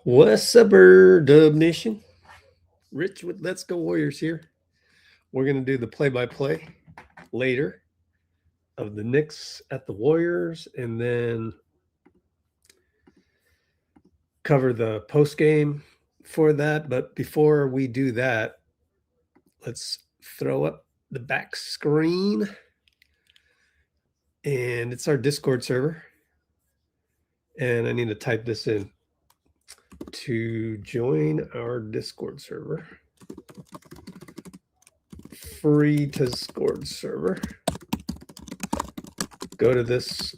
What's up, Dub Nation? Rich with Let's Go Warriors here. We're going to do the play-by-play later of the Knicks at the Warriors and then cover the post-game for that. But before we do that, let's throw up the back screen. And it's our Discord server. And I need to type this in. To join our Discord server, free Discord server, go to this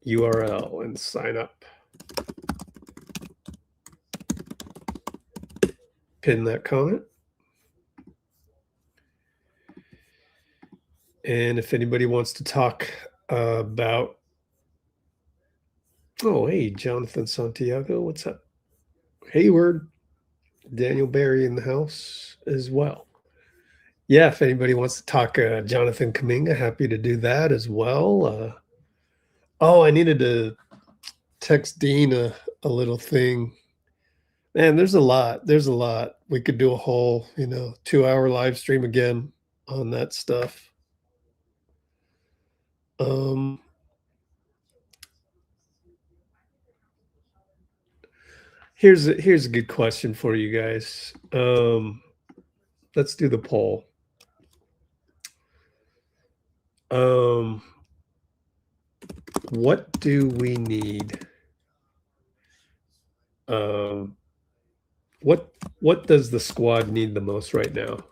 URL and sign up. Pin that comment. And if anybody wants to talk about, oh, hey, Jonathan Santiago, what's up? Hayward, Daniel Barry in the house as well. Yeah, if anybody wants to talk Jonathan Kuminga, happy to do that as well. Oh, I needed to text Dean a little thing. Man, there's a lot. There's a lot. We could do a whole, 2-hour live stream again on that stuff. Here's a good question for you guys. Let's do the poll. What do we need? What does the squad need the most right now?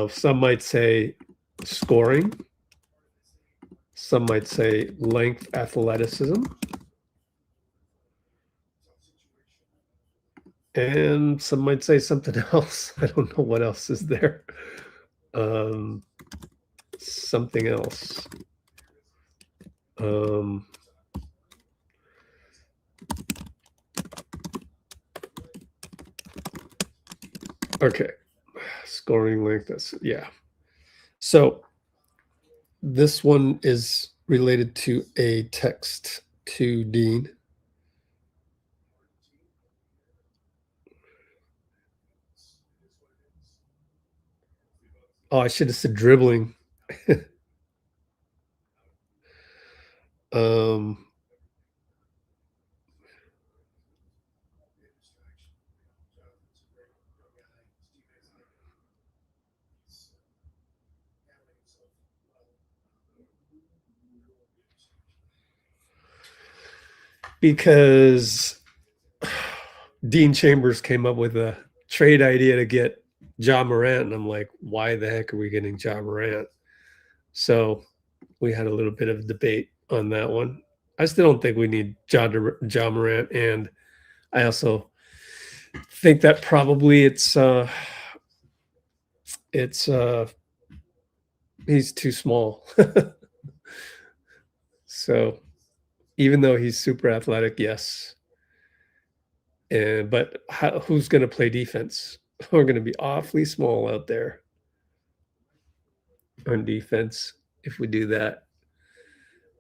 Some might say scoring. Some might say length, athleticism. And some might say something else. I don't know what else is there. Something else. Okay. Scoring length, that's, yeah. So this one is related to a text to Dean. Oh, I should have said dribbling. Because Dean Chambers came up with a trade idea to get Ja Morant, and I'm like, why the heck are we getting Ja Morant? So we had a little bit of debate on that one. I still don't think we need Ja Morant, and I also think that probably he's too small. So even though he's super athletic, yes. But who's going to play defense? We're going to be awfully small out there on defense if we do that.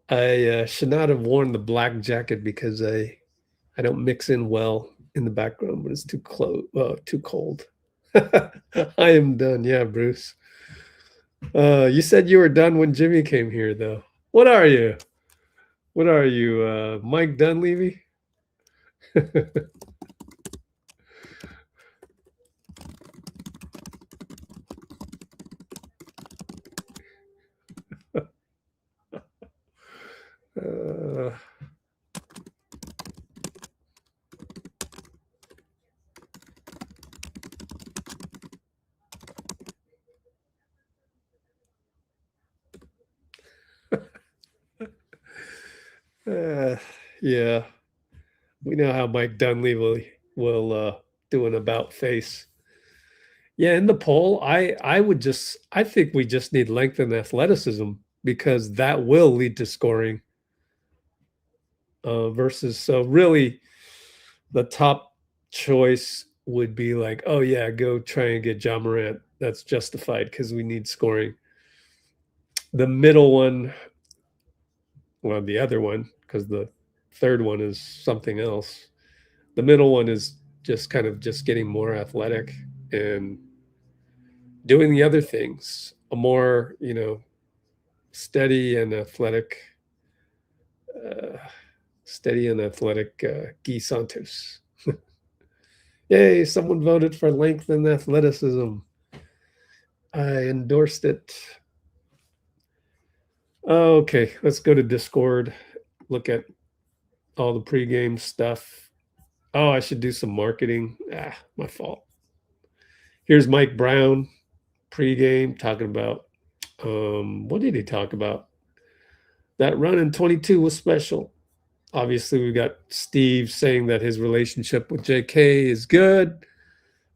I should not have worn the black jacket because I don't mix in well in the background, but it's too cold. I am done. Yeah, Bruce. You said you were done when Jimmy came here, though. What are you? What are you, Mike Dunleavy? Yeah, we know how Mike Dunleavy will do an about face. Yeah, in the poll, I think we just need length and athleticism because that will lead to scoring. Versus, so really, the top choice would be like, oh yeah, go try and get Ja Morant. That's justified because we need scoring. The middle one Well, the other one, because the third one is something else. The middle one is just kind of just getting more athletic and doing the other things, a more, you know, steady and athletic, Guy Santos. Yay, someone voted for length and athleticism. I endorsed it. Okay, let's go to Discord, look at all the pregame stuff. Oh, I should do some marketing. My fault. Here's Mike Brown, pregame, talking about, what did he talk about? That run in 22 was special. Obviously, we got Steve saying that his relationship with JK is good,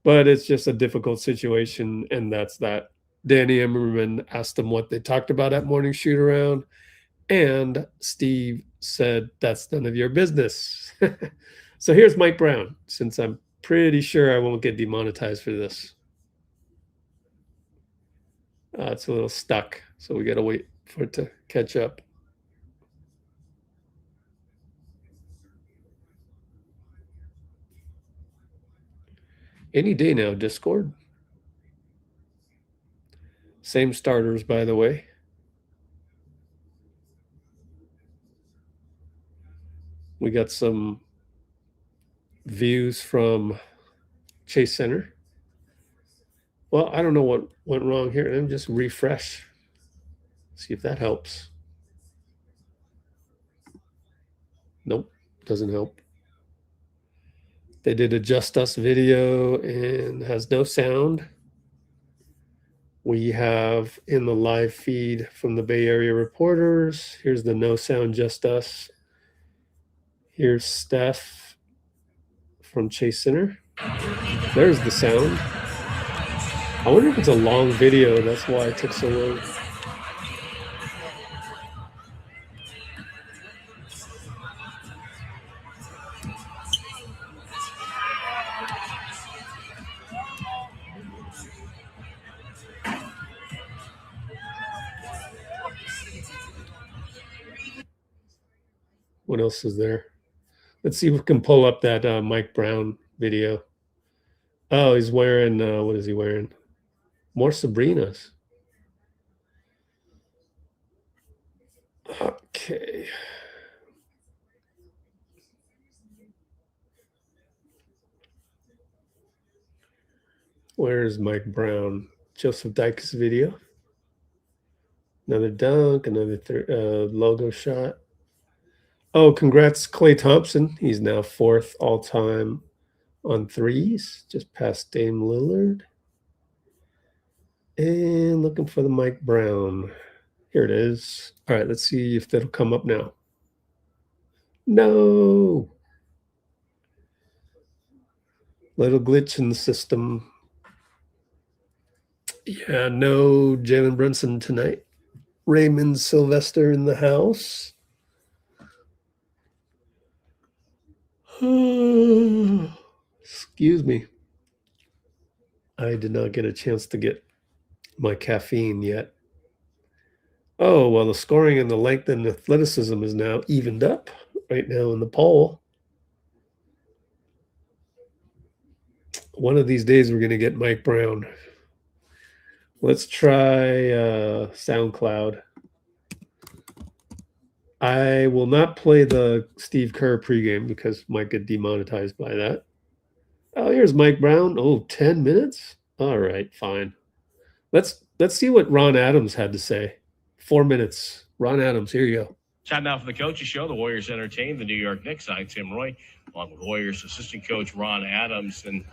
but it's just a difficult situation, and that's that. Danny Emmerman asked him what they talked about at morning shoot around, and Steve said, that's none of your business. So here's Mike Brown, since I'm pretty sure I won't get demonetized for this. It's a little stuck, so we got to wait for it to catch up. Any day now, Discord. Same starters, by the way. We got some views from Chase Center. Well, I don't know what went wrong here. Let me just refresh. See if that helps. Nope, doesn't help. They did a Just Us video and has no sound. We have in the live feed from the Bay Area reporters. Here's the no sound Just Us. Here's Steph from Chase Center. There's the sound. I wonder if it's a long video. That's why it took so long. What else is there? Let's see if we can pull up that Mike Brown video. Oh, he's wearing, what is he wearing? More Sabrinas. Okay. Where's Mike Brown? Joseph Dykes video. Another dunk, another logo shot. Oh, congrats, Klay Thompson. He's now 4th all-time on threes, just past Dame Lillard. And looking for the Mike Brown. Here it is. All right, let's see if that'll come up now. No. Little glitch in the system. Yeah, no Jalen Brunson tonight. Raymond Sylvester in the house. Excuse me. I did not get a chance to get my caffeine yet. Oh, well, the scoring and the length and athleticism is now evened up right now in the poll. One of these days, we're going to get Mike Brown. Let's try SoundCloud. I will not play the Steve Kerr pregame because might get demonetized by that. Oh, here's Mike Brown. Oh, 10 minutes? All right, fine. Let's see what Ron Adams had to say. 4 minutes. Ron Adams, here you go. Time now for the Coaches Show. The Warriors entertain the New York Knicks. I'm Tim Roy, along with Warriors assistant coach Ron Adams. And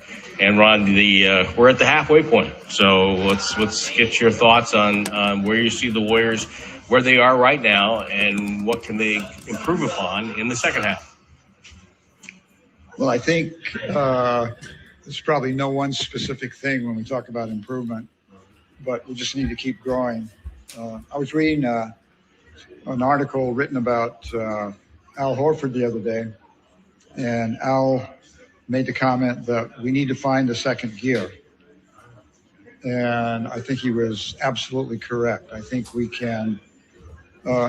Ron, we're at the halfway point. So let's get your thoughts on where you see the Warriors, where they are right now, and what can they improve upon in the second half. Well, I think there's probably no one specific thing when we talk about improvement, but we just need to keep growing. I was reading an article written about Al Horford the other day, and Al made the comment that we need to find a second gear. And I think he was absolutely correct. I think we can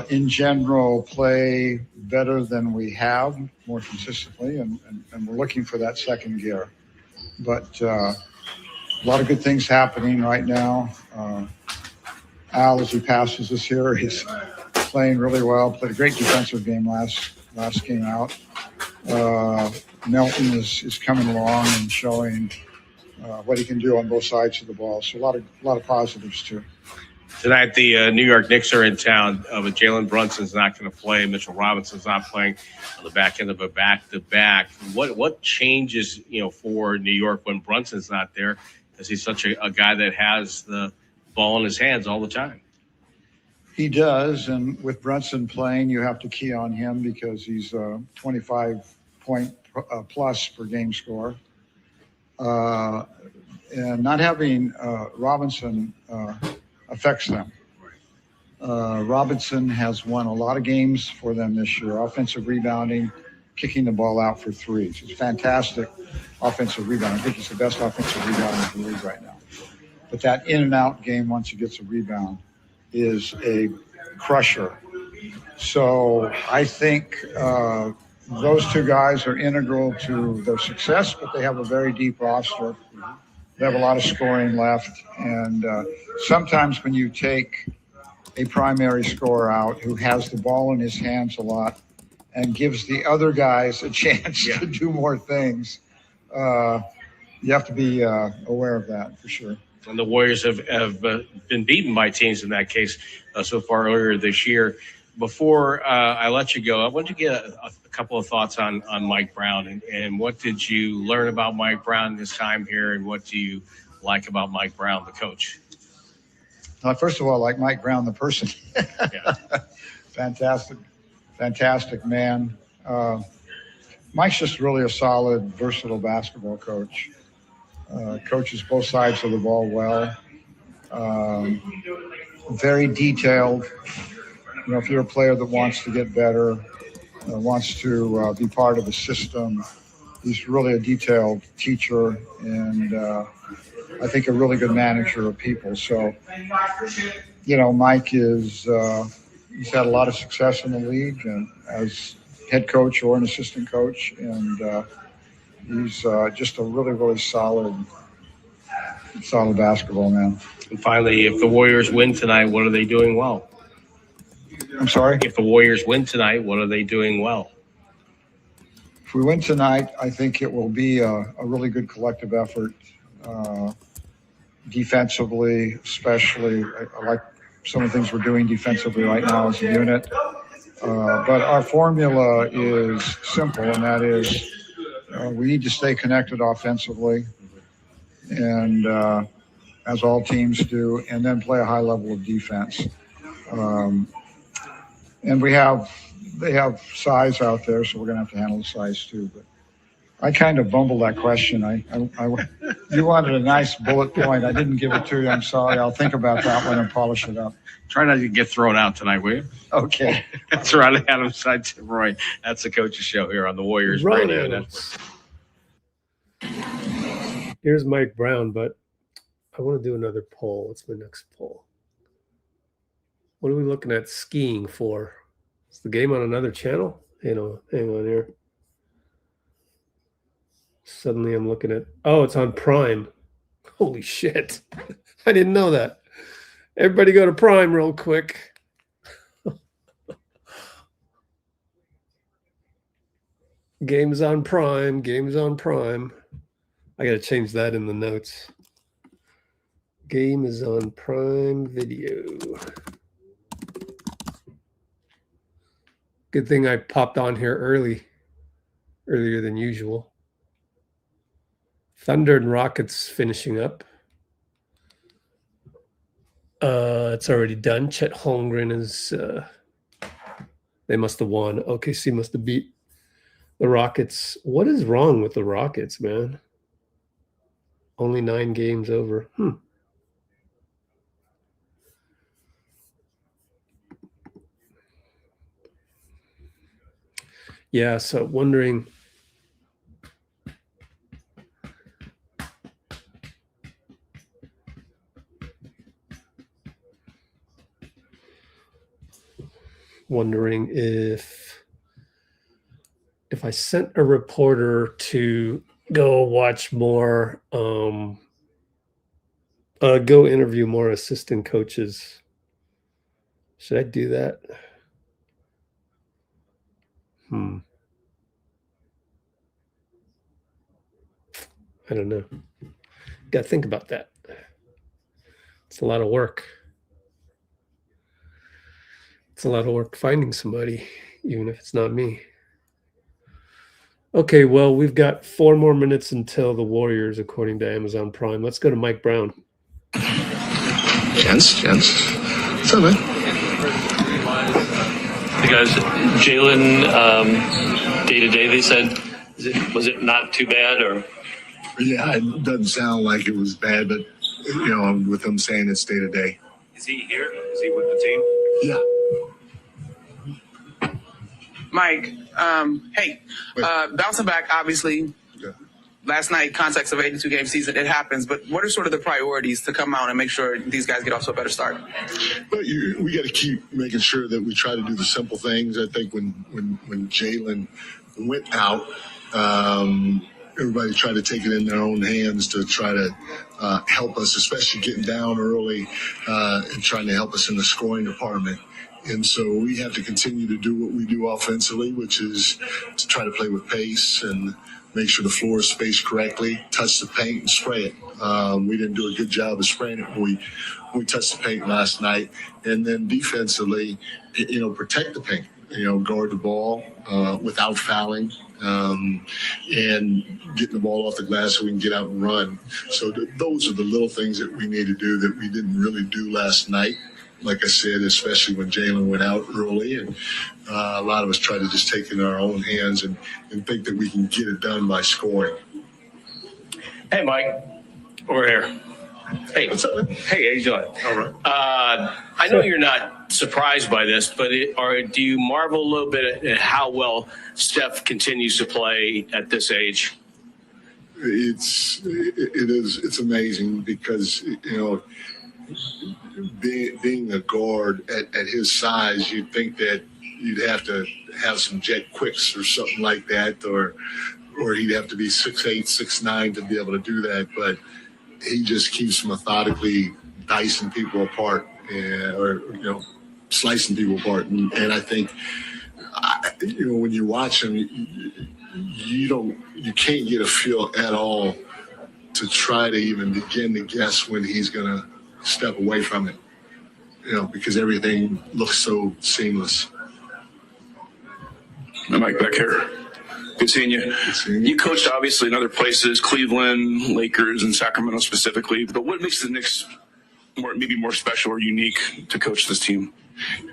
in general, play better than we have more consistently, and we're looking for that second gear. But a lot of good things happening right now. Al, as he passes us here, he's playing really well. Played a great defensive game last game out. Melton is coming along and showing what he can do on both sides of the ball. So a lot of positives too. Tonight, the New York Knicks are in town, but Jalen Brunson's not going to play. Mitchell Robinson's not playing on the back end of a back-to-back. What changes, for New York when Brunson's not there? Because he's such a guy that has the ball in his hands all the time. He does, and with Brunson playing, you have to key on him because he's a 25-point plus per game score. And not having Robinson affects them. Robinson has won a lot of games for them this year, offensive rebounding, kicking the ball out for threes. It's fantastic offensive rebound. I think he's the best offensive rebounder in the league right now. But that in and out game, once he gets a rebound, is a crusher. So I think those two guys are integral to their success, but they have a very deep roster. They have a lot of scoring left. And sometimes when you take a primary scorer out who has the ball in his hands a lot and gives the other guys a chance to do more things, you have to be aware of that for sure. And the Warriors have been beaten by teams in that case so far earlier this year. Before I let you go, I wanted to get a couple of thoughts on Mike Brown and what did you learn about Mike Brown this time here, and what do you like about Mike Brown, the coach? First of all, I like Mike Brown, the person. Fantastic man. Mike's just really a solid, versatile basketball coach. Coaches both sides of the ball well. Very detailed. If you're a player that wants to get better, wants to be part of a system, he's really a detailed teacher and I think a really good manager of people. So, Mike is, he's had a lot of success in the league and as head coach or an assistant coach, and he's just a really, really solid basketball man. And finally, if the Warriors win tonight, what are they doing well? I'm sorry? If the Warriors win tonight, what are they doing well? If we win tonight, I think it will be a really good collective effort. Defensively, especially. I like some of the things we're doing defensively right now as a unit. But our formula is simple, and that is we need to stay connected offensively, and as all teams do, and then play a high level of defense. And they have size out there, so we're going to have to handle the size too. But I kind of bumbled that question. You wanted a nice bullet point. I didn't give it to you. I'm sorry. I'll think about that one and polish it up. Try not to get thrown out tonight, will you? Okay. That's Ron Adams, side Tim Roy. That's the Coach's Show here on the Warriors Radio Network. Here's Mike Brown, but I want to do another poll. What's my next poll? What are we looking at skiing for? Is the game on another channel? Hang on here. Suddenly I'm looking at, it's on Prime. Holy shit. I didn't know that. Everybody go to Prime real quick. Games on Prime. I got to change that in the notes. Game is on Prime Video. Good thing I popped on here earlier than usual. Thunder and Rockets finishing up. It's already done. Chet Holmgren is, they must have won. OKC must have beat the Rockets. What is wrong with the Rockets, man? Only 9 games over. Yeah, so wondering. wondering if I sent a reporter to go watch more, go interview more assistant coaches. Should I do that? I don't know. Got to think about that. It's a lot of work. It's a lot of work finding somebody, even if it's not me. Okay, well, we've got 4 more minutes until the Warriors, according to Amazon Prime. Let's go to Mike Brown. Gents. What's up, man? Hey guys, Jalen, day to day, they said, was it not too bad, or? Yeah, it doesn't sound like it was bad, but with them saying it's day to day. Is he here? Is he with the team? Yeah. Mike, hey, bouncing back, obviously, last night, context of 82-game season, it happens, but what are sort of the priorities to come out and make sure these guys get off to a better start? But we got to keep making sure that we try to do the simple things. I think when Jalen went out, everybody tried to take it in their own hands to try to help us, especially getting down early and trying to help us in the scoring department. And so we have to continue to do what we do offensively, which is to try to play with pace and make sure the floor is spaced correctly, touch the paint and spray it. We didn't do a good job of spraying it when we touched the paint last night. And then defensively, protect the paint, guard the ball without fouling. And getting the ball off the glass so we can get out and run. So those are the little things that we need to do that we didn't really do last night. Like I said, especially when Jalen went out early, and a lot of us try to just take it in our own hands and think that we can get it done by scoring. Hey, Mike. Over here. Hey, what's up? Hey, how you doing? All right. I know you're not surprised by this, but do you marvel a little bit at how well Steph continues to play at this age? It's amazing because being a guard at his size, you'd think that you'd have to have some jet quicks or something like that, or he'd have to be 6'8", 6'9" to be able to do that. But he just keeps methodically dicing people apart, or slicing people apart. And I think, when you watch him, you can't get a feel at all to try to even begin to guess when he's gonna step away from it, because everything looks so seamless. Mike, back here. Good seeing you. You coached obviously in other places, Cleveland, Lakers, and Sacramento specifically. But what makes the Knicks maybe more special or unique to coach this team?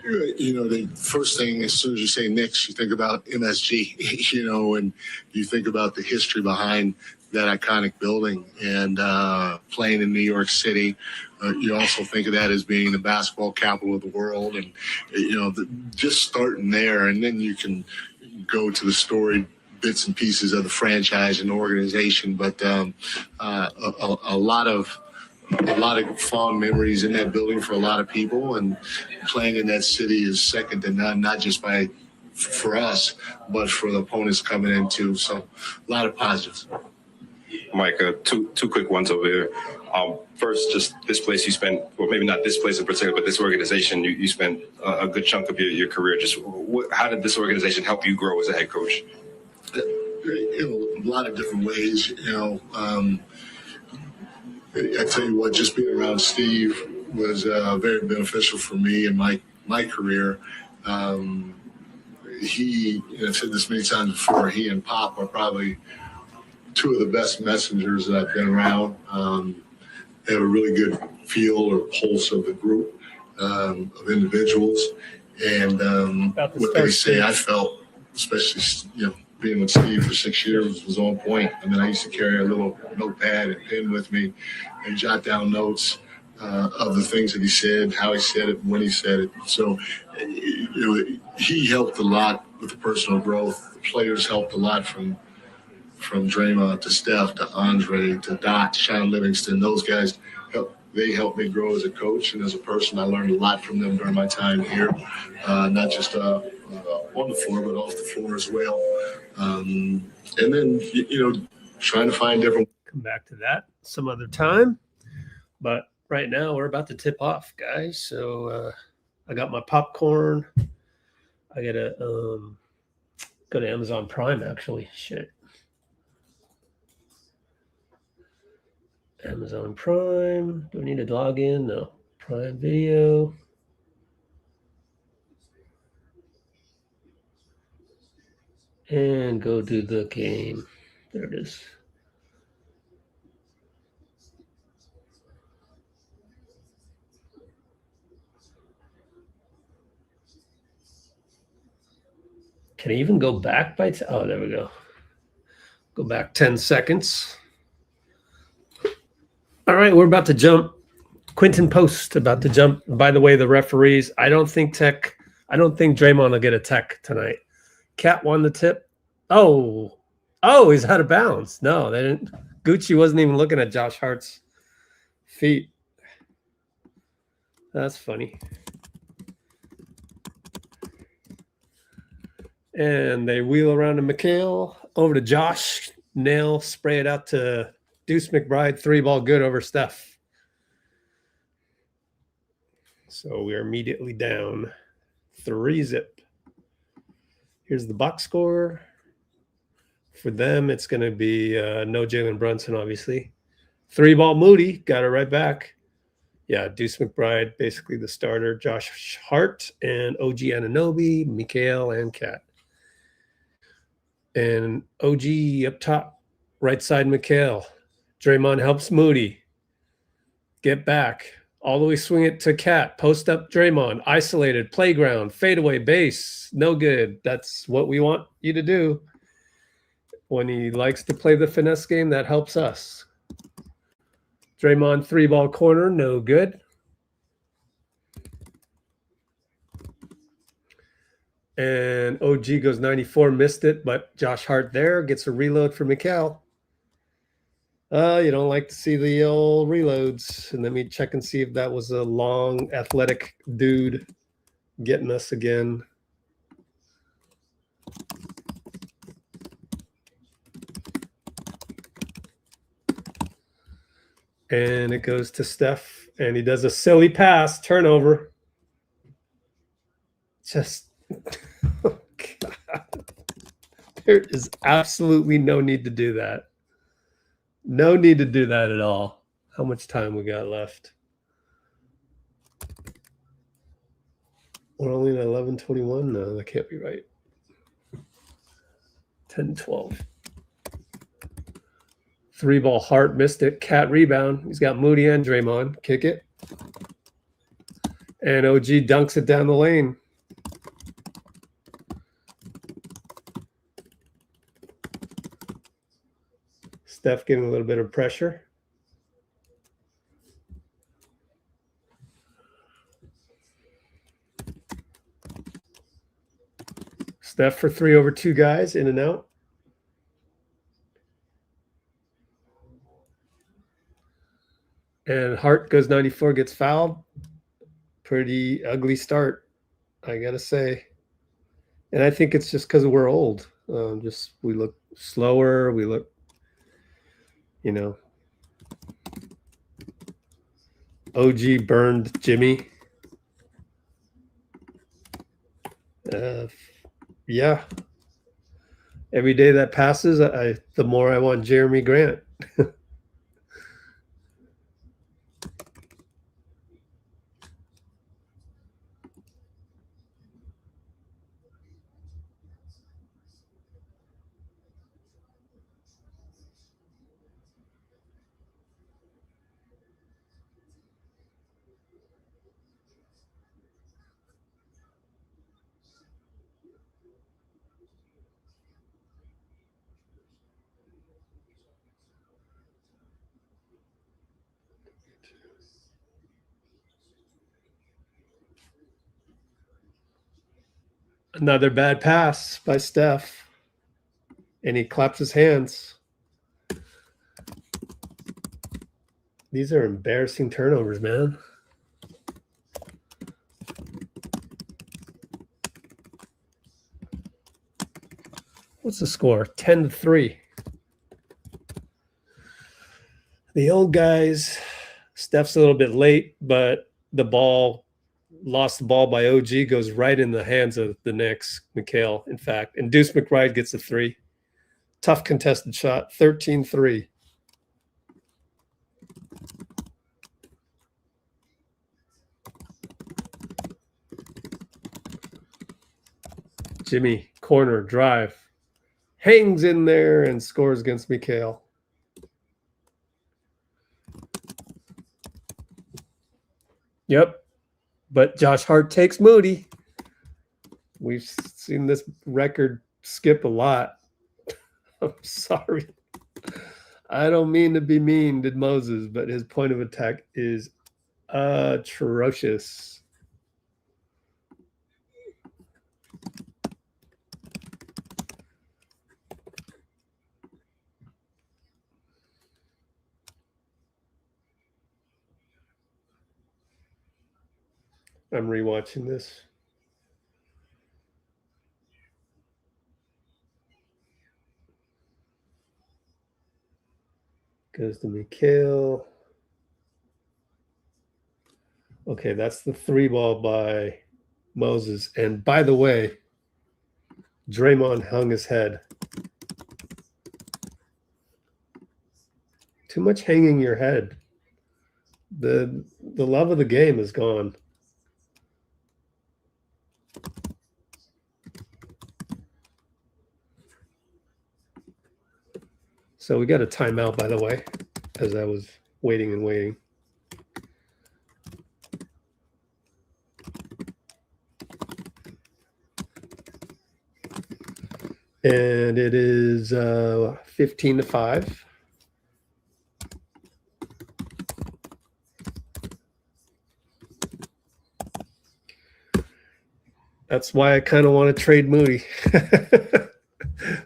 The first thing, as soon as you say Knicks, you think about MSG, and you think about the history behind that iconic building and playing in New York City. You also think of that as being the basketball capital of the world, and just starting there, and then you can go to the storied bits and pieces of the franchise and organization. But a lot of fond memories in that building for a lot of people, and playing in that city is second to none, not just for us, but for the opponents coming in too. So a lot of positives. Mike, two quick ones over here. First, just this place you spent, well, maybe not this place in particular, but this organization, you spent a good chunk of your career. Just how did this organization help you grow as a head coach? A lot of different ways. I tell you what, just being around Steve was very beneficial for me in my career. I've said this many times before, he and Pop are probably two of the best messengers that I've been around. They have a really good feel or pulse of the group of individuals. And what they say, I felt, especially, being with Steve for 6 years, was on point. I mean, I used to carry a little notepad and pen with me and jot down notes of the things that he said, how he said it, when he said it. So, he helped a lot with the personal growth. The players helped a lot from Draymond to Steph to Andre to Doc, Sean Livingston. Those guys they helped me grow as a coach and as a person. I learned a lot from them during my time here, not just on the floor, but off the floor as well. And then, trying to find different. Come back to that some other time. But right now we're about to tip off, guys. So I got my popcorn. I got to go to Amazon Prime, actually. Shit. Amazon Prime. Do I need to log in? No. Prime Video. And go to the game. There it is. Can I even go back by? Oh, there we go. Go back 10 seconds. All right, we're about to jump. Quinton Post about to jump. By the way, the referees, I don't think Draymond will get a tech tonight. Cat won the tip. Oh, he's out of bounds. No, they didn't. Gucci wasn't even looking at Josh Hart's feet. That's funny. And they wheel around to mikal, over to Josh. Nail, spray it out to Deuce McBride. 3-ball good over Steph. So we are immediately down 3-zip. Here's the box score. For them, it's going to be no Jalen Brunson, obviously. 3-ball Moody, got it right back. Yeah, Deuce McBride, basically the starter. Josh Hart and OG Anunoby, mikal, and Cat. And OG up top, right side mikal. Draymond helps Moody. Get back. All the way swing it to Cat. Post up Draymond. Isolated. Playground. Fadeaway base. No good. That's what we want you to do. When he likes to play the finesse game, that helps us. Draymond 3-ball corner. No good. And OG goes 94, missed it, but Josh Hart there gets a reload for mikal. You don't like to see the old reloads. And let me check and see if that was a long, athletic dude getting us again. And it goes to Steph, and he does a silly pass, turnover. Just, oh God. There is absolutely no need to do that. No need to do that at all. How much time we got left? We're only at 11:21? No, that can't be right. 10-12. 3-ball Hart missed it. Cat rebound. He's got Moody and Draymond. Kick it. And OG dunks it down the lane. Steph getting a little bit of pressure. Steph for 3 over 2 guys, in and out. And Hart goes 94, gets fouled. Pretty ugly start, I gotta say. And I think it's just because we're old. We look slower. We look, OG burned Jimmy. Yeah. Every day that passes, the more I want Jeremy Grant. Another bad pass by Steph. And he claps his hands. These are embarrassing turnovers, man. What's the score? 10-3. The old guys, Steph's a little bit late, but the ball, lost the ball by OG, goes right in the hands of the Knicks, mikal, in fact. And Deuce McBride gets a 3. Tough contested shot, 13-3. Jimmy, corner, drive. Hangs in there and scores against mikal. Yep. But Josh Hart takes Moody. We've seen this record skip a lot. I'm sorry. I don't mean to be mean to Moses, but his point of attack is atrocious. I'm rewatching this. Goes to mikal. Okay, that's the 3 ball by Moses. And by the way, Draymond hung his head. Too much hanging your head. The love of the game is gone. So we got a timeout, by the way, as I was waiting and waiting. And it is 15-5. That's why I kind of want to trade Moody.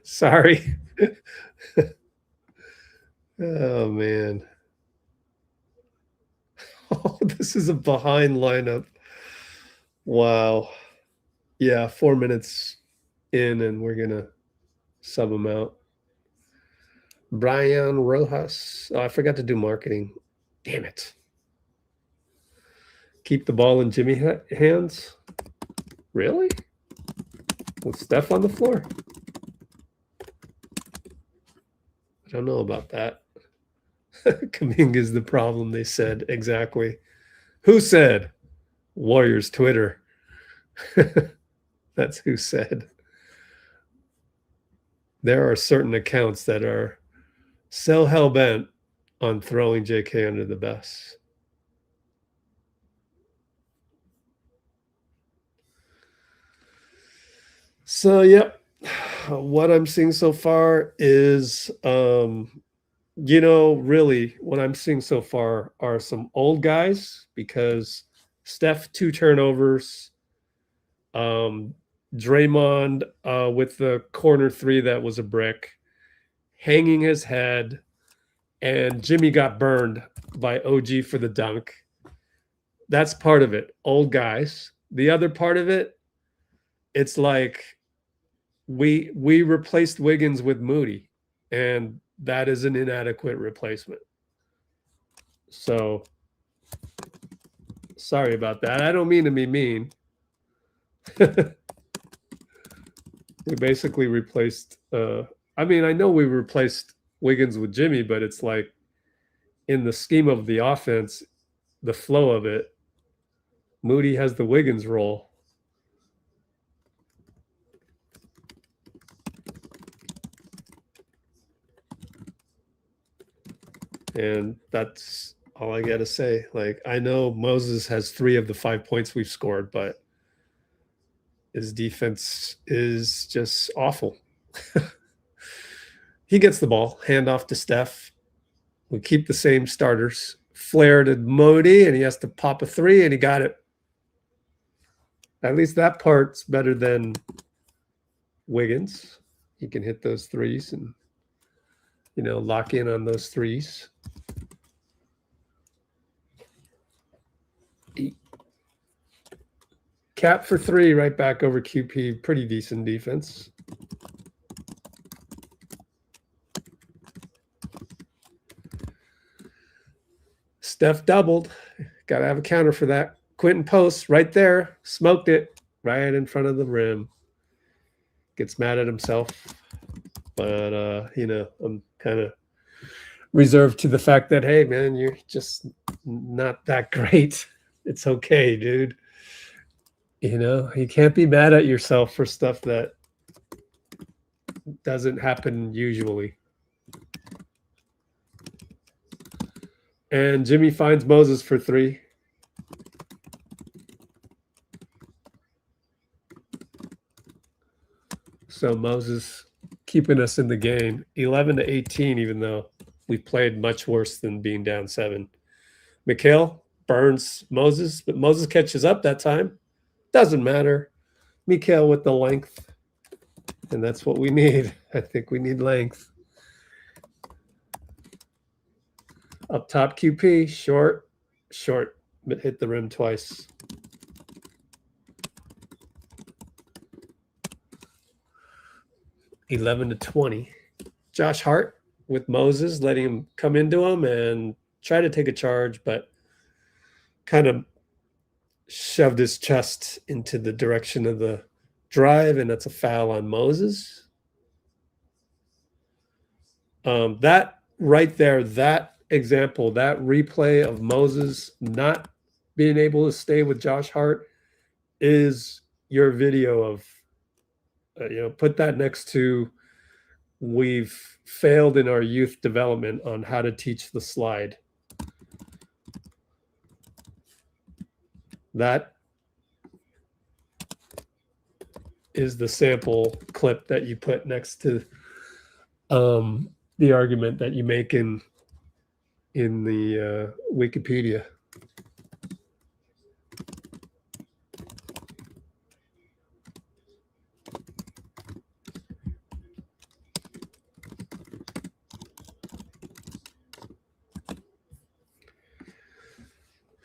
Sorry. Oh, man. Oh, this is a behind lineup. Wow. Yeah, 4 minutes in, and we're going to sub him out. Brian Rojas. Oh, I forgot to do marketing. Damn it. Keep the ball in Jimmy hands. Really? With Steph on the floor? I don't know about that. Kuminga is the problem, they said. Exactly. Who said? Warriors Twitter. That's who said. There are certain accounts that are so hell-bent on throwing JK under the bus. So, yep. What I'm seeing so far is, you know, really what I'm seeing so far are some old guys, because Steph, 2 turnovers. Draymond with the corner 3 that was a brick, hanging his head, and Jimmy got burned by OG for the dunk. That's part of it. Old guys. The other part of it, it's like we replaced Wiggins with Moody, and that is an inadequate replacement. So sorry about that. I don't mean to be mean. We basically replaced I mean, I know we replaced Wiggins with Jimmy, but it's like in the scheme of the offense, the flow of it, Moody has the Wiggins role. And that's all I got to say. Like, I know Moses has 3 of the 5 points we've scored, but his defense is just awful. He gets the ball, handoff to Steph. We keep the same starters. Flare to Moody, and he has to pop a 3, and he got it. At least that part's better than Wiggins. He can hit those 3s and, you know, lock in on those 3s. Cap for 3, right back over QP. Pretty decent defense. Steph doubled. Got to have a counter for that. Quentin post right there. Smoked it right in front of the rim. Gets mad at himself. But, you know, I'm kind of reserved to the fact that, hey, man, you're just not that great. It's okay, dude. You know, you can't be mad at yourself for stuff that doesn't happen usually. And Jimmy finds Moses for 3. So Moses keeping us in the game, 11-18, even though we've played much worse than being down 7. Mikal burns Moses, but Moses catches up that time. Doesn't matter. Mikal with the length, and that's what we need. I think we need length. Up top, QP, short, but hit the rim twice. (11-20). Josh Hart with Moses, letting him come into him and try to take a charge, but kind of shoved his chest into the direction of the drive, and that's a foul on Moses. That right there, that example, that replay of Moses not being able to stay with Josh Hart is your video of, you know, put that next to we've failed in our youth development on how to teach the slide. That is the sample clip that you put next to the argument that you make in the Wikipedia.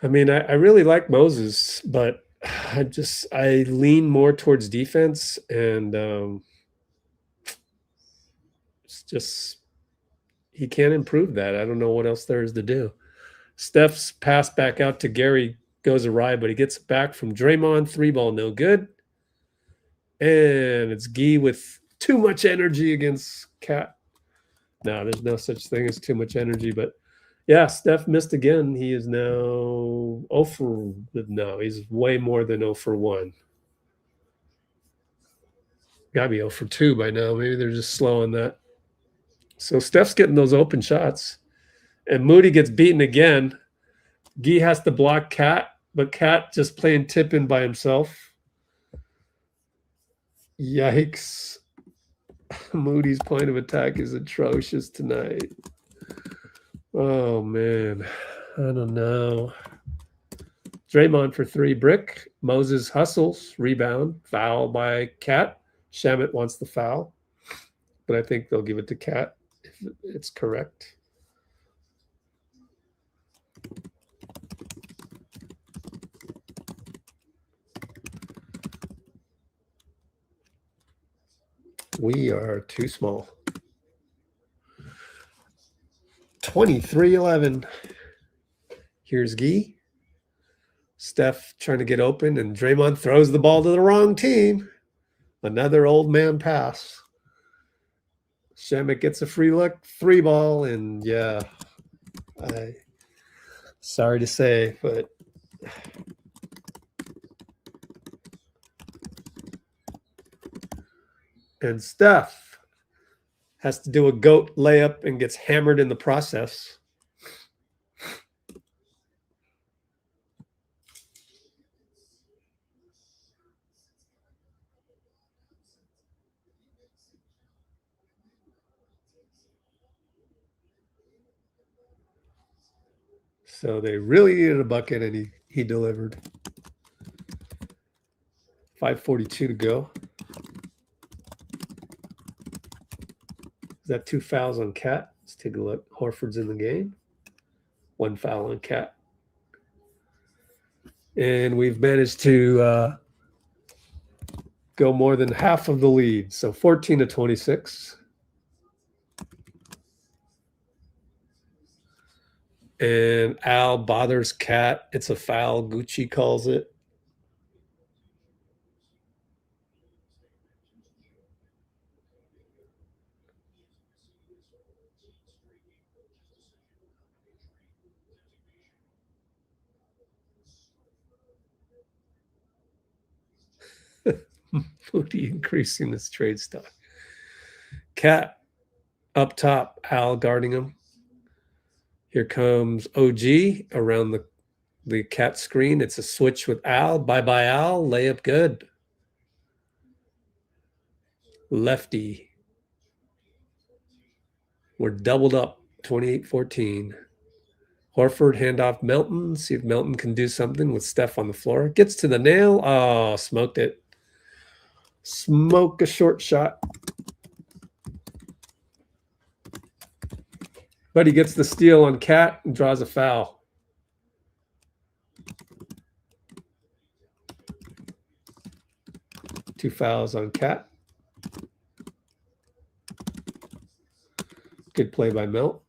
I mean, I really like Moses, but I lean more towards defense, and it's just he can't improve that. I don't know what else there is to do. Steph's pass back out to Gary goes awry, but he gets it back from Draymond. 3-ball, no good. And it's Guy with too much energy against Cat. No, there's no such thing as too much energy, but yeah, Steph missed again. He is now 0 for, no, he's way more than 0 for 1. Gotta be 0 for 2 by now. Maybe they're just slow on that. So Steph's getting those open shots. And Moody gets beaten again. Guy has to block Cat, but Cat just playing tip-in by himself. Yikes. Moody's point of attack is atrocious tonight. Oh, man. I don't know. Draymond for 3, brick. Moses hustles, rebound, foul by Cat. Shamet wants the foul, but I think they'll give it to Cat if it's correct. We are too small. 23-11. Here's Guy. Steph trying to get open, and Draymond throws the ball to the wrong team. Another old man pass. Shamet gets a free look, 3-ball, and yeah, sorry to say, but and Steph has to do a goat layup and gets hammered in the process. So they really needed a bucket, and he delivered. 5:42 to go. Is that 2 fouls on Cat? Let's take a look. Horford's in the game. 1 foul on Cat. And we've managed to go more than half of the lead. So 14-26. And Al bothers Cat. It's a foul. Gucci calls it. Moody increasing his trade stock. Cat up top. Al guarding him. Here comes OG around the Cat screen. It's a switch with Al. Bye-bye, Al. Layup good. Lefty. We're doubled up. 28-14. Horford handoff Melton. See if Melton can do something with Steph on the floor. Gets to the nail. Oh, smoked it. Smoke a short shot. But he gets the steal on Cat and draws a foul. Two fouls on Cat. Good play by Melt.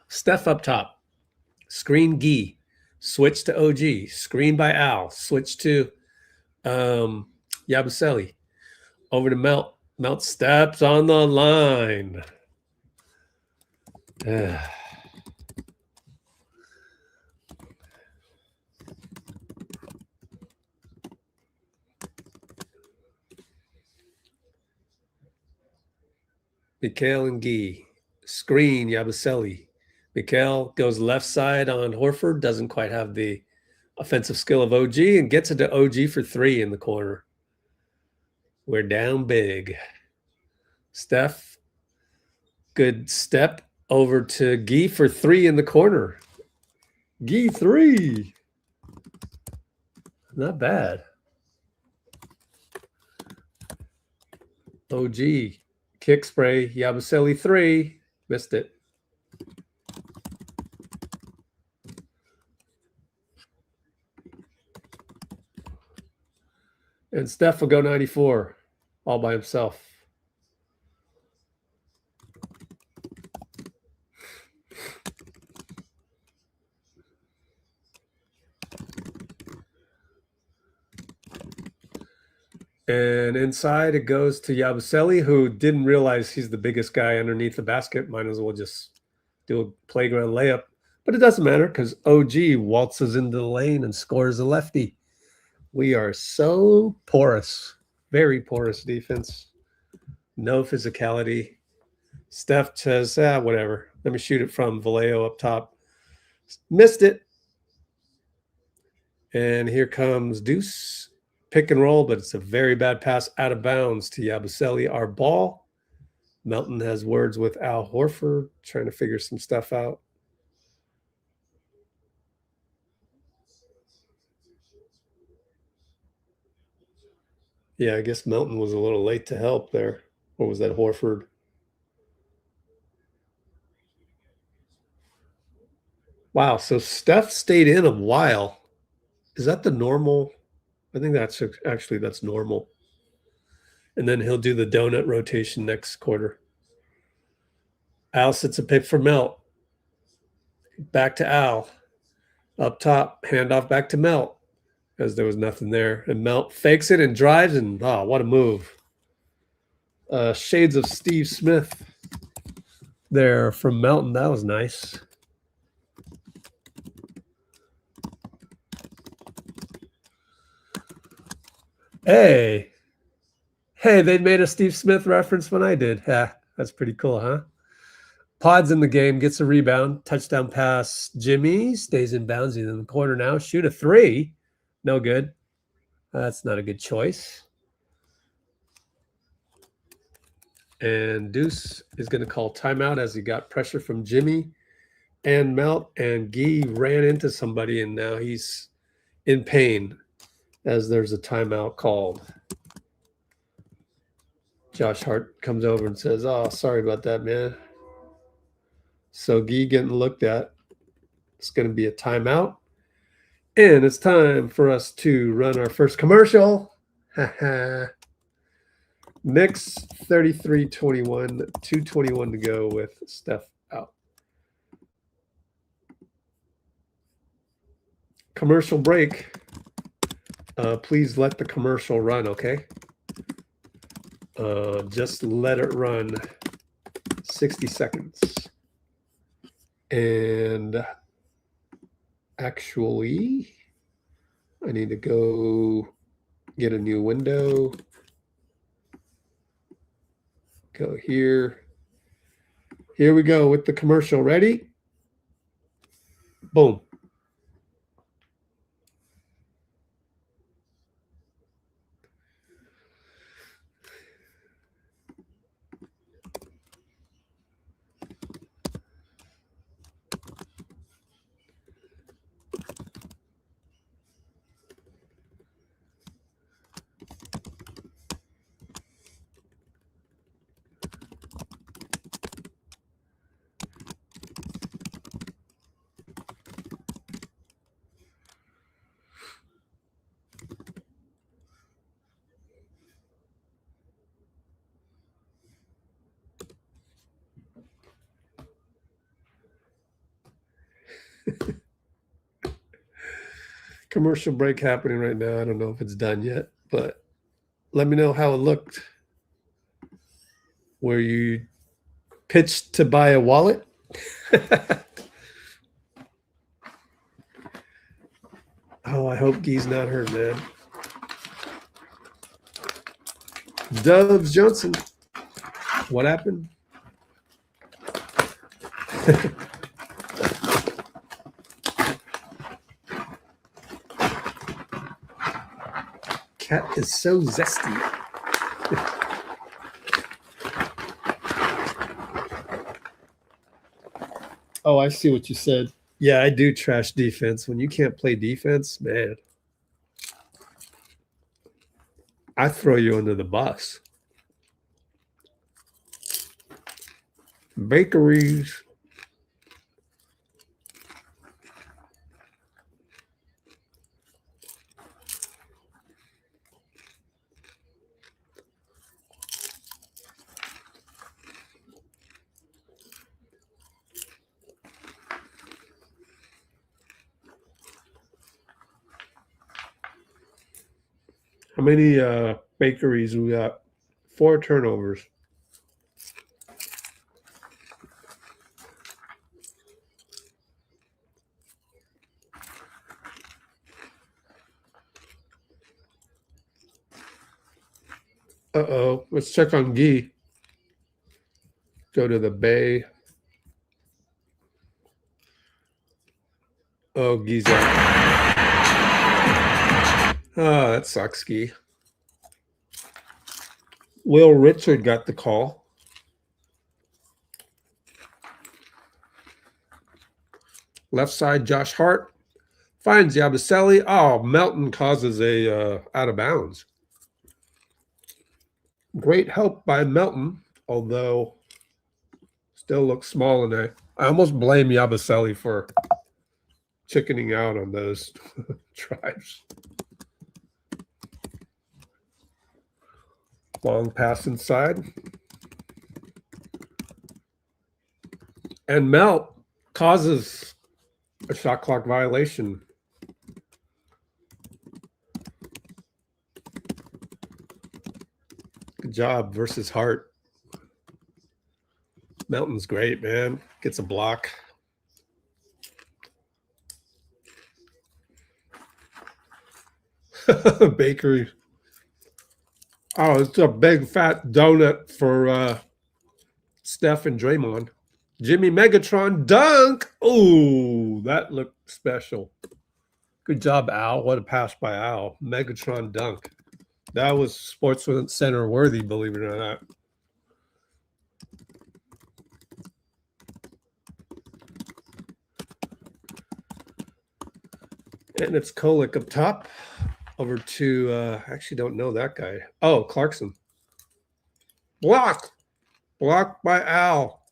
Steph up top. Screen Gee. Switch to OG. Screen by Al. Switch to Yabusele. Over to Melt. Melt steps on the line. Mikal and Gee. Screen Yabusele. Mikal goes left side on Horford. Doesn't quite have the offensive skill of OG and gets it to OG for three in the corner. We're down big. Steph. Good step over to Gee for three in the corner. Gee three. Not bad. OG. Kick spray. Yabusele three. Missed it. And Steph will go 94 all by himself. And inside it goes to Yabusele, who didn't realize he's the biggest guy underneath the basket. Might as well just do a playground layup. But it doesn't matter because OG waltzes into the lane and scores a lefty. We are so porous. Very porous defense. No physicality. Steph says, whatever. Let me shoot it from Vallejo up top. Missed it. And here comes Deuce. Pick and roll, but it's a very bad pass out of bounds to Yabusele. Our ball. Melton has words with Al Horford, trying to figure some stuff out. Yeah, I guess Melton was a little late to help there. Or was that Horford? Wow, so Steph stayed in a while. Is that the normal? I think that's actually that's normal. And then he'll do the donut rotation next quarter. Al sets a pick for Melt. Back to Al. Up top, handoff back to Melt. Because there was nothing there. And Melt fakes it and drives, and oh, what a move. Shades of Steve Smith there from Melton. That was nice. Hey, they made a Steve Smith reference when I did. That's pretty cool, huh? Pod's in the game, gets a rebound, touchdown pass. Jimmy stays in bounds. He's in the corner now. Shoot a three. No good. That's not a good choice. And Deuce is going to call timeout as he got pressure from Jimmy. and Melt and Guy ran into somebody, and now he's in pain as there's a timeout called. Josh Hart comes over and says, "Oh, sorry about that, man." So Guy getting looked at. It's going to be a timeout. And it's time for us to run our first commercial. Knicks 33-21, 2:21 to go with Steph out. Commercial break. Please let the commercial run, okay? Just let it run 60 seconds. And actually, I need to go get a new window. Go here. Here we go with the commercial. Ready? Boom. Commercial break happening right now. I don't know if it's done yet, but let me know how it looked. Where you pitched to buy a wallet? Oh, I hope Guy's not hurt, man. Dubs Johnson. What happened? Cat is so zesty. Oh, I see what you said. Yeah, I do trash defense. When you can't play defense, man, I throw you under the bus. Bakeries. How many bakeries we got? 4 turnovers. Uh-oh. Let's check on Guy. Go to the Bay. Oh, Guy's out. Oh, that sucks, Guy. Will Richard got the call. Left side, Josh Hart finds Yabusele. Oh, Melton causes a out of bounds. Great help by Melton, although still looks small, and I almost blame Yabusele for chickening out on those drives. Long pass inside. And Melt causes a shot clock violation. Good job versus Hart. Melton's great, man. Gets a block. Bakery. Oh, it's a big fat donut for Steph and Draymond. Jimmy Megatron dunk. Oh, that looked special. Good job, Al. What a pass by Al. Megatron dunk. That was SportsCenter worthy, believe it or not. And it's Kolek up top. Over to, I actually don't know that guy. Oh, Clarkson. Block. Blocked by Al.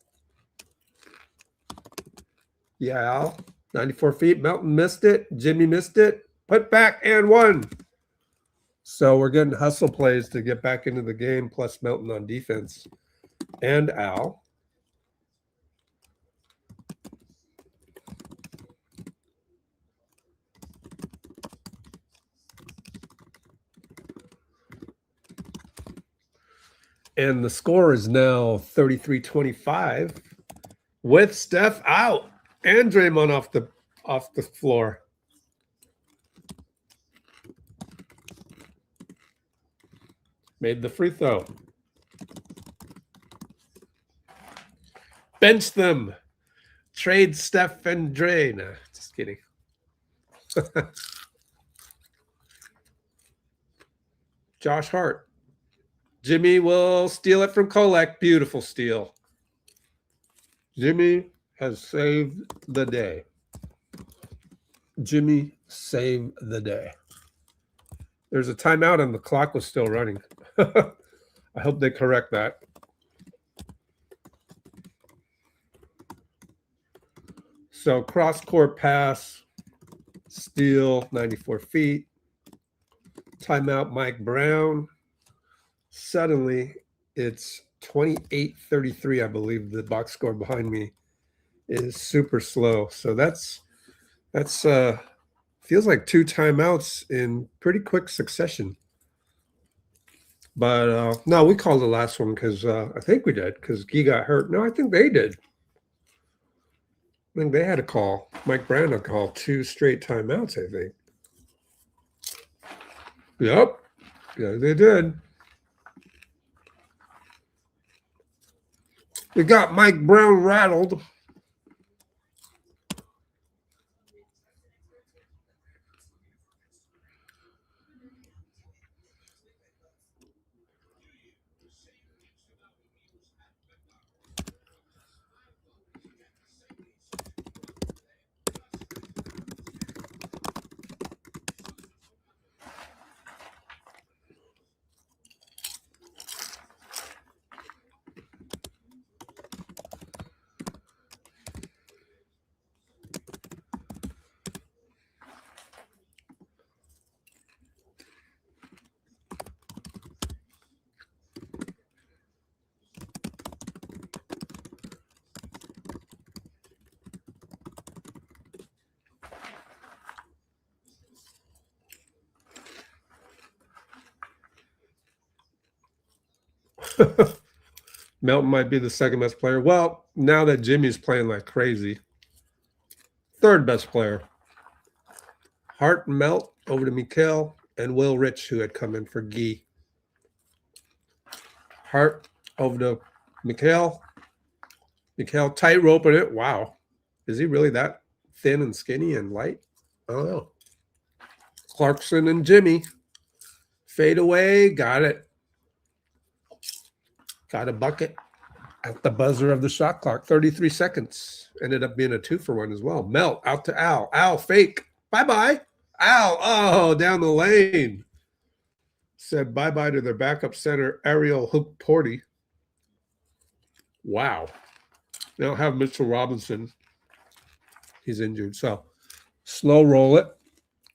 Yeah, Al. 94 feet. Melton missed it. Jimmy missed it. Put back and one. So we're getting hustle plays to get back into the game, plus Melton on defense. And Al. And the score is now 33-25 with Steph out and Draymond off the floor. Made the free throw. Bench them. Trade Steph and Dray. Nah, just kidding. Josh Hart. Jimmy will steal it from Kolek. Beautiful steal. Jimmy has saved the day. Jimmy saved the day. There's a timeout and the clock was still running. I hope they correct that. So cross-court pass, steal, 94 feet. Timeout, Mike Brown. Suddenly, it's 28-33, I believe. The box score behind me is super slow. So that's feels like 2 timeouts in pretty quick succession. But no, we called the last one because I think we did because Guy got hurt. No, I think they did. I think they had a call. Mike Brown had a call 2 straight timeouts, I think. Yep. Yeah, they did. We got Mike Brown rattled. Melton might be the second best player. Well, now that Jimmy's playing like crazy, third best player. Hart and Melt over to Mikal and Will Rich, who had come in for Guy. Hart over to Mikal. Mikal tight roping it. Wow. Is he really that thin and skinny and light? I don't know. Clarkson and Jimmy. Fade away. Got it. Got a bucket at the buzzer of the shot clock. 33 seconds. Ended up being a 2-for-1 as well. Melt out to Al. Al fake. Bye-bye. Al. Oh, down the lane. Said bye-bye to their backup center, Ariel Hook-Porty. Wow. They don't have Mitchell Robinson. He's injured. So slow roll it.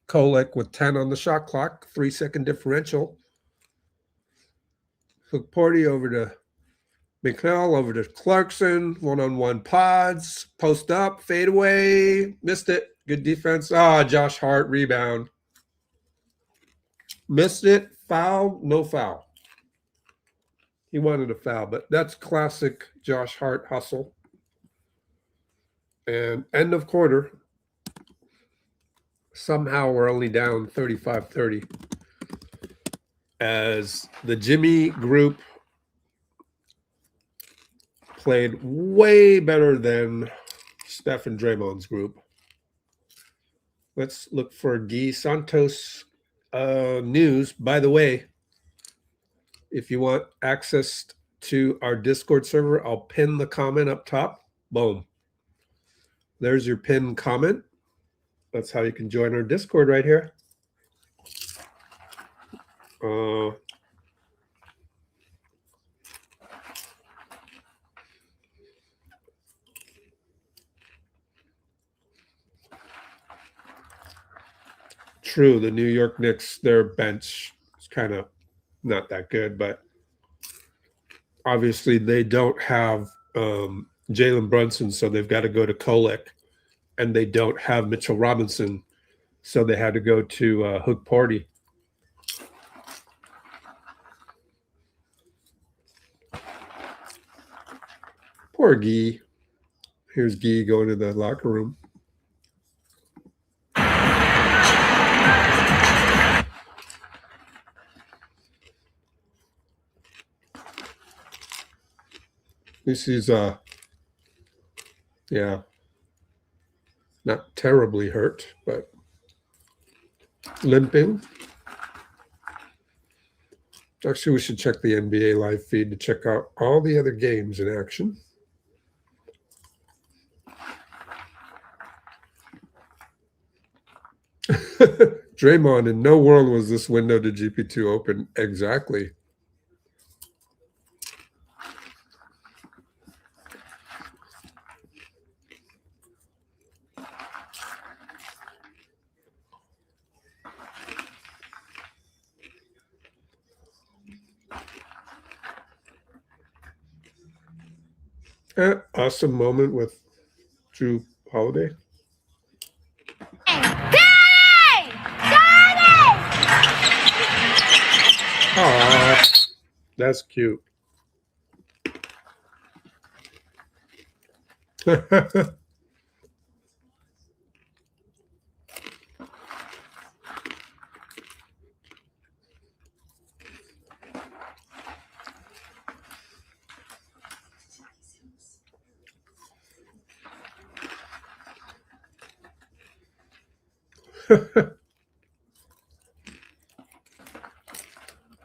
Kolek with 10 on the shot clock. 3-second differential. Hook-Porty over to Mikal, over to Clarkson, one-on-one pods, post up, fade away, missed it. Good defense. Ah, Josh Hart, rebound. Missed it, foul, no foul. He wanted a foul, but that's classic Josh Hart hustle. And end of quarter. Somehow we're only down 35-30 as the Jimmy group played way better than Steph and Draymond's group. Let's look for Guy Santos news. By the way, if you want access to our Discord server, I'll pin the comment up top. Boom. There's your pinned comment. That's how you can join our Discord right here. True, the New York Knicks, their bench is kind of not that good, but obviously they don't have Jalen Brunson, so they've got to go to Kolek, and they don't have Mitchell Robinson, so they had to go to Hook Party. Poor Guy. Here's Guy going to the locker room. This is yeah, not terribly hurt, but limping. Actually, we should check the NBA live feed to check out all the other games in action. Draymond, in no world was this window to GP2 open. Exactly. Awesome moment with Drew Holiday. Aww, that's cute.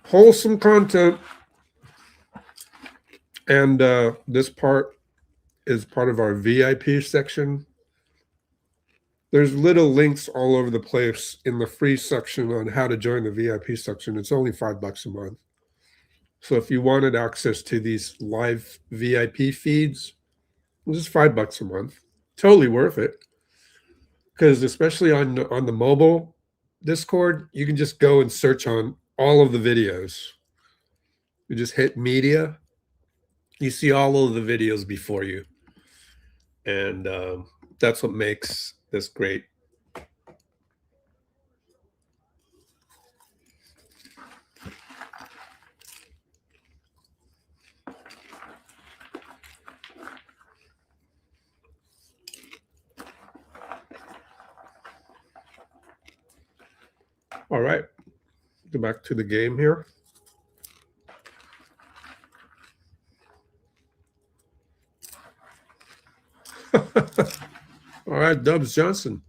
Wholesome content. And this part is part of our VIP section. There's little links all over the place in the free section on how to join the VIP section. It's only $5 a month. So if you wanted access to these live VIP feeds, it's just $5 a month. Totally worth it. Because especially on the mobile Discord, you can just go and search on all of the videos. You just hit media. You see all of the videos before you. And that's what makes this great. All right, go back to the game here. All right, Dubs Johnson.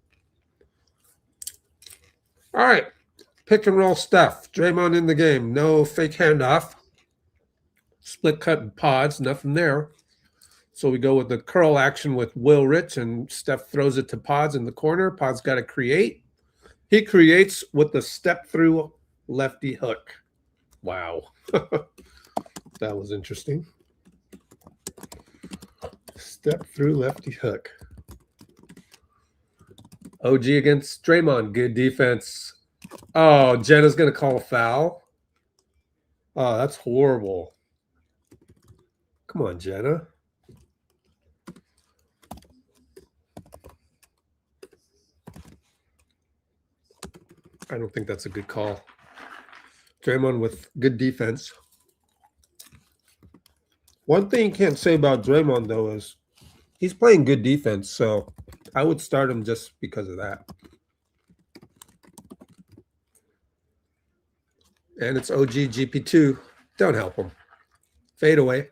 All right, pick and roll Steph. Draymond in the game. No fake handoff. Split cut and pods, nothing there. So we go with the curl action with Will Rich, and Steph throws it to Pods in the corner. Pods got to create. He creates with the step through lefty hook. Wow. That was interesting. Step through lefty hook. OG against Draymond. Good defense. Oh, Jenna's going to call a foul. Oh, that's horrible. Come on, Jenna. I don't think that's a good call. Draymond with good defense. One thing you can't say about Draymond, though, is he's playing good defense, so I would start him just because of that. And it's OG GP2. Don't help him. Fade away.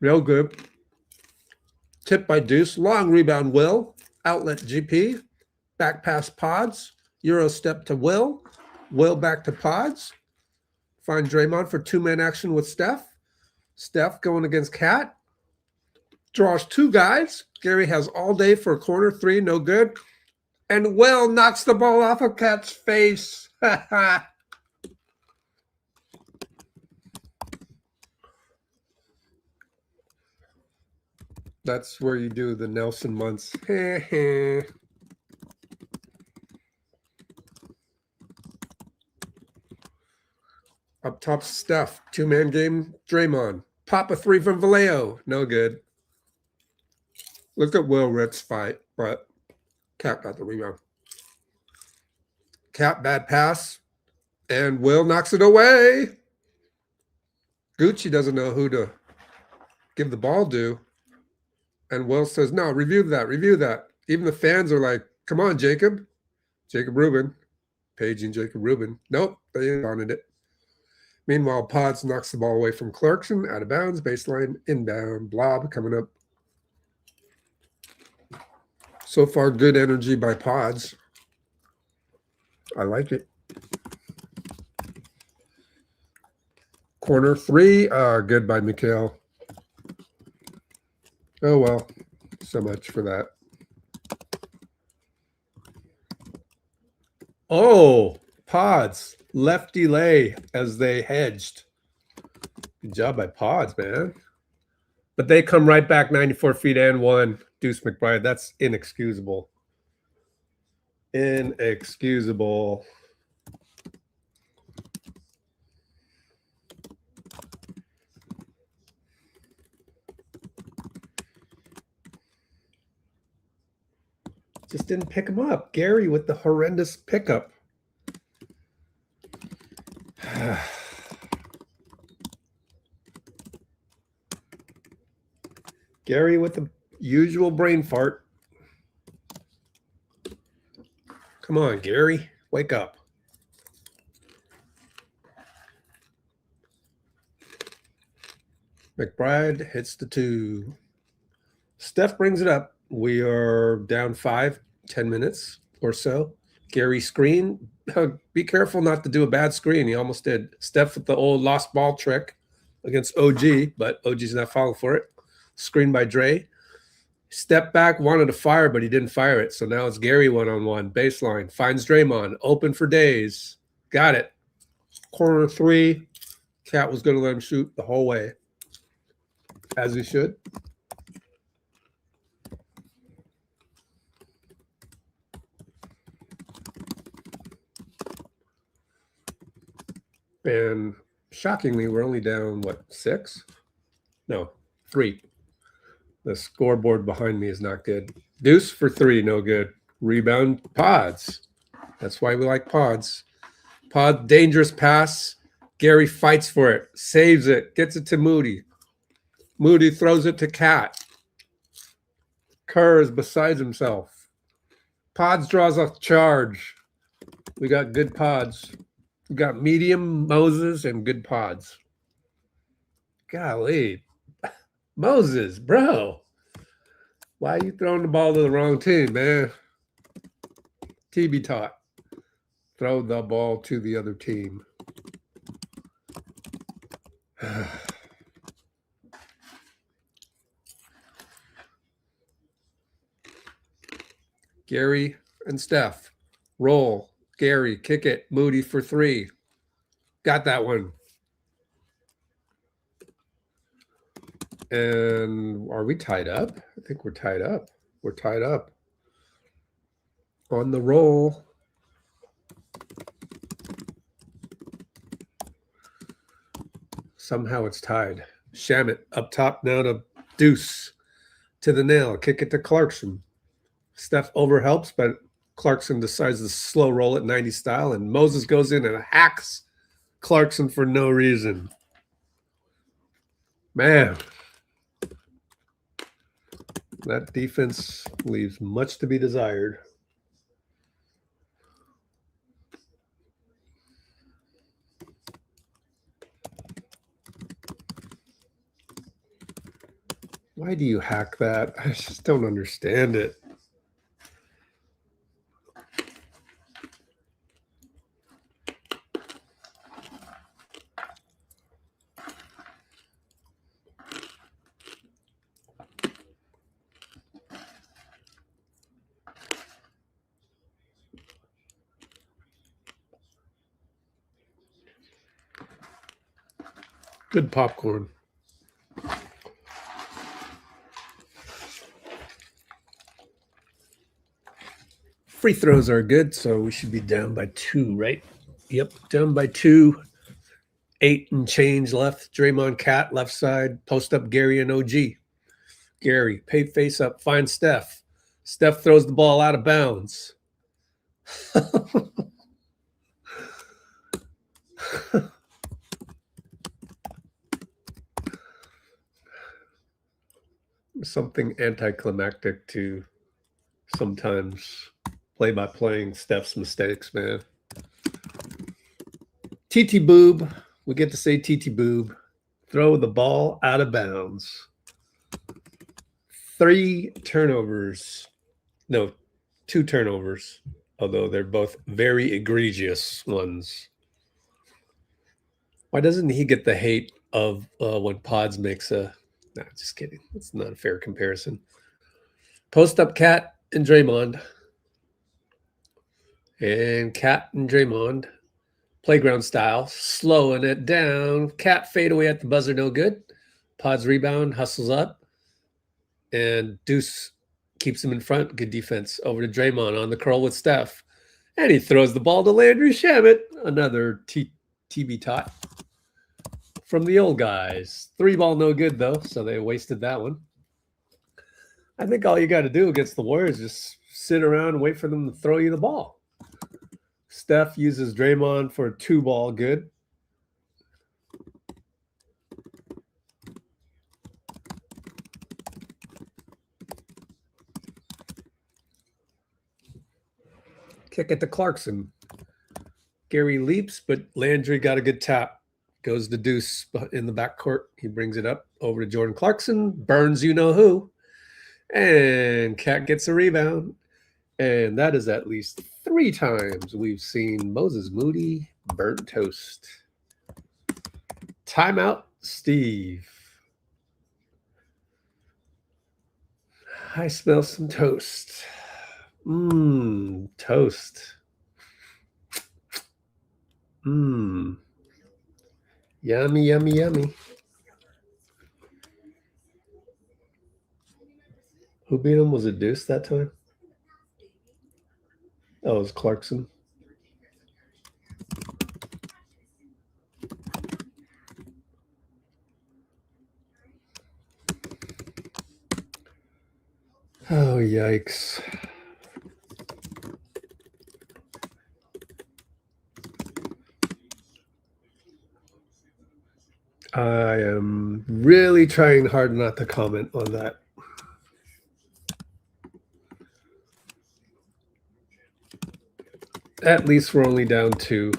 No good. Tip by Deuce. Long rebound, Will. Outlet GP. Back pass Pods. Euro step to Will. Will back to Pods. Find Draymond for two-man action with Steph. Steph going against Cat. Draws two guys. Gary has all day for a corner three, no good. And Will knocks the ball off of Cat's face. That's where you do the Nelson Muntz. Up top, Steph. Two-man game, Draymond. Pop a three from Vallejo. No good. Look at Will Ritt's fight, but Cat got the rebound. Cat, bad pass. And Will knocks it away. Gucci doesn't know who to give the ball to. And Will says, no, review that, review that. Even the fans are like, come on, Jacob. Jacob Rubin. Paging Jacob Rubin. Nope, they ain't on it. Meanwhile, Pods knocks the ball away from Clarkson, out of bounds, baseline, inbound, blob coming up. So far, good energy by Pods. I like it. Corner three, good by Mikal. Oh, well, so much for that. Oh, Pods, left delay as they hedged. Good job by Pods, man. But they come right back 94 feet and one. Deuce McBride, that's inexcusable. Inexcusable. Just didn't pick him up. Gary with the horrendous pickup. Gary with the usual brain fart. Come on, Gary. Wake up. McBride hits the two. Steph brings it up. We are down 5, 10 minutes or so. Gary screen. Be careful not to do a bad screen. He almost did. Steph with the old lost ball trick against OG, but OG's not falling for it. Screen by Dray. Step back, wanted to fire, but he didn't fire it. So now it's Gary one-on-one. Baseline. Finds Draymond. Open for days. Got it. Corner three. Cat was going to let him shoot the whole way. As he should. And shockingly, we're only down, what, 6? No, 3. The scoreboard behind me is not good. Deuce for 3, no good. Rebound, Pods. That's why we like Pods. Pod, dangerous pass. Gary fights for it, saves it, gets it to Moody. Moody throws it to Cat. Kerr is beside himself. Pods draws a charge. We got good Pods. We got medium, Moses, and good Pods. Golly. Moses, bro. Why are you throwing the ball to the wrong team, man? ttbttot. Throw the ball to the other team. Gary and Steph. Roll. Gary, kick it. Moody for 3. Got that one. And are we tied up? I think we're tied up. We're tied up. On the roll. Somehow it's tied. Shamet up top now to Deuce. To the nail. Kick it to Clarkson. Steph overhelps, but Clarkson decides to slow roll it 90 style, and Moses goes in and hacks Clarkson for no reason. Man. That defense leaves much to be desired. Why do you hack that? I just don't understand it. Good popcorn. Free throws are good, so we should be down by 2, right? Yep, down by 2. 8 and change left. Draymond Cat left side. Post up Gary and OG. Gary, pay face up. Find Steph. Steph throws the ball out of bounds. Something anticlimactic to sometimes play by playing Steph's mistakes, man. TT Boob. We get to say TT Boob. Throw the ball out of bounds. 3 turnovers. No, 2 turnovers. Although they're both very egregious ones. Why doesn't he get the hate of when Pods makes a... No, just kidding. It's not a fair comparison. Post up Cat and Draymond. And Cat and Draymond. Playground style. Slowing it down. Cat fade away at the buzzer. No good. Pods rebound. Hustles up. And Deuce keeps him in front. Good defense. Over to Draymond on the curl with Steph. And he throws the ball to Landry Shamet. Another ttbttot from the old guys. 3 ball no good, though, so they wasted that one. I think all you got to do against the Warriors is just sit around and wait for them to throw you the ball. Steph uses Draymond for a 2 ball good. Kick it to Clarkson. Gary leaps, but Landry got a good tap. Goes to Deuce in the backcourt. He brings it up over to Jordan Clarkson. Burns you-know-who. And Cat gets a rebound. And that is at least 3 times we've seen Moses Moody burnt toast. Timeout, Steve. I smell some toast. Toast. Yummy, yummy, yummy. Who beat him? Was it Deuce that time? Oh, it was Clarkson. Oh, yikes. I am really trying hard not to comment on that. At least we're only down 2.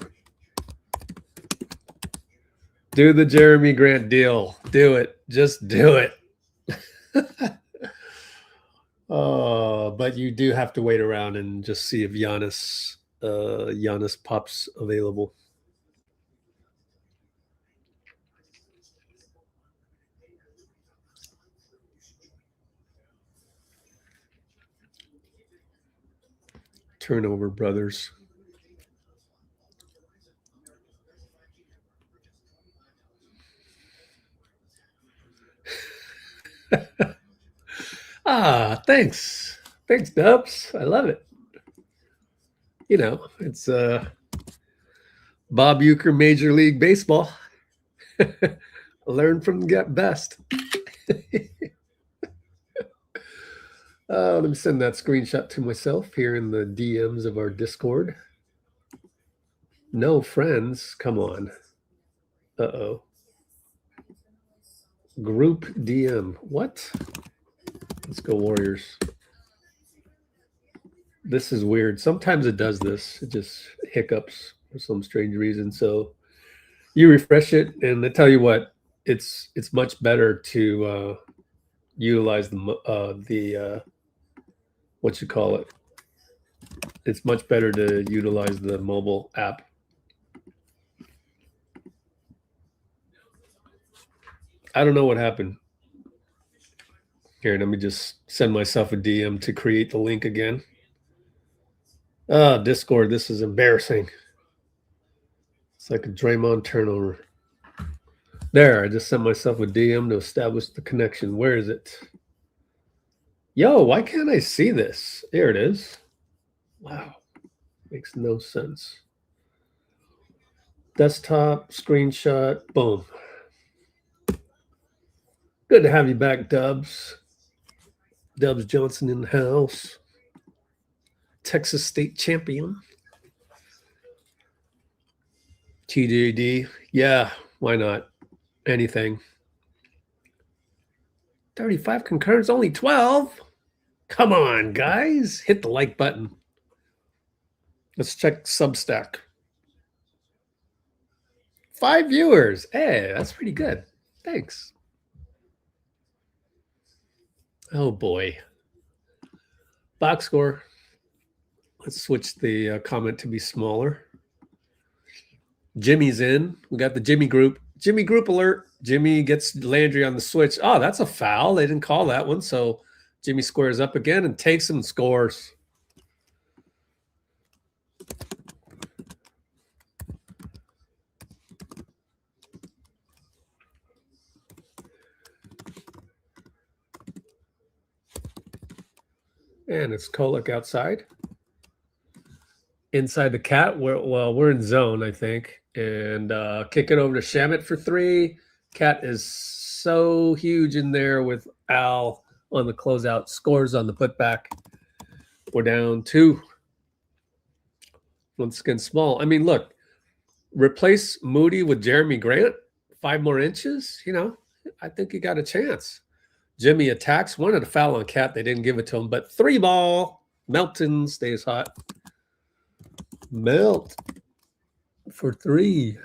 Do the Jeremy Grant deal. Do it. Just do it. But you do have to wait around and just see if Giannis pops available. Turnover, brothers. Thanks. Thanks, Dubs. I love it. You know, it's Bob Uecker, Major League Baseball. Learn from the best. Let me send that screenshot to myself here in the DMs of our Discord. No friends. Come on. Uh-oh. Group DM. What? Let's go Warriors. This is weird. Sometimes it does this. It just hiccups for some strange reason. So you refresh it, and I tell you what, it's much better to utilize the what you call it. It's much better to utilize the mobile app. I don't know what happened. Here, let me just send myself a DM to create the link again. Discord, this is embarrassing. It's like a Draymond turnover. There, I just sent myself a DM to establish the connection. Where is it? Yo, why can't I see this? There it is. Wow. Makes no sense. Desktop, screenshot, boom. Good to have you back, Dubs. Dubs Johnson in the house. Texas State champion. TJD. Yeah, why not? Anything. 35 concurrents, only 12. Come on, guys. Hit the like button. Let's check Substack. 5 viewers. Hey, that's pretty good. Thanks. Oh, boy. Box score. Let's switch the comment to be smaller. Jimmy's in. We got the Jimmy group. Jimmy group alert. Jimmy gets Landry on the switch. Oh, that's a foul. They didn't call that one. So Jimmy squares up again and takes him and scores. And it's Kolek outside. Inside the cat. We're in zone, I think. And kick it over to Shamet for 3. Cat is so huge in there with Al on the closeout. Scores on the putback. We're down 2. Once again, small. I mean, look. Replace Moody with Jeremy Grant. 5 more inches. You know, I think he got a chance. Jimmy attacks. Wanted a foul on Cat. They didn't give it to him. But 3 ball. Melton stays hot. Melt for 3.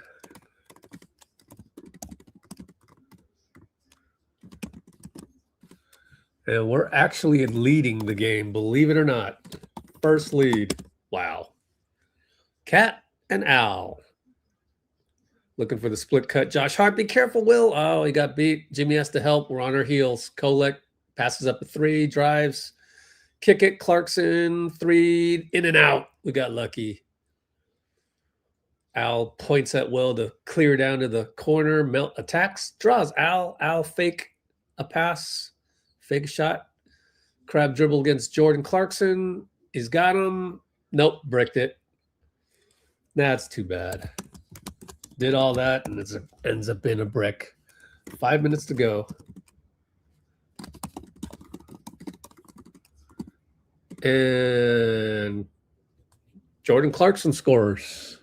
And we're actually leading the game, believe it or not. First lead. Wow. Cat and Al. Looking for the split cut. Josh Hart, be careful, Will. Oh, he got beat. Jimmy has to help. We're on our heels. Kolek passes up a 3, drives. Kick it. Clarkson, 3, in and out. We got lucky. Al points at Will to clear down to the corner. Melt attacks. Draws. Al fake a pass. Fake shot. Crab dribble against Jordan Clarkson. He's got him. Nope, bricked it. That's too bad. Did all that, and it ends up being a brick. 5 minutes to go. And Jordan Clarkson scores.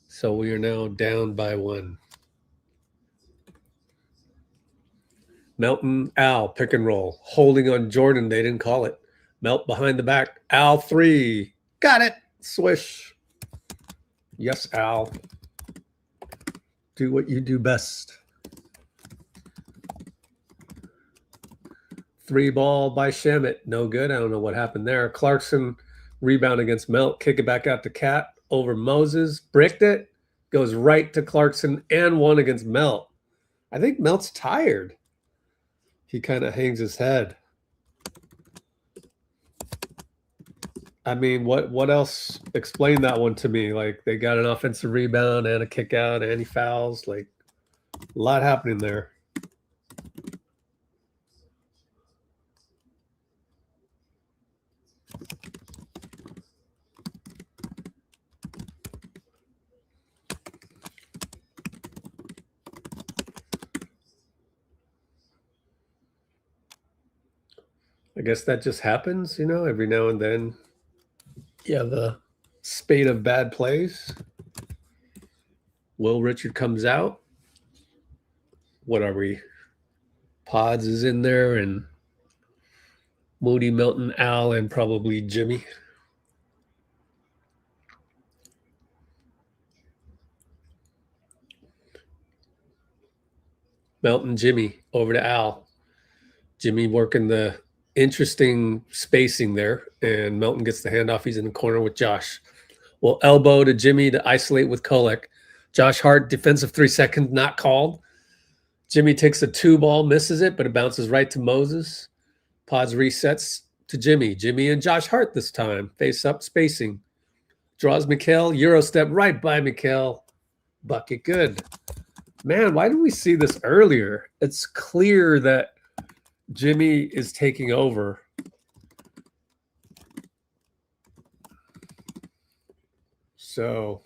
So we are now down by 1. Melton, Al, pick and roll. Holding on Jordan. They didn't call it. Melt behind the back. Al, 3. Got it. Swish. Yes, Al. Do what you do best. 3 ball by Shamet. No good. I don't know what happened there. Clarkson rebound against Melt. Kick it back out to Cat. Over Moses. Bricked it. Goes right to Clarkson and 1 against Melt. I think Melt's tired. He kind of hangs his head. I mean, what else? Explain that one to me. Like, they got an offensive rebound and a kick out and he fouls. Like, a lot happening there. I guess that just happens, you know, every now and then. Yeah, the spate of bad plays. Will Richard comes out. What are we? Pods is in there, and Moody, Melton, Al, and probably Jimmy. Melton, Jimmy, over to Al. Jimmy working the interesting spacing there, and Melton gets the handoff. He's in the corner with Josh. Well, elbow to Jimmy to isolate with Kolek. Josh Hart, defensive 3 seconds, not called. Jimmy takes a 2 ball, misses it, but it bounces right to Moses. Pods resets to Jimmy. Jimmy and Josh Hart this time. Face up, spacing. Draws Mikal, Euro step right by Mikal. Bucket good. Man, why didn't we see this earlier? It's clear that Jimmy is taking over. So,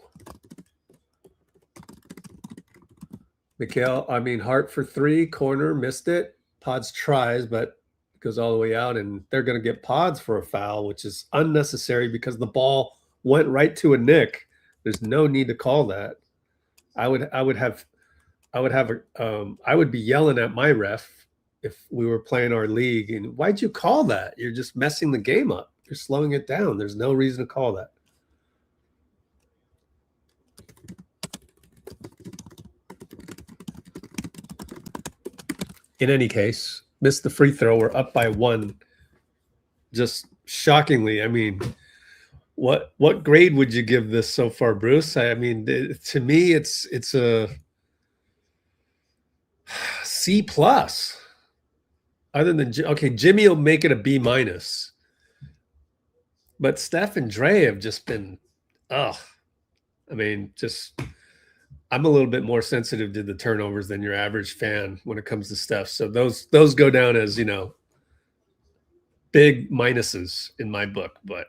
Hart for 3, corner, missed it. Pods tries, but goes all the way out, and they're going to get Pods for a foul, which is unnecessary because the ball went right to a Knick. There's no need to call that. I would be yelling at my ref if we were playing our league. And why'd you call that? You're just messing the game up. You're slowing it down. There's no reason to call that. In any case, missed the free throw. We're up by 1. Just shockingly. I mean, what grade would you give this so far, Bruce? I mean, to me, it's a C plus. Other than Jimmy will make it a B minus. But Steph and Dray have just been, I'm a little bit more sensitive to the turnovers than your average fan when it comes to Steph. So those go down as, big minuses in my book. But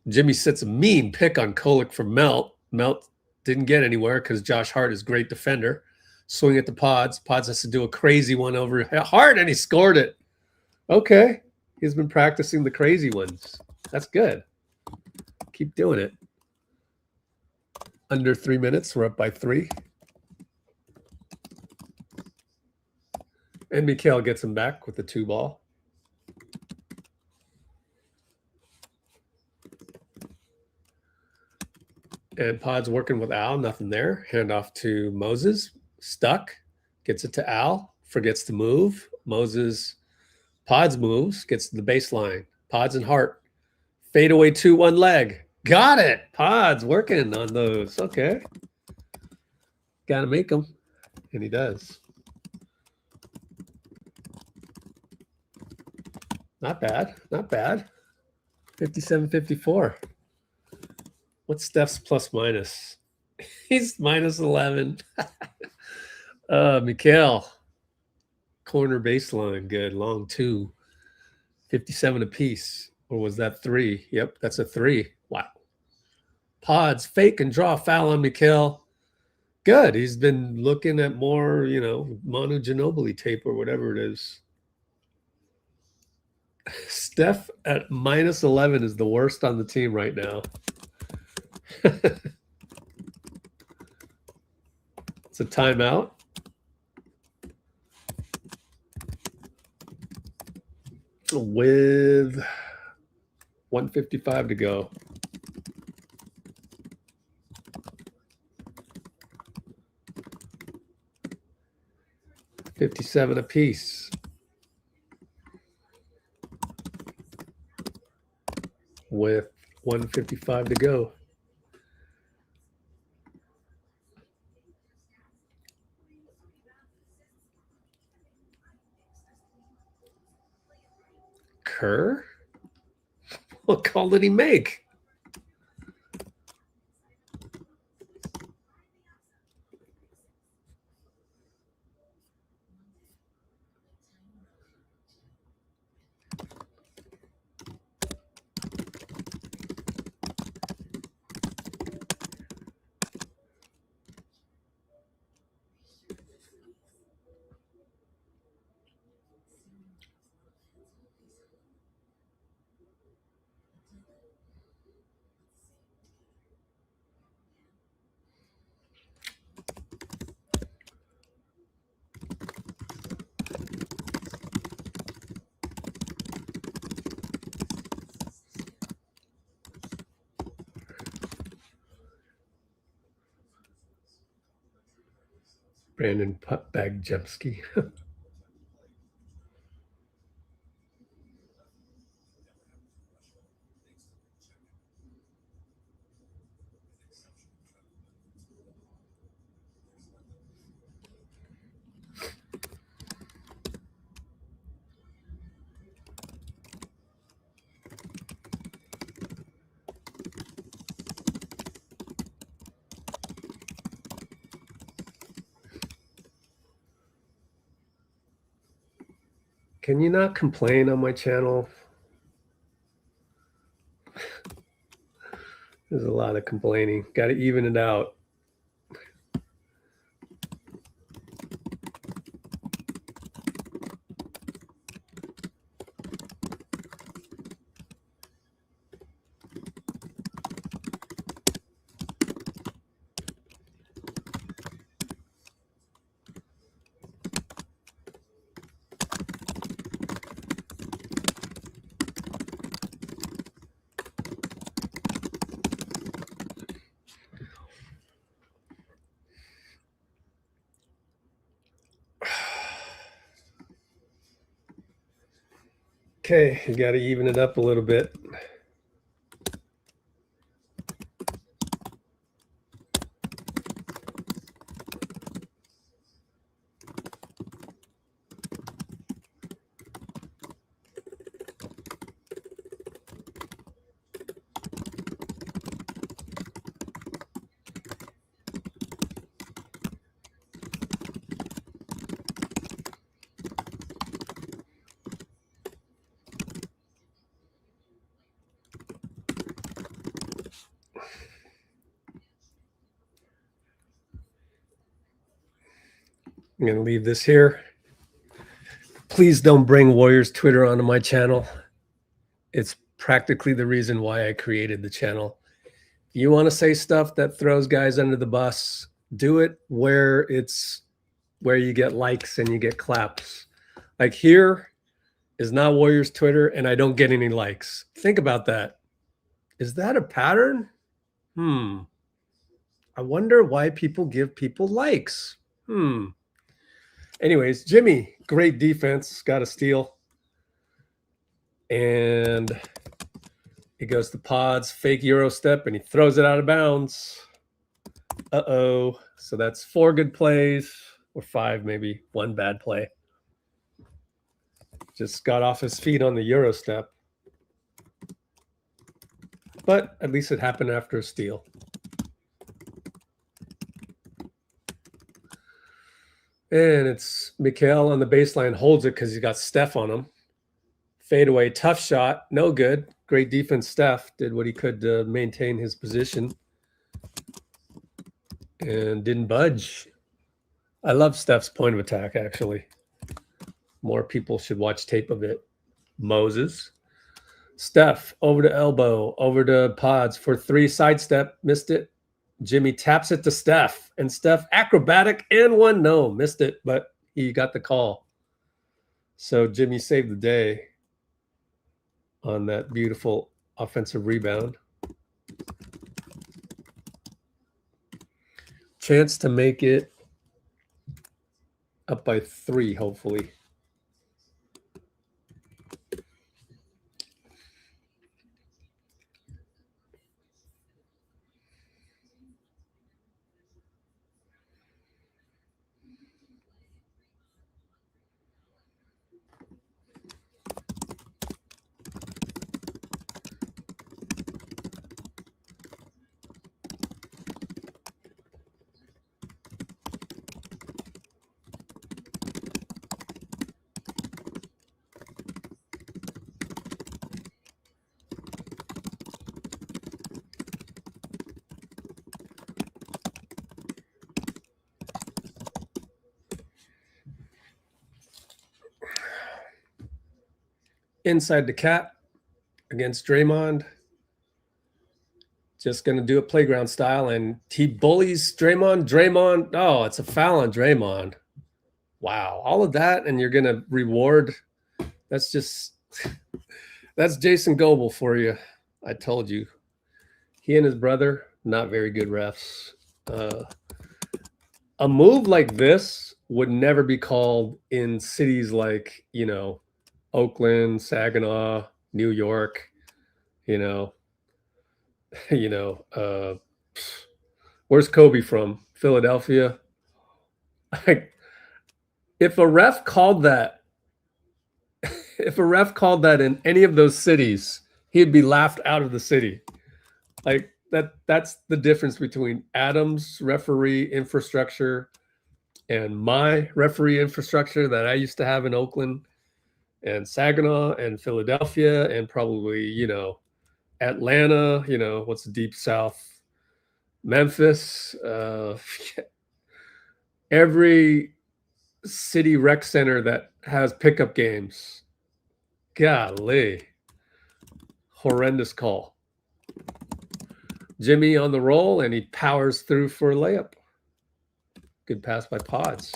Jimmy sets a mean pick on Kolek for Melt. Melt didn't get anywhere because Josh Hart is a great defender. Swing at the Pods. Pods has to do a crazy one over Hart, and he scored it. Okay. He's been practicing the crazy ones. That's good. Keep doing it. Under 3 minutes. We're up by 3. And Mikal gets him back with the 2 ball. And Pod's working with Al. Nothing there. Hand off to Moses. Stuck. Gets it to Al. Forgets to move. Pods moves. Gets to the baseline. Pods and Hart. Fade away 2, 1 leg. Got it. Pods working on those. Okay. Got to make them. And he does. Not bad. Not bad. 57-54. What's Steph's plus minus? He's minus 11. Mikal. Corner baseline. Good. Long 2. 57 apiece. Or was that 3? Yep, that's a 3. Wow. Pods, fake and draw foul on Mikal. Good. He's been looking at more, Manu Ginobili tape or whatever it is. Steph at minus 11 is the worst on the team right now. It's a timeout. With 1:55 to go. $57 apiece. With 1:55 to go. Kerr? What call did he make? Brandon Bagjewski. Can you not complain on my channel? There's a lot of complaining. Got to even it out. Okay, you got to even it up a little bit. I'm going to leave this here. Please don't bring Warriors Twitter onto my channel. It's practically the reason why I created the channel. If you want to say stuff that throws guys under the bus, do it where it's where you get likes and you get claps. Like here is not Warriors Twitter and I don't get any likes. Think about that. Is that a pattern? I wonder why people give people likes. Anyways, Jimmy, great defense, got a steal. And it goes to Pods, fake Euro step, and he throws it out of bounds. Uh-oh. So that's 4 good plays, or 5 maybe, 1 bad play. Just got off his feet on the Euro step. But at least it happened after a steal. And it's Mikal on the baseline, holds it because he's got Steph on him. Fade away, tough shot, no good. Great defense, Steph. Did what he could to maintain his position. And didn't budge. I love Steph's point of attack, actually. More people should watch tape of it. Moses. Steph, over to elbow, over to Pods for 3, sidestep, missed it. Jimmy taps it to Steph, and Steph acrobatic and 1. No, missed it, but he got the call. So Jimmy saved the day on that beautiful offensive rebound. Chance to make it up by 3, hopefully. Inside the cat against Draymond. Just going to do a playground style, and he bullies Draymond. Draymond, oh, it's a foul on Draymond. Wow, all of that, and you're going to reward. That's just, that's Jason Goebel for you. I told you. He and his brother, not very good refs. A move like this would never be called in cities like, you know, Oakland, Saginaw, New York, where's Kobe from? Philadelphia. Like, if a ref called that in any of those cities, he'd be laughed out of the city. Like that's the difference between Adam's referee infrastructure and my referee infrastructure that I used to have in Oakland and Saginaw and Philadelphia and probably, you know, Atlanta, you know, what's the deep South, Memphis, every city rec center that has pickup games. Golly, horrendous call. Jimmy on the roll, and he powers through for a layup. Good pass by Pods.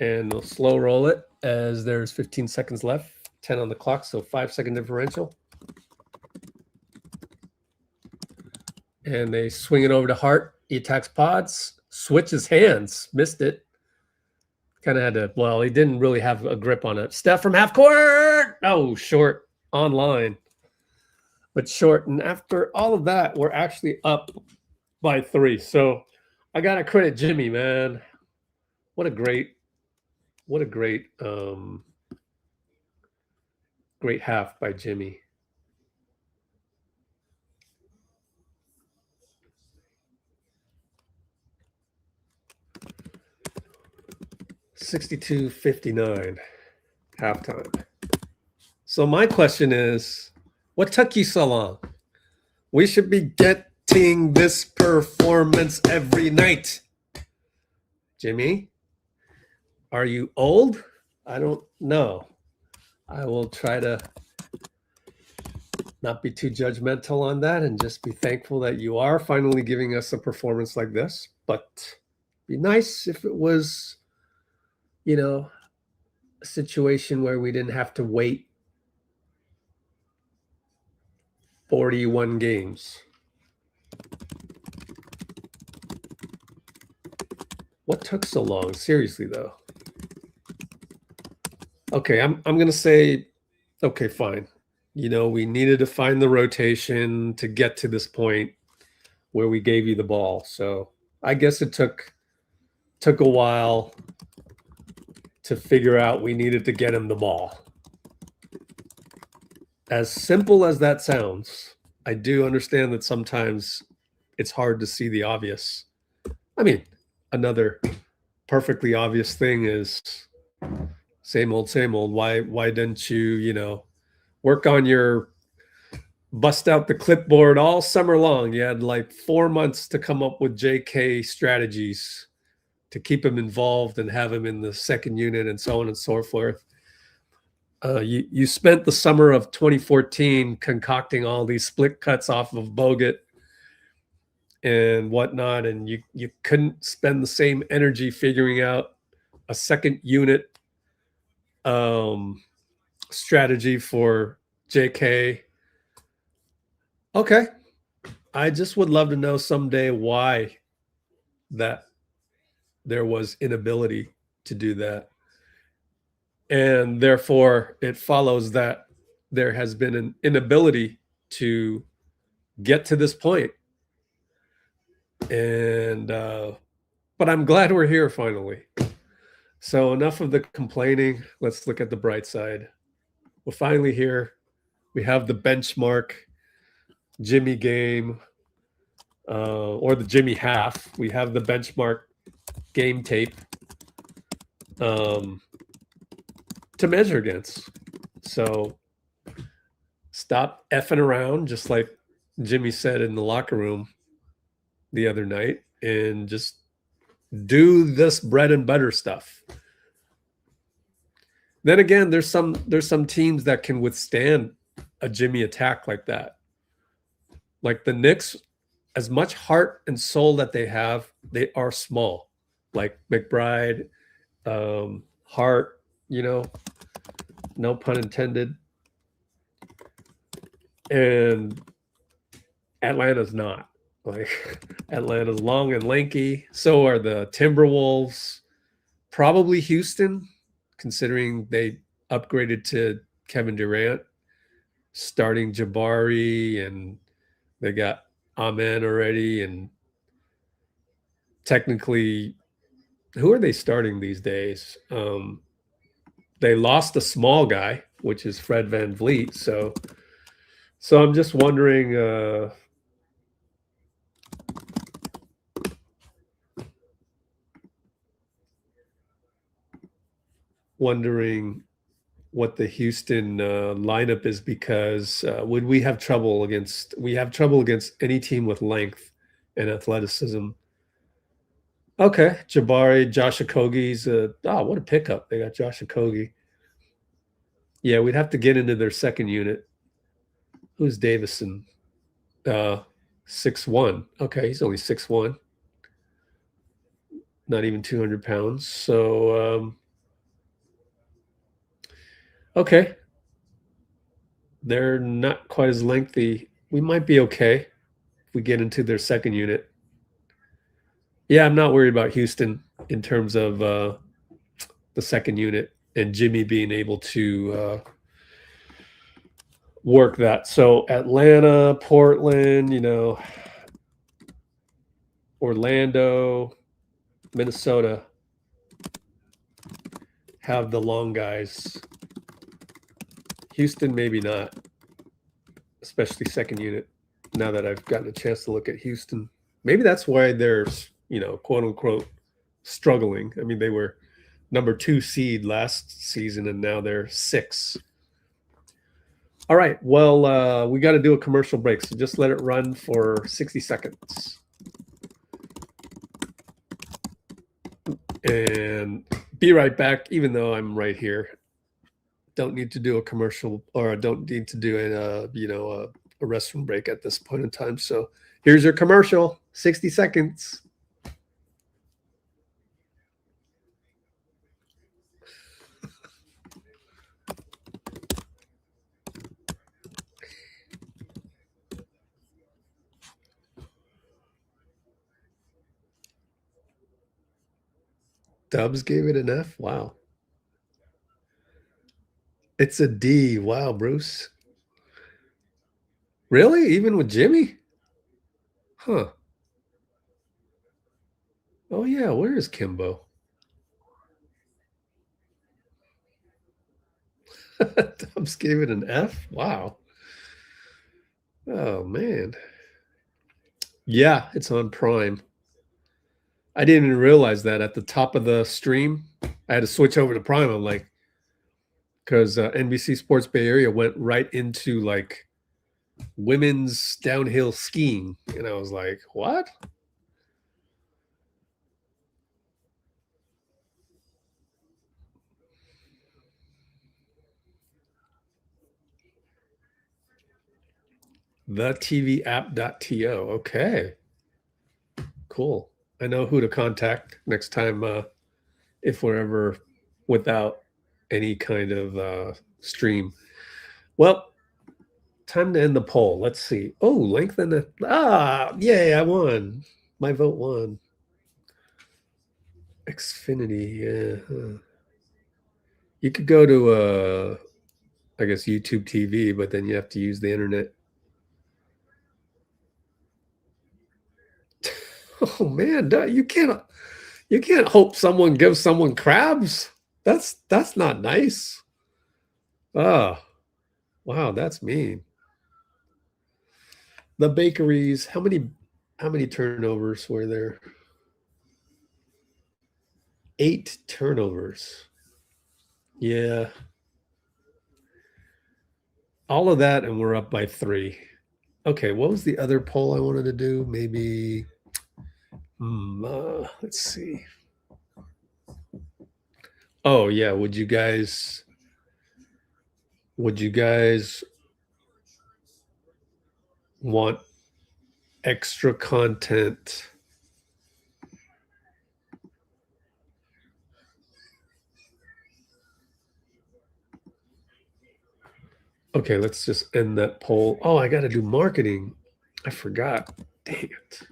And we'll slow roll it as there's 15 seconds left, 10 on the clock, so 5-second differential. And they swing it over to Hart. He attacks Pods, switches hands, missed it. Kind of had to, well, he didn't really have a grip on it. Steph from half court. Oh, short online, but short. And after all of that, we're actually up by 3. So I got to credit Jimmy, man. What a great great half by Jimmy. $62-59 halftime. So my question is, what took you so long? We should be getting this performance every night. Jimmy, are you old? I don't know. I will try to not be too judgmental on that and just be thankful that you are finally giving us a performance like this. But be nice if it was, you know, a situation where we didn't have to wait 41 games. What took so long? Seriously, though. Okay, I'm going to say, okay, fine. You know, we needed to find the rotation to get to this point where we gave you the ball. So I guess it took a while to figure out we needed to get him the ball. As simple as that sounds, I do understand that sometimes it's hard to see the obvious. I mean, another perfectly obvious thing is same old, same old. Why didn't you, you know, work on your bust out the clipboard all summer long? You had like 4 months to come up with JK strategies to keep him involved and have him in the second unit and so on and so forth. You spent the summer of 2014 concocting all these split cuts off of Bogut and whatnot, and you couldn't spend the same energy figuring out a second unit strategy for JK. Okay. I just would love to know someday why that there was inability to do that. And therefore, it follows that there has been an inability to get to this point. And but I'm glad we're here finally. So enough of the complaining. Let's look at the bright side. We're finally here. We have the benchmark Jimmy game, or the Jimmy half. We have the benchmark game tape to measure against. So stop effing around, just like Jimmy said in the locker room the other night, and just do this bread and butter stuff. Then again, there's some teams that can withstand a Jimmy attack like that. Like the Knicks, as much heart and soul that they have, they are small. Like McBride, Hart, you know, no pun intended. And Atlanta's not. Like Atlanta's long and lanky. So are the Timberwolves. Probably Houston, considering they upgraded to Kevin Durant, starting Jabari, and they got Amen already. And technically, who are they starting these days? They lost a small guy, which is Fred VanVleet. So I'm just wondering wondering what the Houston lineup is, because would we have trouble against? We have trouble against any team with length and athleticism. Okay, Jabari, Josh Okogie's. What a pickup! They got Josh Okogie. Yeah, we'd have to get into their second unit. Who's Davison? 6'1". Okay, he's only 6'1". Not even 200 pounds. So, okay. They're not quite as lengthy. We might be okay if we get into their second unit. Yeah, I'm not worried about Houston in terms of the second unit and Jimmy being able to work that. So Atlanta, Portland, Orlando, Minnesota have the long guys. Houston, maybe not, especially second unit. Now that I've gotten a chance to look at Houston, maybe that's why they're, quote unquote, struggling. I mean, they were number 2 seed last season, and now they're 6. All right. Well, we got to do a commercial break, so just let it run for 60 seconds. And be right back, even though I'm right here. Don't need to do a commercial, or I don't need to do a restroom break at this point in time. So here's your commercial, 60 seconds. Dubs gave it an F. Wow. It's a D. Wow, Bruce. Really? Even with Jimmy? Huh. Oh, yeah. Where is Kimbo? Dubs gave it an F? Wow. Oh, man. Yeah, it's on Prime. I didn't even realize that at the top of the stream. I had to switch over to Prime. I'm like, because NBC Sports Bay Area went right into like women's downhill skiing. And I was like, what? The TV app.to. Okay. Cool. I know who to contact next time if we're ever without any kind of stream. Well, time to end the poll. Let's see. Oh, lengthen the... yay, I won. My vote won. Xfinity, yeah. You could go to, I guess, YouTube TV, but then you have to use the internet. Oh man, you can't hope someone gives someone crabs. That's not nice. Oh, wow, that's mean. The bakeries, how many turnovers were there? 8 turnovers. Yeah. All of that, and we're up by 3. Okay, what was the other poll I wanted to do? Maybe let's see. Oh yeah, would you guys want extra content? Okay, let's just end that poll. Oh, I got to do marketing. I forgot. Dang it.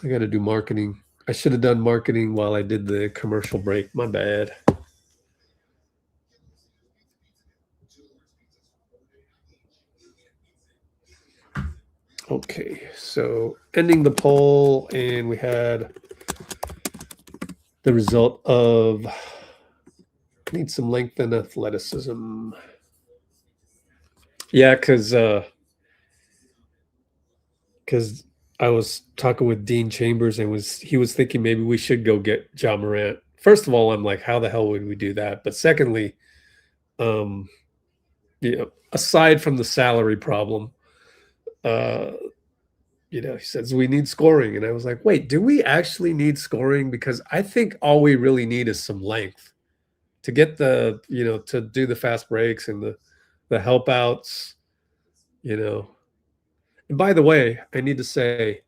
I got to do marketing. I should have done marketing while I did the commercial break. My bad. Okay, so ending the poll, and we had the result of need some length and athleticism. Yeah, because I was talking with Dean Chambers, and he was thinking maybe we should go get Ja Morant first of all, I'm like, how the hell would we do that? But secondly, you know, aside from the salary problem, you know, he says we need scoring, and I was like, wait, do we actually need scoring? Because I think all we really need is some length to get the, you know, to do the fast breaks and the help outs, you know. And by the way, I need to say,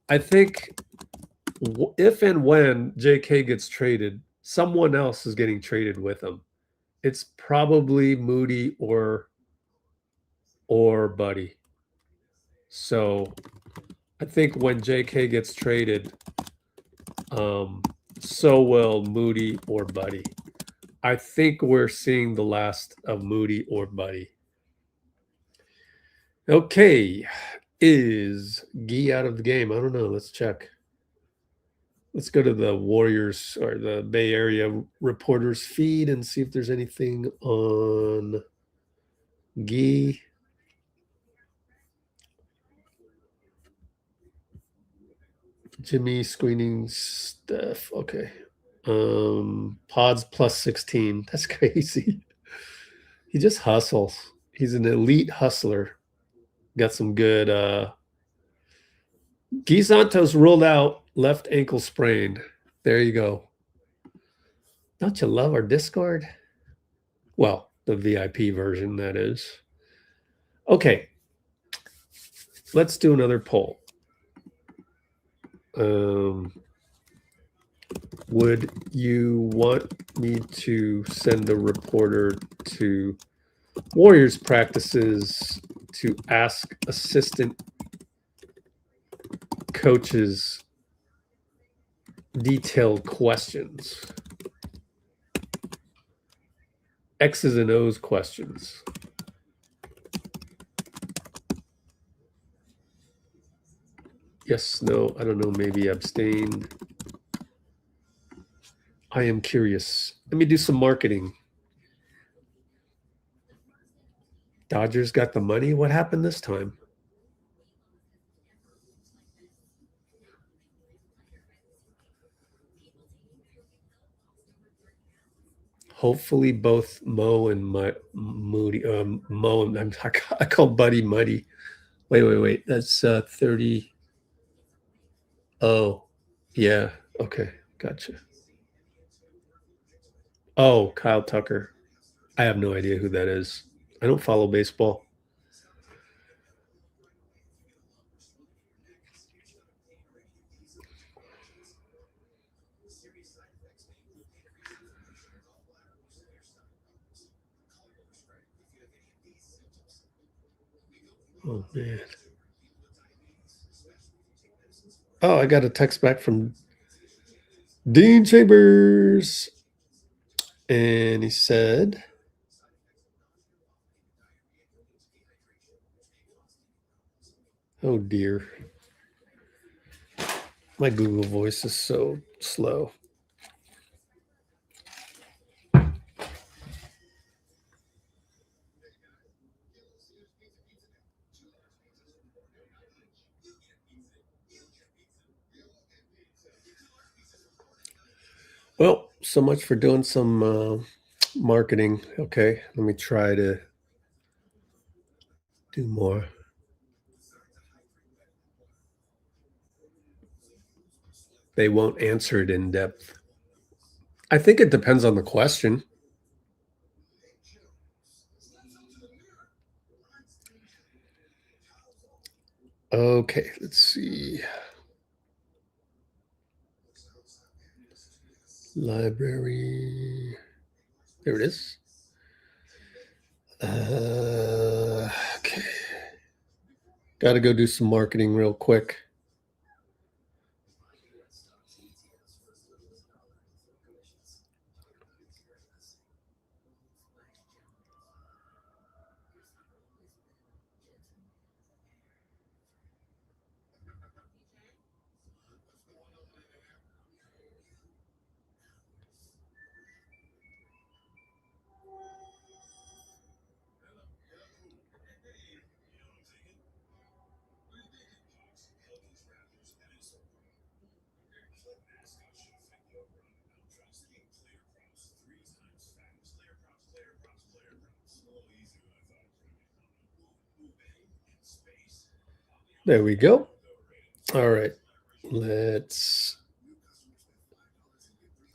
I think if and when JK gets traded, someone else is getting traded with him. It's probably Moody or Buddy. So I think when JK gets traded, so will Moody or Buddy. I think we're seeing the last of Moody or Buddy. Okay. Is Gee out of the game? I don't know. Let's check. Let's go to the Warriors or the Bay Area reporters feed and see if there's anything on Gee. Jimi screening Steph. Okay. Pods plus 16. That's crazy. He just hustles. He's an elite hustler. Got some good Guy Santos ruled out left ankle sprain. There you go. Don't you love our Discord? Well, the VIP version, that is. Okay. Let's do another poll. Would you want me to send a reporter to Warriors practices to ask assistant coaches detailed questions? X's and O's questions. Yes, no, I don't know, maybe abstain. I am curious. Let me do some marketing. Dodgers got the money? What happened this time? Hopefully both Mo and Moody, Mo and I call Buddy Muddy. Wait. That's 30. Oh, yeah. Okay, gotcha. Oh, Kyle Tucker. I have no idea who that is. I don't follow baseball. Oh, man. Oh, I got a text back from Dean Chambers. And he said, oh, dear. My Google voice is so slow. Well, so much for doing some marketing. Okay, let me try to do more. They won't answer it in depth. I think it depends on the question. Okay, let's see. Library. There it is. Okay. Got to go do some marketing real quick. There we go. All right. Let's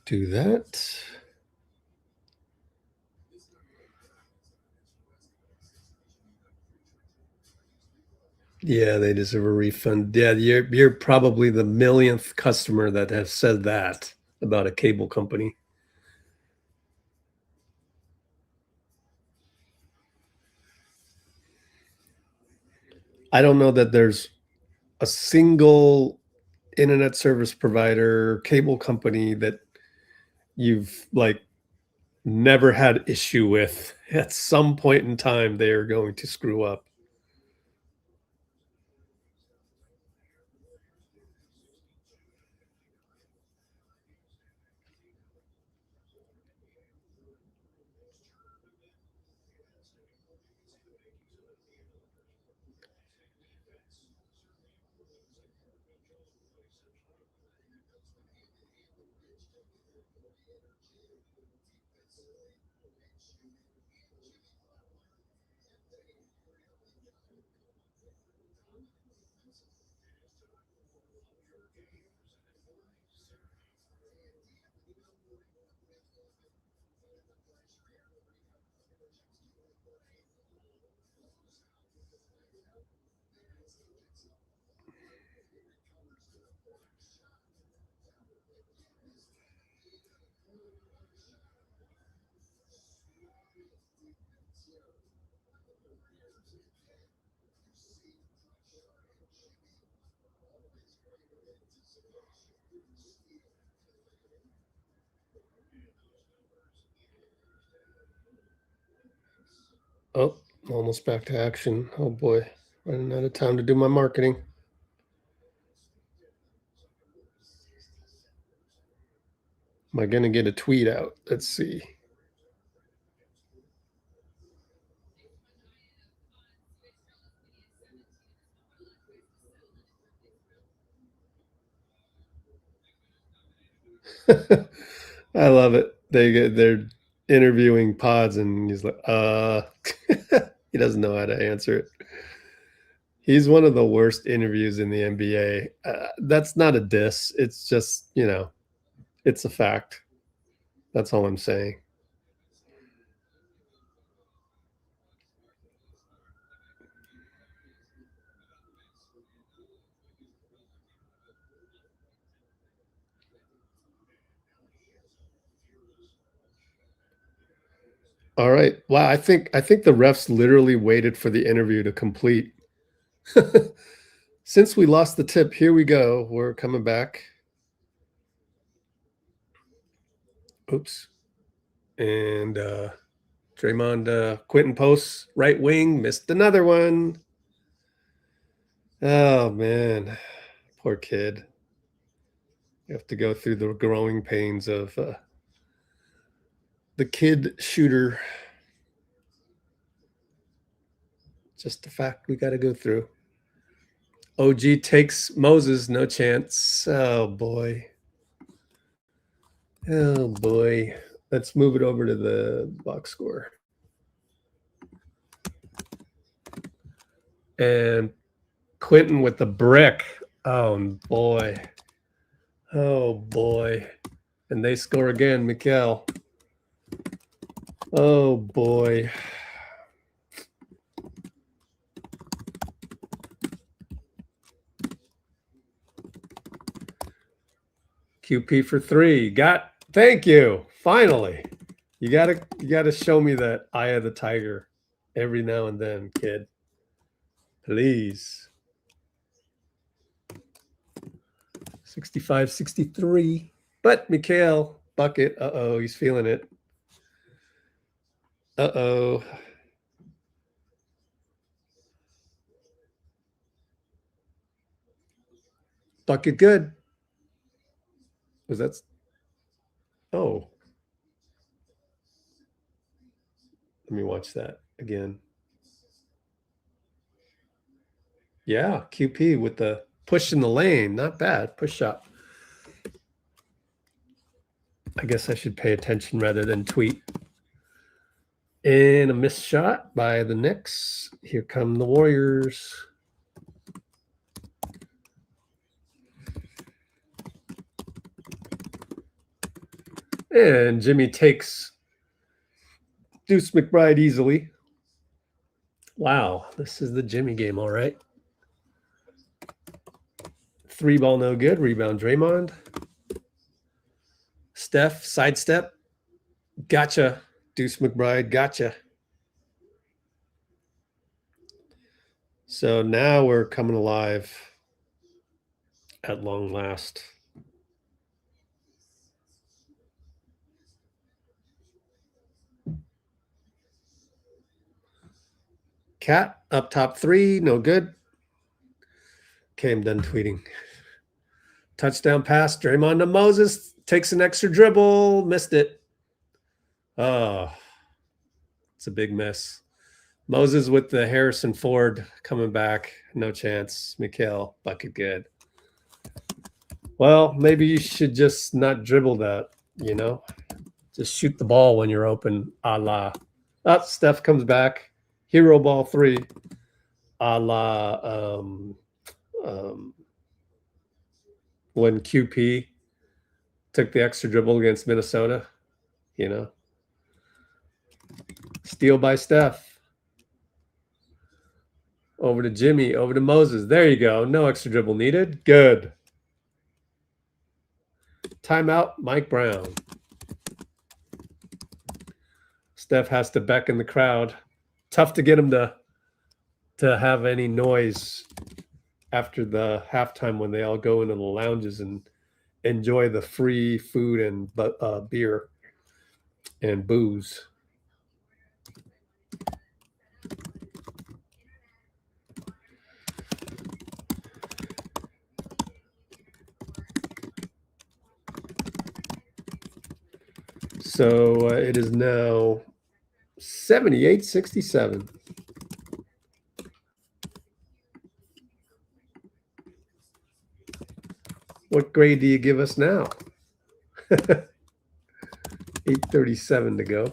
do that. Yeah, they deserve a refund. Yeah, you're probably the millionth customer that has said that about a cable company. I don't know that there's a single internet service provider, cable company that you've like never had issue with. At some point in time, they are going to screw up. Oh, almost back to action. Oh boy, running out of time to do my marketing. Am I going to get a tweet out? Let's see. I love it. They're interviewing Pods, and he's like, he doesn't know how to answer it. He's one of the worst interviews in the NBA. That's not a diss. It's just, you know, it's a fact. That's all I'm saying. All right. Wow. I think the refs literally waited for the interview to complete. Since we lost the tip, here we go. We're coming back. Oops. And Draymond Quentin posts right wing, missed another one. Oh man, poor kid. You have to go through the growing pains of the kid shooter. Just the fact we got to go through. OG takes Moses, no chance. Oh boy. Oh boy. Let's move it over to the box score. And Quentin with the brick. Oh boy. Oh boy. And they score again, Mikal. Oh boy. QP for 3. Thank you. Finally. You gotta show me that eye of the tiger every now and then, kid. Please. 65-63. But Mikal, bucket. Uh-oh, he's feeling it. Uh-oh. Bucket good. Was that? Oh. Let me watch that again. Yeah, QP with the push in the lane. Not bad. Push shot. I guess I should pay attention rather than tweet. And a missed shot by the Knicks. Here come the Warriors. And Jimmy takes Deuce McBride easily. Wow, this is the Jimmy game, all right. 3 ball, no good. Rebound, Draymond. Steph, sidestep. Gotcha. Deuce McBride, gotcha. So now we're coming alive at long last. Cat up top 3, no good. Okay, I'm done tweeting. Touchdown pass, Draymond to Moses, takes an extra dribble, missed it. Oh, it's a big miss. Moses with the Harrison Ford coming back, no chance. Mikal, bucket good. Well, maybe you should just not dribble that, you know? Just shoot the ball when you're open, a la. Oh, Steph comes back. Hero ball 3, a la when QP took the extra dribble against Minnesota, you know. Steal by Steph. Over to Jimmy, over to Moses. There you go. No extra dribble needed. Good. Timeout, Mike Brown. Steph has to beckon the crowd. Tough to get him to have any noise after the halftime when they all go into the lounges and enjoy the free food and beer and booze. So it is now 78-67. What grade do you give us now? 8:37 to go.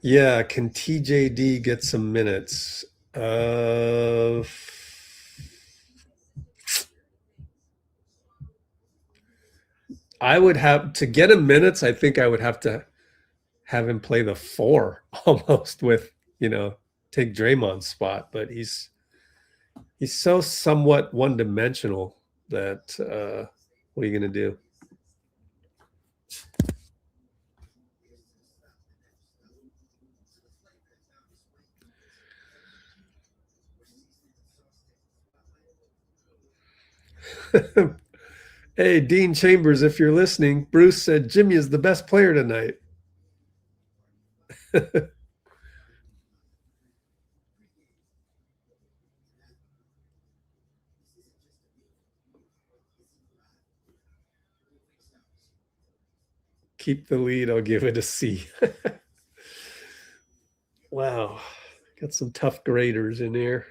Yeah, can TJD get some minutes? I would have to get him minutes. I think I would have to have him play the 4 almost with, you know, take Draymond's spot. But he's so somewhat one-dimensional that what are you going to do? Hey, Dean Chambers, if you're listening, Bruce said Jimmy is the best player tonight. Keep the lead. I'll give it a C. Wow. Got some tough graders in here.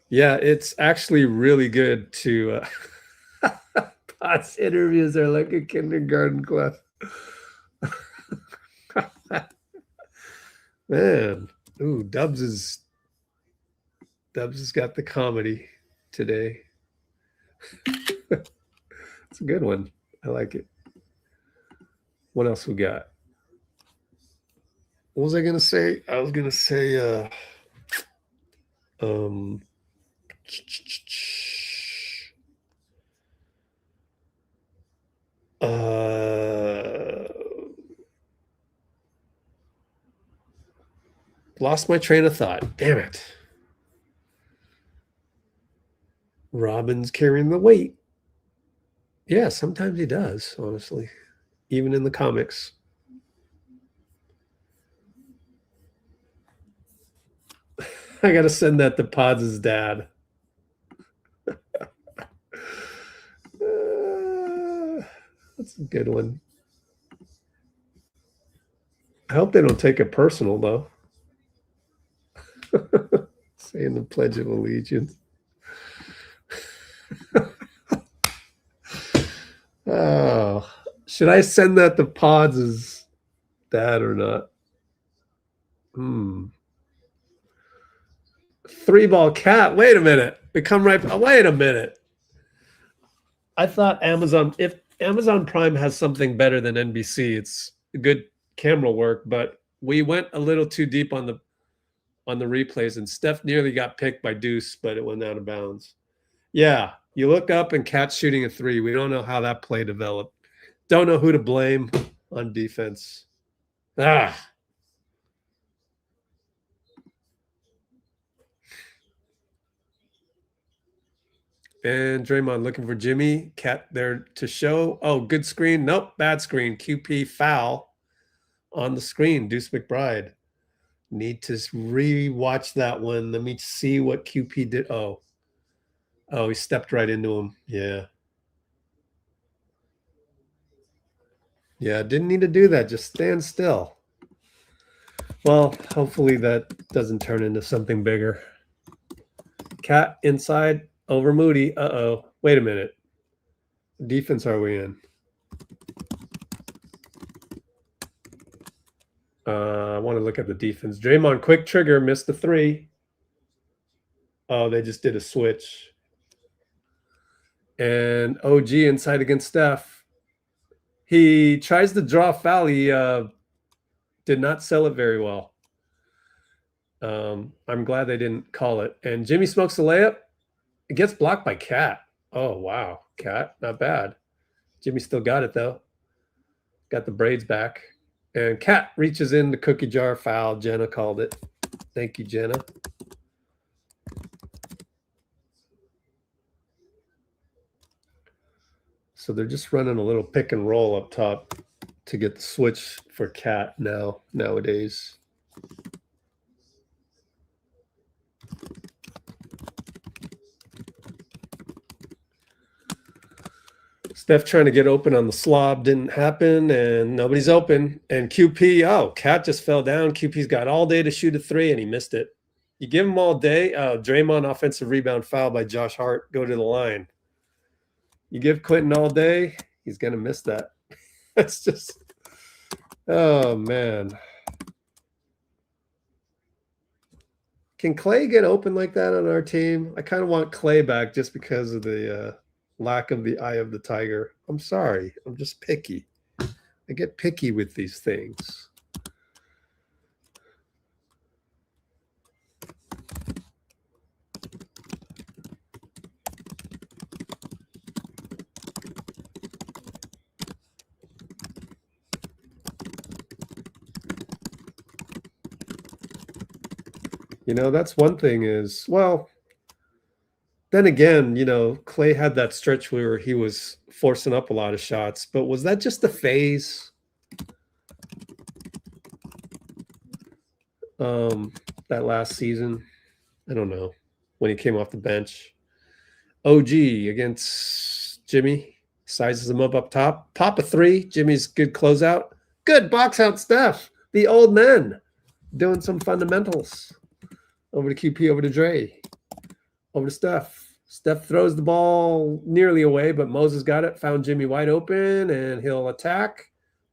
Yeah, it's actually really good to POTZ interviews are like a kindergarten class. Man, ooh, Dubs has got the comedy today. It's a good one. I like it. What else we got? What was I gonna say? I was gonna say lost my train of thought. Damn it. Robin's carrying the weight. Yeah, sometimes he does, honestly. Even in the comics. I got to send that to Podz's dad. That's a good one. I hope they don't take it personal, though. Saying the Pledge of Allegiance. Should I send that to Pods as that or not? 3-ball cat. Wait a minute. We come right. Oh, wait a minute. I thought Amazon, if Amazon Prime has something better than NBC, it's good camera work, but we went a little too deep on the replays, and Steph nearly got picked by Deuce, but it went out of bounds. Yeah, you look up and Cat's shooting a 3. We don't know how that play developed. Don't know who to blame on defense. And Draymond looking for Jimmy. Cat there to show. Oh, good screen. Nope, bad screen. QP foul on the screen. Deuce McBride. Need to re-watch that one. Let me see what QP did. Oh, he stepped right into him. Yeah, didn't need to do that. Just stand still. Well, hopefully that doesn't turn into something bigger. Cat inside over Moody. Uh-oh. Wait a minute. What defense are we in? I want to look at the defense. Draymond, quick trigger, missed the 3. Oh, they just did a switch. And OG inside against Steph. He tries to draw a foul. He did not sell it very well. I'm glad they didn't call it. And Jimmy smokes the layup. It gets blocked by Cat. Oh, wow. Cat, not bad. Jimmy still got it, though. Got the braids back. And Cat reaches in the cookie jar, foul. Jenna called it. Thank you, Jenna. So they're just running a little pick and roll up top to get the switch for Cat nowadays. Steph trying to get open on the slob, didn't happen, and nobody's open. And QP, oh, Cat just fell down. QP's got all day to shoot a 3, and he missed it. You give him all day. Draymond offensive rebound foul by Josh Hart. Go to the line. You give Quentin all day, he's going to miss that. That's just, oh, man. Can Clay get open like that on our team? I kind of want Clay back just because of the lack of the eye of the tiger. I'm sorry. I'm just picky. I get picky with these things. You know, that's one thing is, well, then again, you know, Clay had that stretch where he was forcing up a lot of shots, but was that just a phase? That last season? I don't know. When he came off the bench. OG against Jimmy. Sizes him up top. Pop a 3. Jimmy's good closeout. Good box out Steph. The old men doing some fundamentals. Over to QP, over to Dray. Over to Steph. Steph throws the ball nearly away, but Moses got it. Found Jimmy wide open, and he'll attack.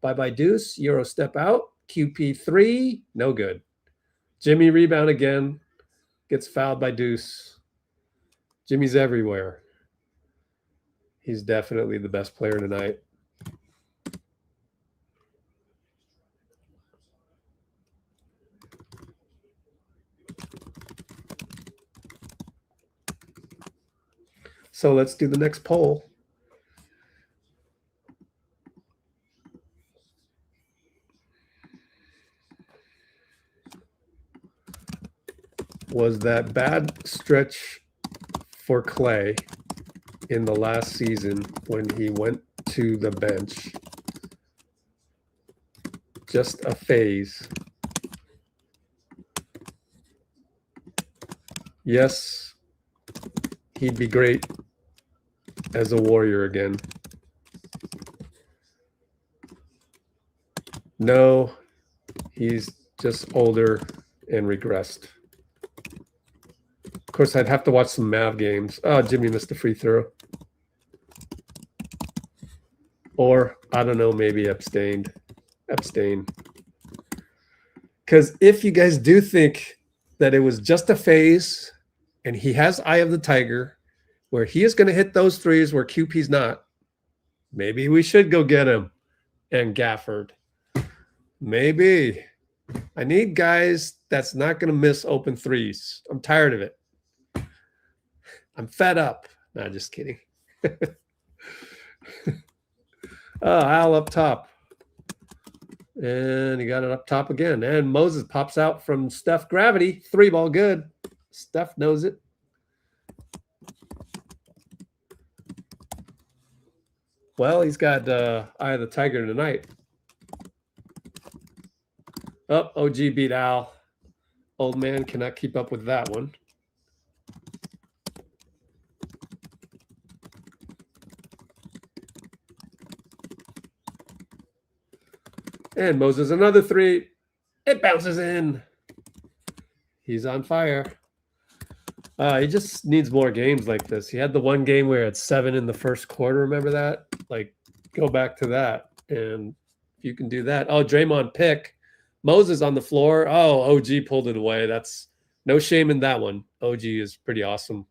Bye-bye Deuce. Euro step out. QP 3. No good. Jimmy rebound again. Gets fouled by Deuce. Jimmy's everywhere. He's definitely the best player tonight. So let's do the next poll. Was that bad stretch for Clay in the last season when he went to the bench just a phase? Yes, he'd be great as a Warrior again. No, he's just older and regressed. Of course, I'd have to watch some Mav games. Oh, Jimmy missed a free throw. Or, I don't know, maybe abstain. Because if you guys do think that it was just a phase and he has Eye of the Tiger, where he is going to hit those threes where QP's not, maybe we should go get him and Gafford. Maybe. I need guys that's not going to miss open threes. I'm tired of it. I'm fed up. Nah, just kidding. Al up top. And he got it up top again. And Moses pops out from Steph gravity. 3-ball good. Steph knows it. Well, he's got Eye of the Tiger tonight. Oh, OG beat Al. Old man cannot keep up with that one. And Moses, another 3. It bounces in. He's on fire. He just needs more games like this. He had the one game where it's 7 in the first quarter. Remember that? Like, go back to that. And if you can do that. Oh, Draymond pick. Moses on the floor. Oh, OG pulled it away. That's no shame in that one. OG is pretty awesome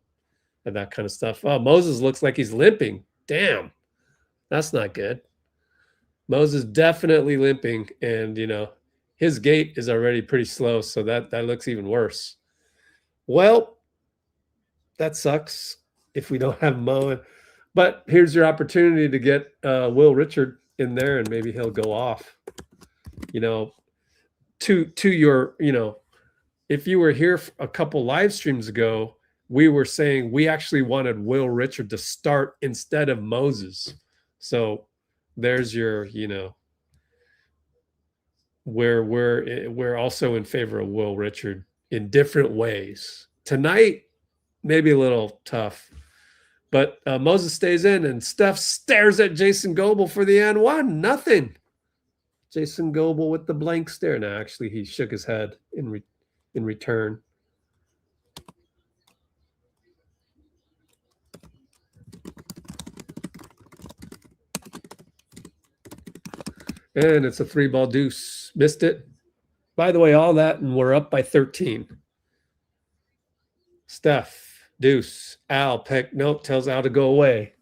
at that kind of stuff. Oh, Moses looks like he's limping. Damn. That's not good. Moses definitely limping, and you know his gait is already pretty slow, so that looks even worse. Well, that sucks if we don't have Mo. But here's your opportunity to get Will Richard in there, and maybe he'll go off. You know, to your, you know, if you were here a couple live streams ago, we were saying we actually wanted Will Richard to start instead of Moses. So there's your, you know, where we're also in favor of Will Richard in different ways. Tonight, maybe a little tough, but Moses stays in, and Steph stares at Jacyn Goble for the N1. Nothing. Jacyn Goble with the blank stare. Now, actually, he shook his head in return. And it's a 3-ball deuce. Missed it. By the way, all that, and we're up by 13. Steph, deuce. Al, pick. Nope, tells Al to go away.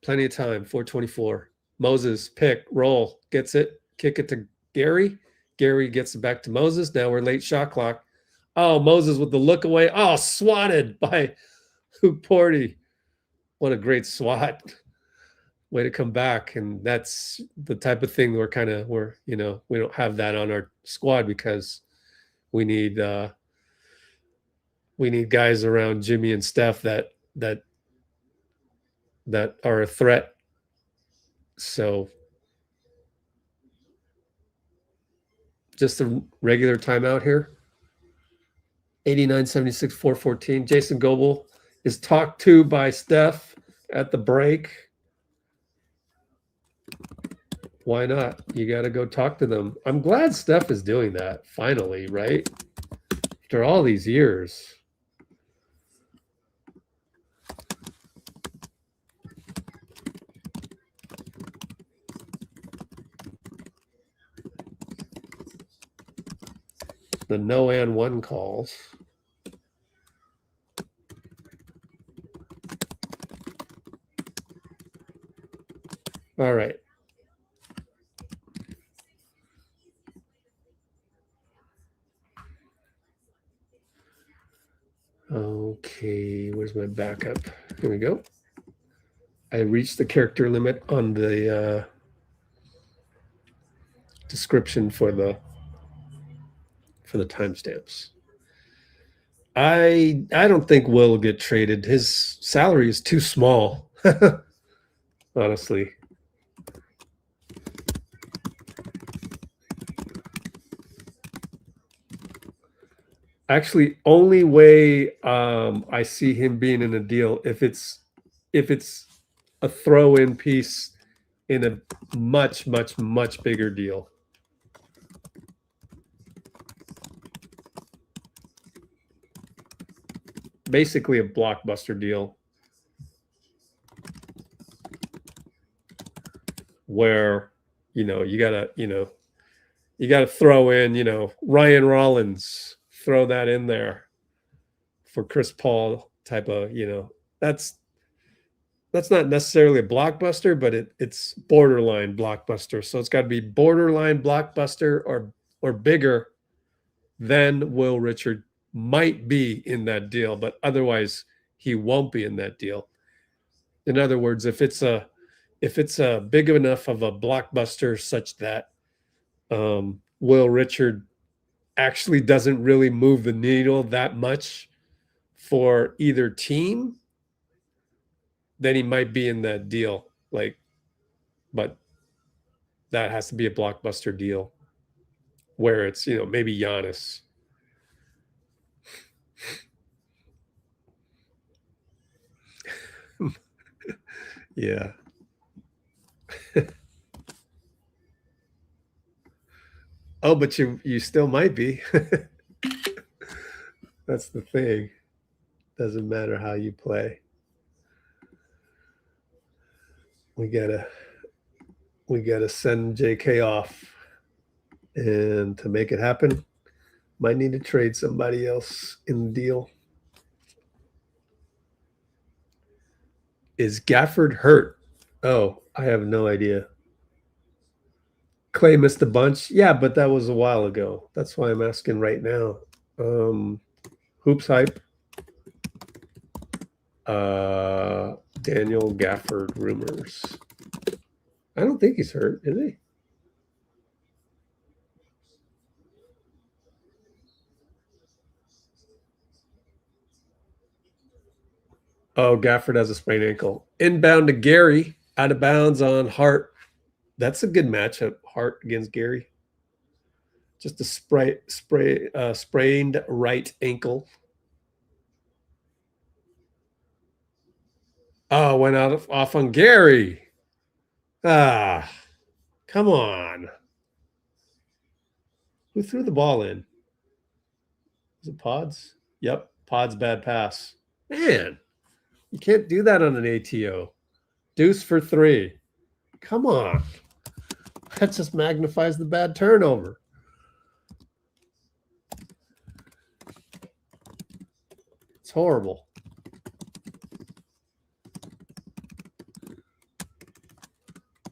Plenty of time, 4:24. Moses, pick, roll, gets it. Kick it to Gary. Gary gets it back to Moses. Now we're late shot clock. Oh, Moses with the look away. Oh, swatted by Hoop Porty. What a great swat. Way to come back. And that's the type of thing we're you know, we don't have that on our squad because we need guys around Jimmy and Steph that are a threat. So just a regular timeout here. 89-76, 4:14. Jacyn Goble is talked to by Steph at the break. Why not? You got to go talk to them. I'm glad Steph is doing that finally, right? After all these years. The no and one calls. All right. Okay, where's my backup? Here we go. I reached the character limit on the description for the timestamps. I don't think Will will get traded. His salary is too small, honestly. Actually, only way I see him being in a deal if it's a throw-in piece in a much bigger deal. Basically a blockbuster deal. where, you gotta, you gotta throw in, Ryan Rollins, throw that in there for Chris Paul type of, that's not necessarily a blockbuster, but it's borderline blockbuster. So it's got to be borderline blockbuster or bigger than Will Richard might be in that deal, but otherwise he won't be in that deal. In other words, if it's a big enough of a blockbuster such that Will Richard actually doesn't really move the needle that much for either team, then he might be in that deal. But that has to be a blockbuster deal where it's, maybe Giannis. Yeah. Oh, but you still might be. That's the thing. Doesn't matter how you play. We gotta send JK off, and to make it happen, might need to trade somebody else in the deal. Is Gafford hurt? Oh, I have no idea. Clay missed a bunch. Yeah, but that was a while ago. That's why I'm asking right now. Hoops hype. Daniel Gafford rumors. I don't think he's hurt, is he? Oh, Gafford has a sprained ankle. Inbound to Gary. Out of bounds on Hart. That's a good matchup. Hart against Gary. Just a sprained right ankle. Oh, went off on Gary. Ah, come on. Who threw the ball in? Was it Pods? Yep, Pods bad pass. Man, you can't do that on an ATO. Deuce for 3. Come on. That just magnifies the bad turnover. It's horrible.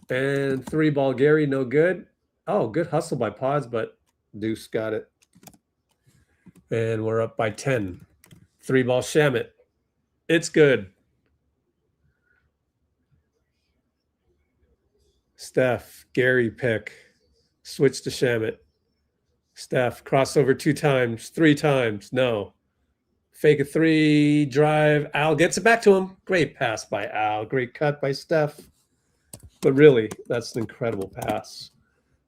And 3-ball Gary, no good. Oh, good hustle by Pods, but Deuce got it. And we're up by 10. 3-ball Shamet. It's good. Steph, Gary pick. Switch to Shamet. Steph, crossover 2 times, 3 times. No. Fake a 3, drive. Al gets it back to him. Great pass by Al. Great cut by Steph. But really, that's an incredible pass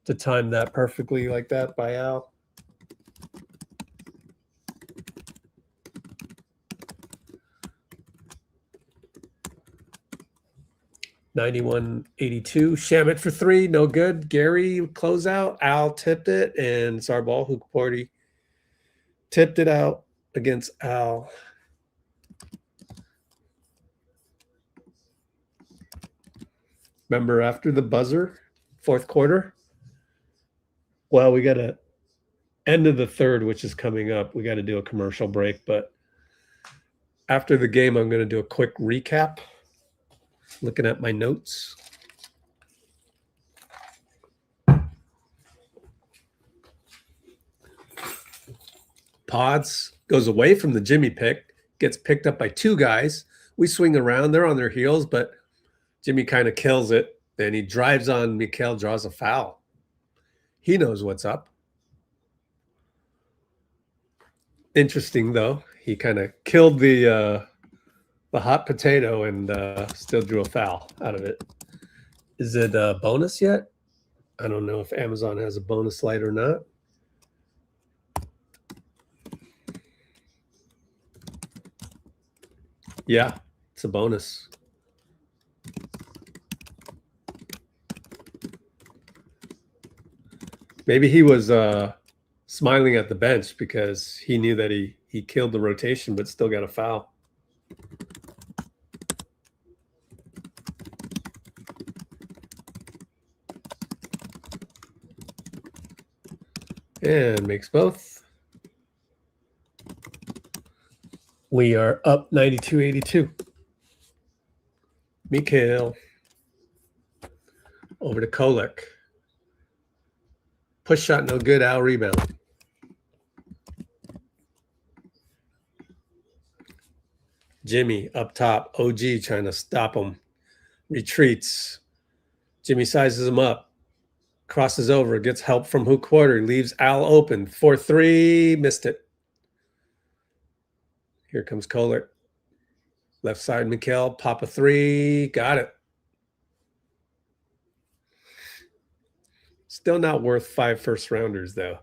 to time that perfectly like that by Al. $91.82. Shamet for 3, no good. Gary close out. Al tipped it, and it's our ball. Hook Party tipped it out against Al. Remember after the buzzer, 4th quarter? Well, we got to end of the 3rd, which is coming up. We got to do a commercial break, but after the game, I'm going to do a quick recap. Looking at my notes. Pods goes away from the Jimmy pick, gets picked up by 2 guys. We swing around. They're on their heels, but Jimmy kind of kills it. Then he drives on Mikal, draws a foul. He knows what's up. Interesting, though. He kind of killed the hot potato and still drew a foul out of it. Is it a bonus yet? I don't know if Amazon has a bonus light or not. Yeah, it's a bonus. Maybe he was smiling at the bench because he knew that he killed the rotation but still got a foul. And makes both. We are up 92-82. Mikal. Over to Kolek. Push shot, no good. Al rebound. Jimmy up top. OG trying to stop him. Retreats. Jimmy sizes him up. Crosses over. Gets help from hoop quarter. Leaves Al open. 4-3. Missed it. Here comes Kolek. Left side, Mikal. Pop a three. Got it. Still not worth 5 first rounders, though.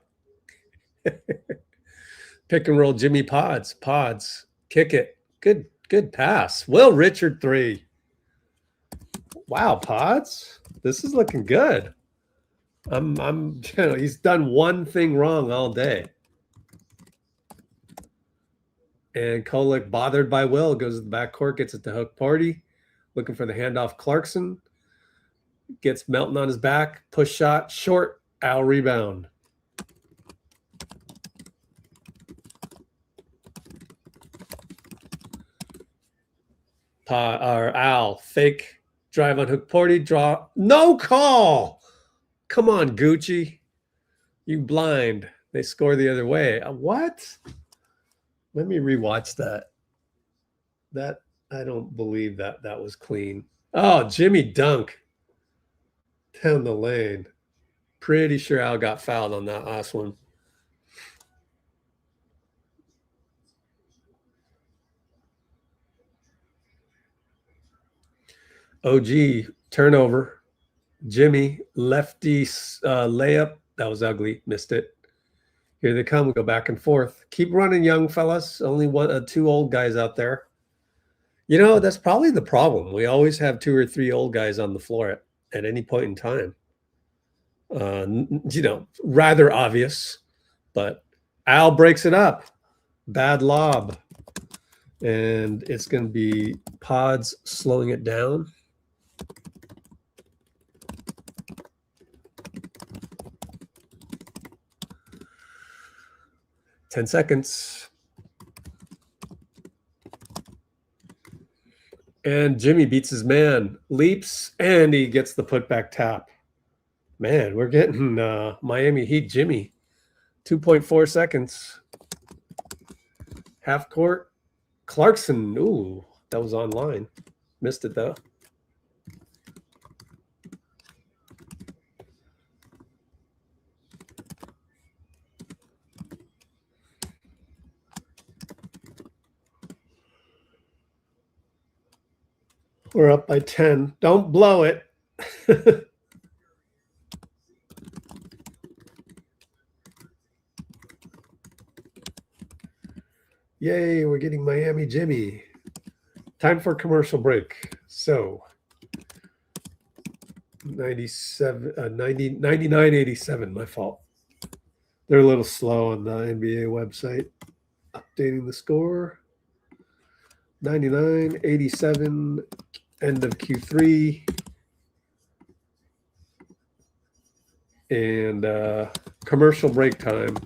Pick and roll, Jimmy Pods. Pods. Kick it. Good pass. Will Richard 3. Wow, Pods. This is looking good. He's done one thing wrong all day. And Kolek, bothered by Will, goes to the backcourt, gets it to Hook Party, looking for the handoff. Clarkson gets Melton on his back, push shot, short. Al rebound. Al fake drive on Hook Party, draw. No call. Come on, Gucci. You blind. They score the other way. What? Let me rewatch that. I don't believe that was clean. Oh, Jimmy dunk down the lane. Pretty sure Al got fouled on that last one. OG turnover. Jimmy lefty layup. That was ugly. Missed it. Here they come. We go back and forth. Keep running, young fellas. Only two old guys out there. You know, that's probably the problem. We always have 2 or 3 old guys on the floor at any point in time. You know, rather obvious. But Al breaks it up. Bad lob. And it's going to be Pods slowing it down. Ten seconds. And Jimmy beats his man. Leaps, and he gets the putback tap. Man, we're getting Miami Heat Jimmy. 2.4 seconds. Half court. Clarkson. Ooh, that was online. Missed it, though. We're up by 10. Don't blow it. Yay, we're getting Miami Jimmy. Time for commercial break. So 99.87, my fault. They're a little slow on the NBA website. Updating the score. 99.87, end of Q3. And commercial break time.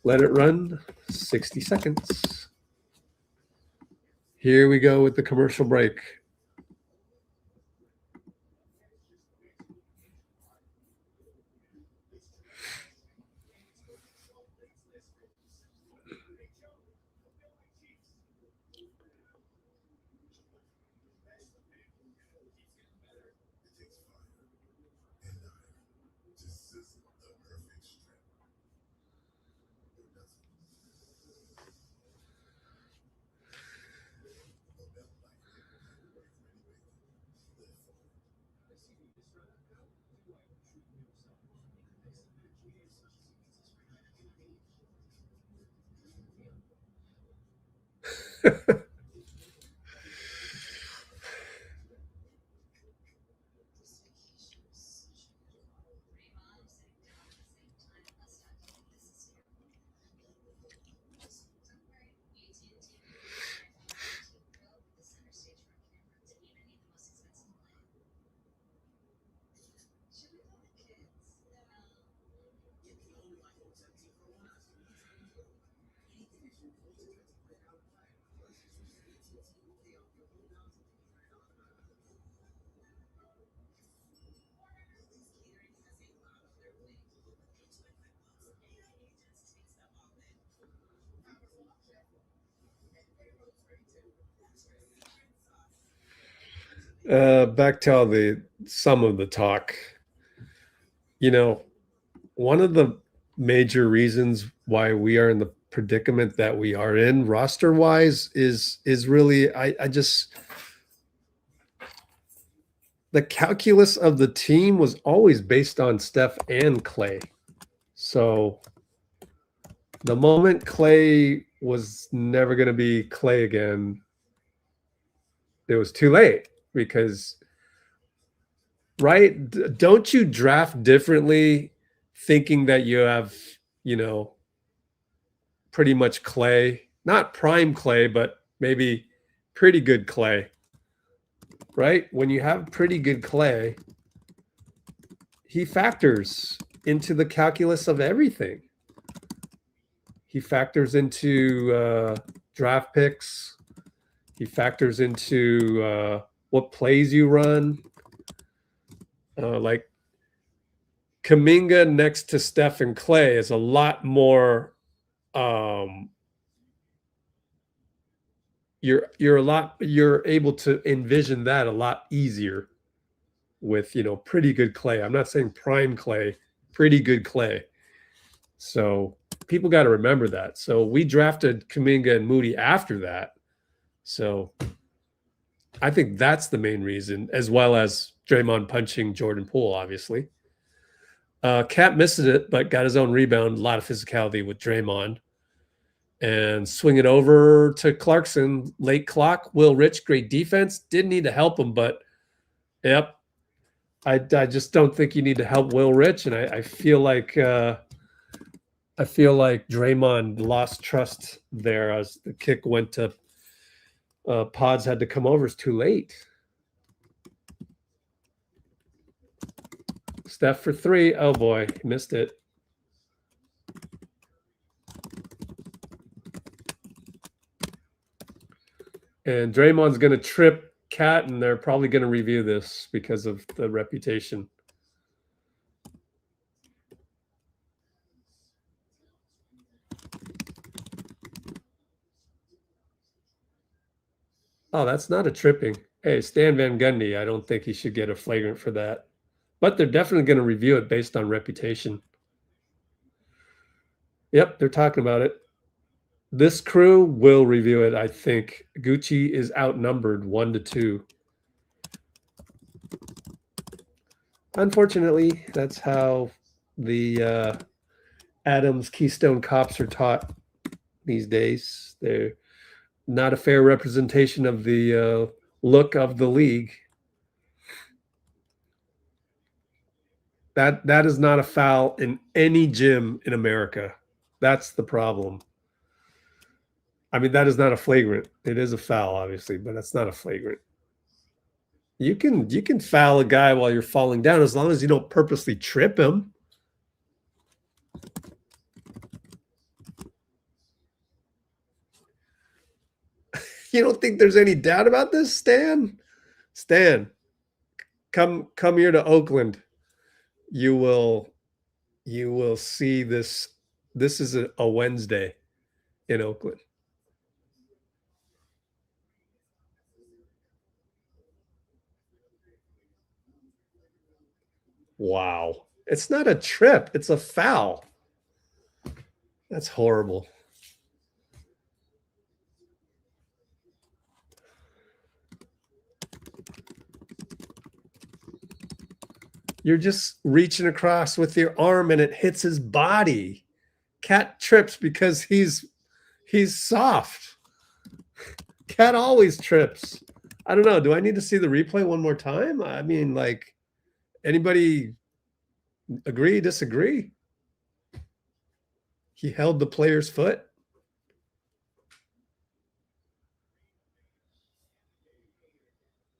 Let it run, 60 seconds. Here we go with the commercial break. Back to all some of the talk. You know, one of the major reasons why we are in the predicament that we are in roster wise is really I just the calculus of the team was always based on Steph and Clay. So the moment Clay was never going to be Clay again, it was too late because, right? Don't you draft differently thinking that you have, you know, pretty much Clay, not prime Clay, but maybe pretty good Clay, right? When you have pretty good Clay, he factors into the calculus of everything. He factors into draft picks. He factors into what plays you run. Like Kuminga next to Steph and Clay is a lot more. You're able to envision that a lot easier with, you know, pretty good Clay. I'm not saying prime Clay, pretty good Clay. So people got to remember that. So we drafted Kuminga and Moody after that. So I think that's the main reason, as well as Draymond punching Jordan Poole, obviously. Cat missed it, but got his own rebound. A lot of physicality with Draymond. And swing it over to Clarkson. Late clock. Will Rich, great defense. Didn't need to help him, but yep. I just don't think you need to help Will Rich. And I feel like Draymond lost trust there as the kick went to Pods had to come over. It's too late. Steph for three. Oh boy, he missed it. And Draymond's going to trip Cat, and they're probably going to review this because of the reputation. Oh, that's not a tripping. Hey, Stan Van Gundy, I don't think he should get a flagrant for that. But they're definitely going to review it based on reputation. Yep, they're talking about it. This crew will review it, I think. Gucci is outnumbered 1-2. Unfortunately, that's how the Adams Keystone cops are taught these days. They're not a fair representation of the look of the league. That is not a foul in any gym in America. That's the problem. I mean, that is not a flagrant. It is a foul, obviously, but that's not a flagrant. You can foul a guy while you're falling down as long as you don't purposely trip him. You don't think there's any doubt about this, Stan? Stan, come here to Oakland. You will see this. This is a Wednesday in Oakland. Wow. It's not a trip. It's a foul. That's horrible. You're just reaching across with your arm and it hits his body. Cat trips because he's soft. Cat always trips. I don't know. Do I need to see the replay one more time? I mean, like, anybody agree, disagree? He held the player's foot.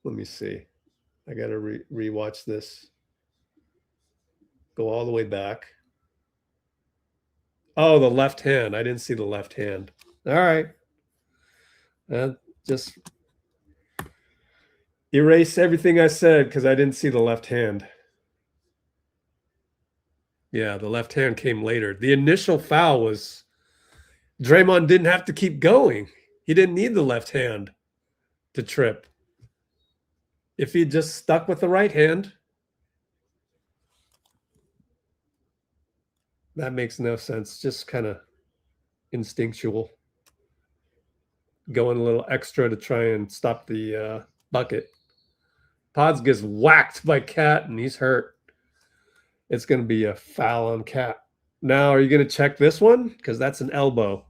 Let me see. I got to rewatch this. Go all the way back. Oh, the left hand. I didn't see the left hand. All right. Just erase everything I said because I didn't see the left hand. Yeah, the left hand came later. The initial foul was Draymond didn't have to keep going. He didn't need the left hand to trip. If he just stuck with the right hand, that makes no sense. Just kind of instinctual. Going a little extra to try and stop the bucket. Pods gets whacked by Cat, and he's hurt. It's going to be a foul on Cat. Now, are you going to check this one? Because that's an elbow.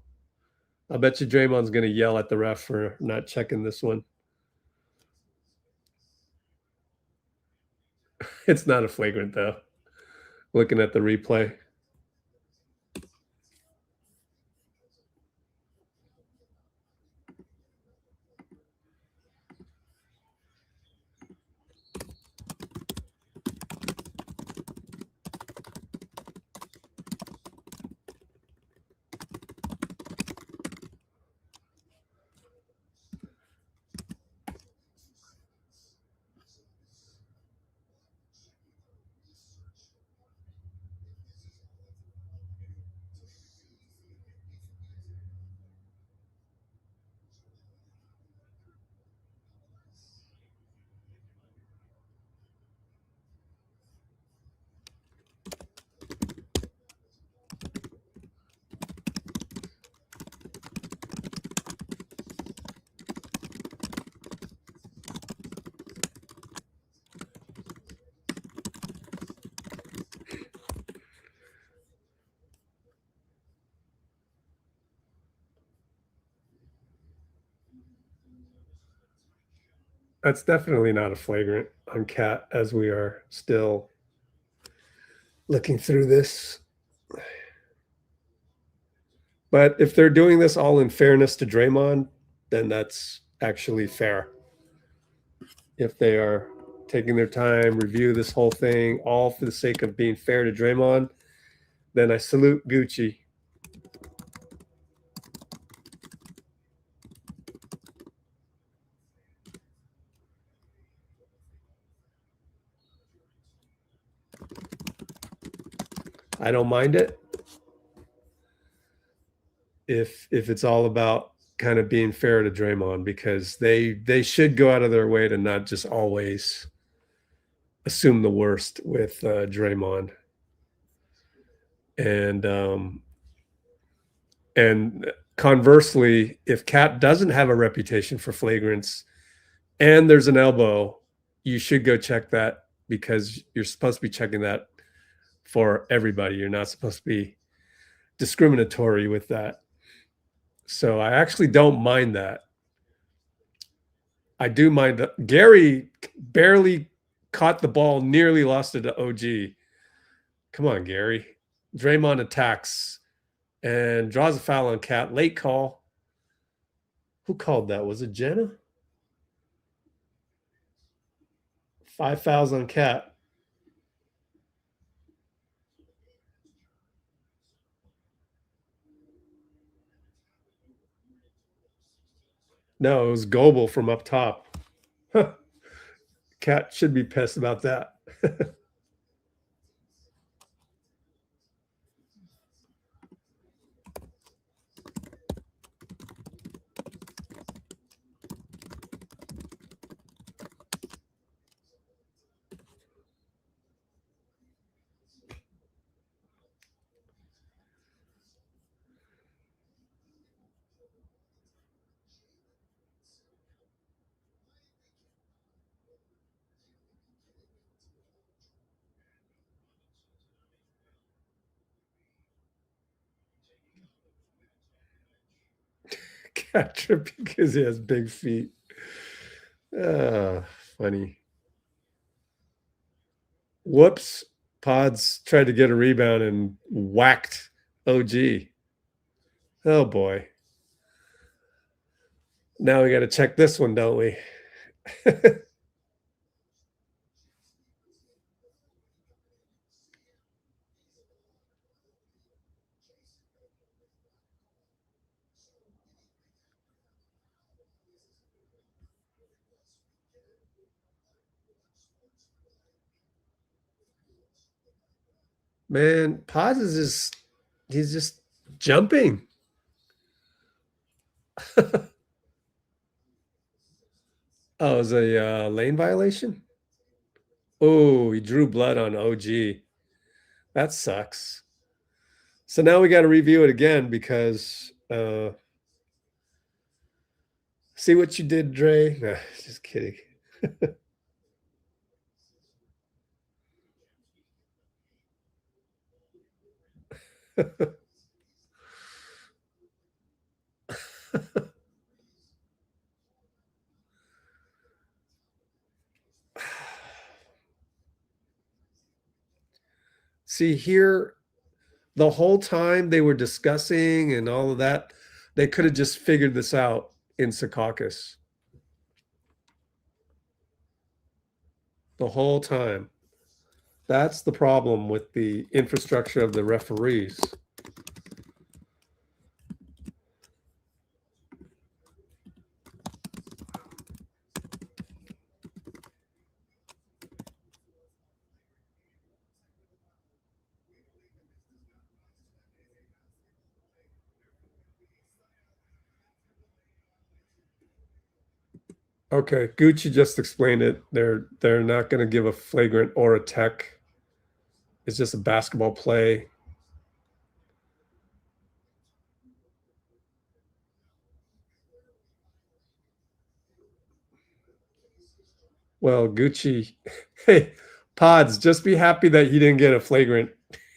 I bet you Draymond's going to yell at the ref for not checking this one. It's not a flagrant, though. Looking at the replay. That's definitely not a flagrant on Cat, as we are still looking through this. But if they're doing this all in fairness to Draymond, then that's actually fair. If they are taking their time, review this whole thing, all for the sake of being fair to Draymond, then I salute Gucci. I don't mind it if it's all about kind of being fair to Draymond, because they should go out of their way to not just always assume the worst with Draymond. And conversely, if Cat doesn't have a reputation for flagrants and there's an elbow, you should go check that, because you're supposed to be checking that for everybody. You're not supposed to be discriminatory with that. So I actually don't mind that. I do mind that Gary barely caught the ball, nearly lost it to OG. Come on, Gary. Draymond attacks and draws a foul on Cat. Late call. Who called that? Was it Jenna? 5 fouls on Cat. No, it was Goebel from up top. Huh. Cat should be pissed about that. Cat tripping because he has big feet. Funny. Whoops. Pods tried to get a rebound and whacked OG. Oh boy. Now we got to check this one, don't we? Man, Pods is just, he's just jumping. Oh, it was a lane violation? Oh, he drew blood on OG. That sucks. So now we got to review it again because see what you did, Dray? Nah, just kidding. See here, the whole time they were discussing and all of that, they could have just figured this out in Secaucus. The whole time. That's the problem with the infrastructure of the referees. Okay, Gucci just explained it. They're not going to give a flagrant or a tech. It's just a basketball play. Well, Gucci, hey, Pods, just be happy that he didn't get a flagrant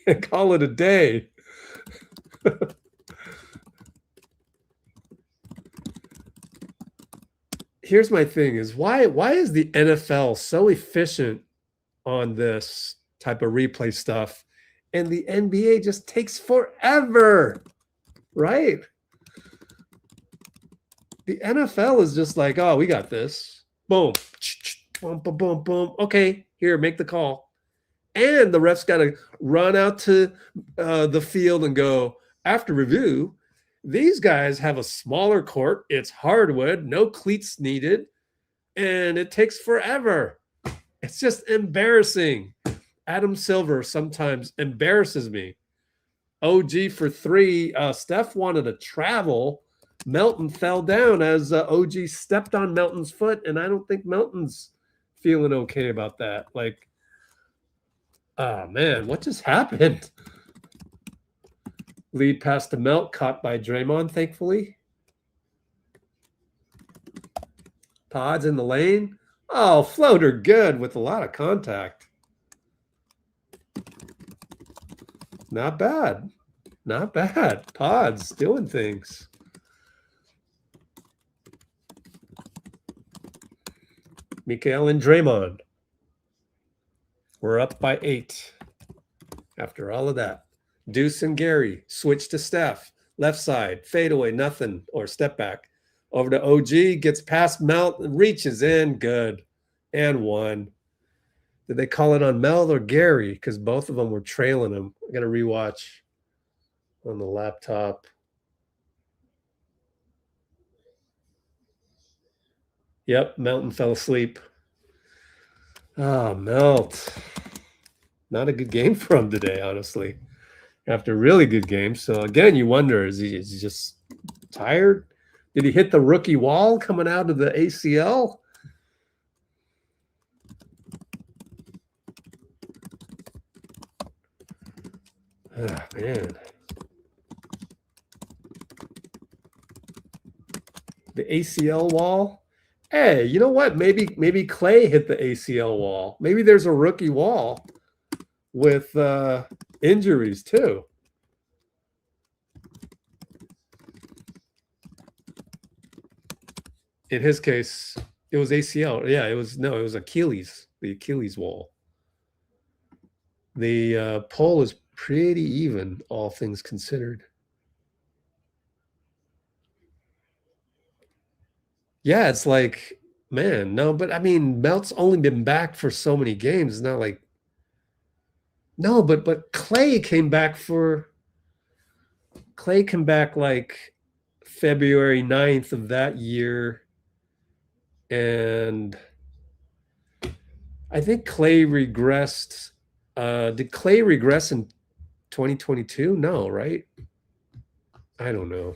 and call it a day. Here's my thing is why is the NFL so efficient on this type of replay stuff and the NBA just takes forever, right? The NFL is just like, oh, we got this. Boom. Boom, boom, boom, boom. Okay, here, make the call. And the ref's got to run out to the field and go, after review, these guys have a smaller court. It's hardwood, no cleats needed, and it takes forever. It's just embarrassing. Adam Silver sometimes embarrasses me. OG for 3. Steph wanted to travel. Melton fell down as OG stepped on Melton's foot, and I don't think Melton's feeling okay about that. Like, oh, man, what just happened? Lead pass to Melt, caught by Draymond, thankfully. Pods in the lane. Oh, floater good with a lot of contact. Not bad. Not bad. Pods doing things. Mikal and Draymond. We're up by 8 after all of that. Deuce and Gary switch to Steph. Left side, fadeaway, nothing, or step back. Over to OG, gets past Melt and reaches in. Good. And 1. Did they call it on Mel or Gary? Because both of them were trailing him. I got to rewatch on the laptop. Yep, Melton fell asleep. Oh, Melt. Not a good game for him today, honestly. After a really good game. So, again, you wonder, is he just tired? Did he hit the rookie wall coming out of the ACL? Oh, man. The ACL wall? Hey, you know what? Maybe Clay hit the ACL wall. Maybe there's a rookie wall with injuries too. In his case, it was ACL. Yeah, it was Achilles, the Achilles wall. The poll is pretty even, all things considered. Yeah, it's like, man, no, but I mean, Melt's only been back for so many games. It's not like, no, but Clay came back like February 9th of that year. And I think Clay regressed. Did Clay regress in 2022? No, right? I don't know.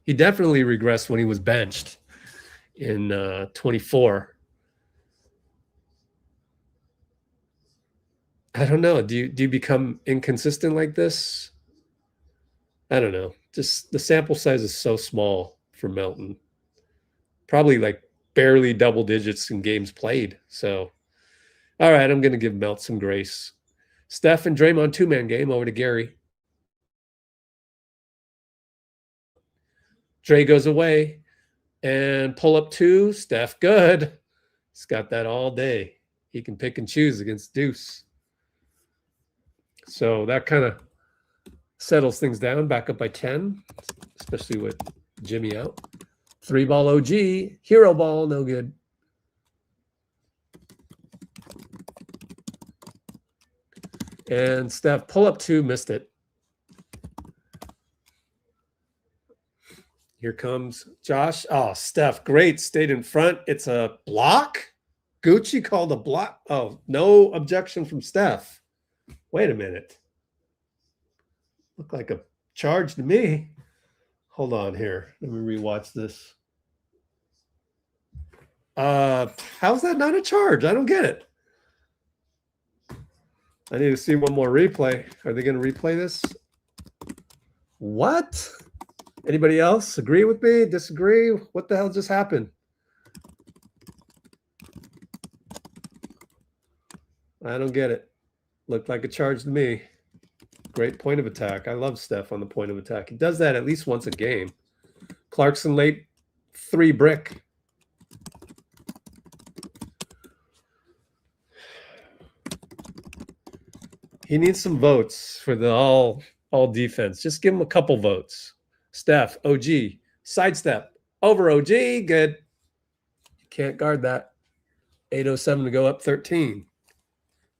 He definitely regressed when he was benched in 24. I don't know. Do you become inconsistent like this? I don't know. Just the sample size is so small for Melton. Probably like barely double digits in games played. So, all right, I'm going to give Melt some grace. Steph and Draymond two-man game over to Gary. Dray goes away and pull up two. Steph, good. He's got that all day. He can pick and choose against Deuce. So that kind of settles things down, back up by 10, especially with Jimmy out. 3-ball OG, hero ball, no good. And Steph, pull up two, missed it. Here comes Josh. Oh, Steph, great, stayed in front. It's a block? Gucci called a block. Oh, no objection from Steph. Wait a minute. Looked like a charge to me. Hold on here. Let me rewatch this. How's that not a charge? I don't get it. I need to see one more replay. Are they going to replay this? What? Anybody else agree with me? Disagree? What the hell just happened? I don't get it. Looked like a charge to me. Great point of attack. I love Steph on the point of attack. He does that at least once a game. Clarkson late 3 brick. He needs some votes for the all defense. Just give him a couple votes. Steph, OG, sidestep, over OG, good. You can't guard that. 8:07 to go, up 13.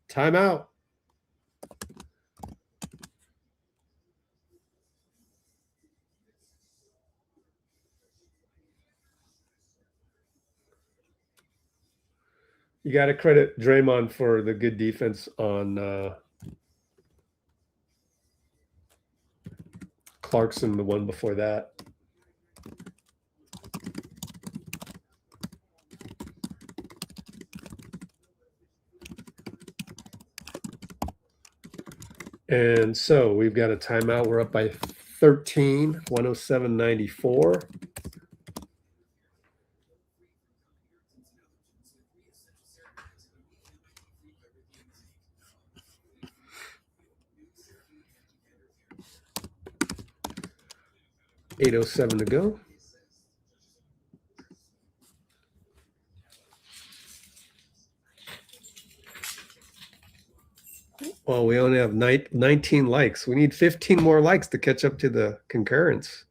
Timeout. You got to credit Draymond for the good defense on Clarkson, the one before that. And so we've got a timeout. We're up by 13, 107.94. .807 to go. Well, we only have 19 likes. We need 15 more likes to catch up to the concurrence.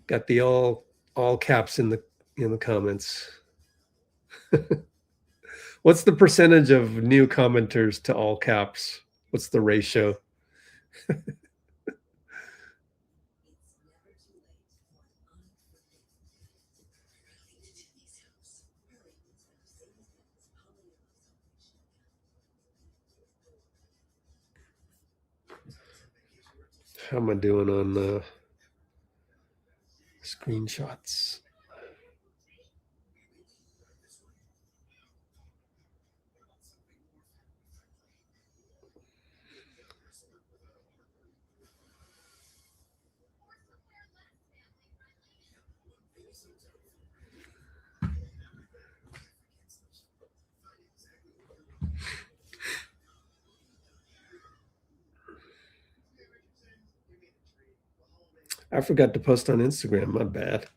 Got the all caps in the comments. What's the percentage of new commenters to all caps? What's the ratio? How am I doing on the screenshots? I forgot to post on Instagram. My bad.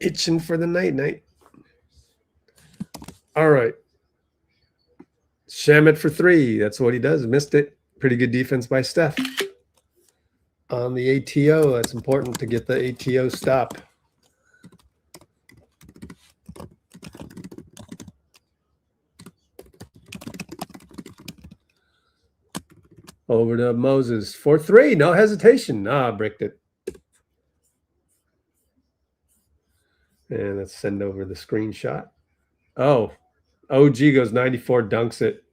Itching for the night. All right. Shamet for 3. That's what he does. Missed it. Pretty good defense by Steph. On the ATO, that's important to get the ATO stop. Over to Moses for 3. No hesitation. Bricked it. And let's send over the screenshot. Oh, OG goes 94, dunks it.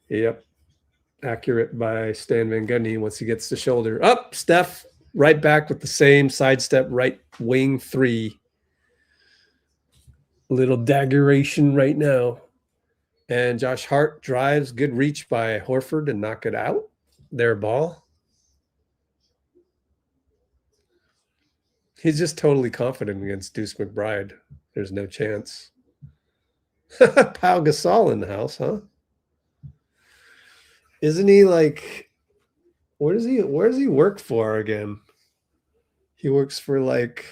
Yep. Accurate by Stan Van Gundy once he gets the shoulder. Up, Steph. Right back with the same sidestep, right wing 3. Little daggeration right now. And Josh Hart drives. Good reach by Horford to knock it out. Their ball. He's just totally confident against Deuce McBride. There's no chance. Pau Gasol in the house, huh? Isn't he like, where does he work for again? He works for the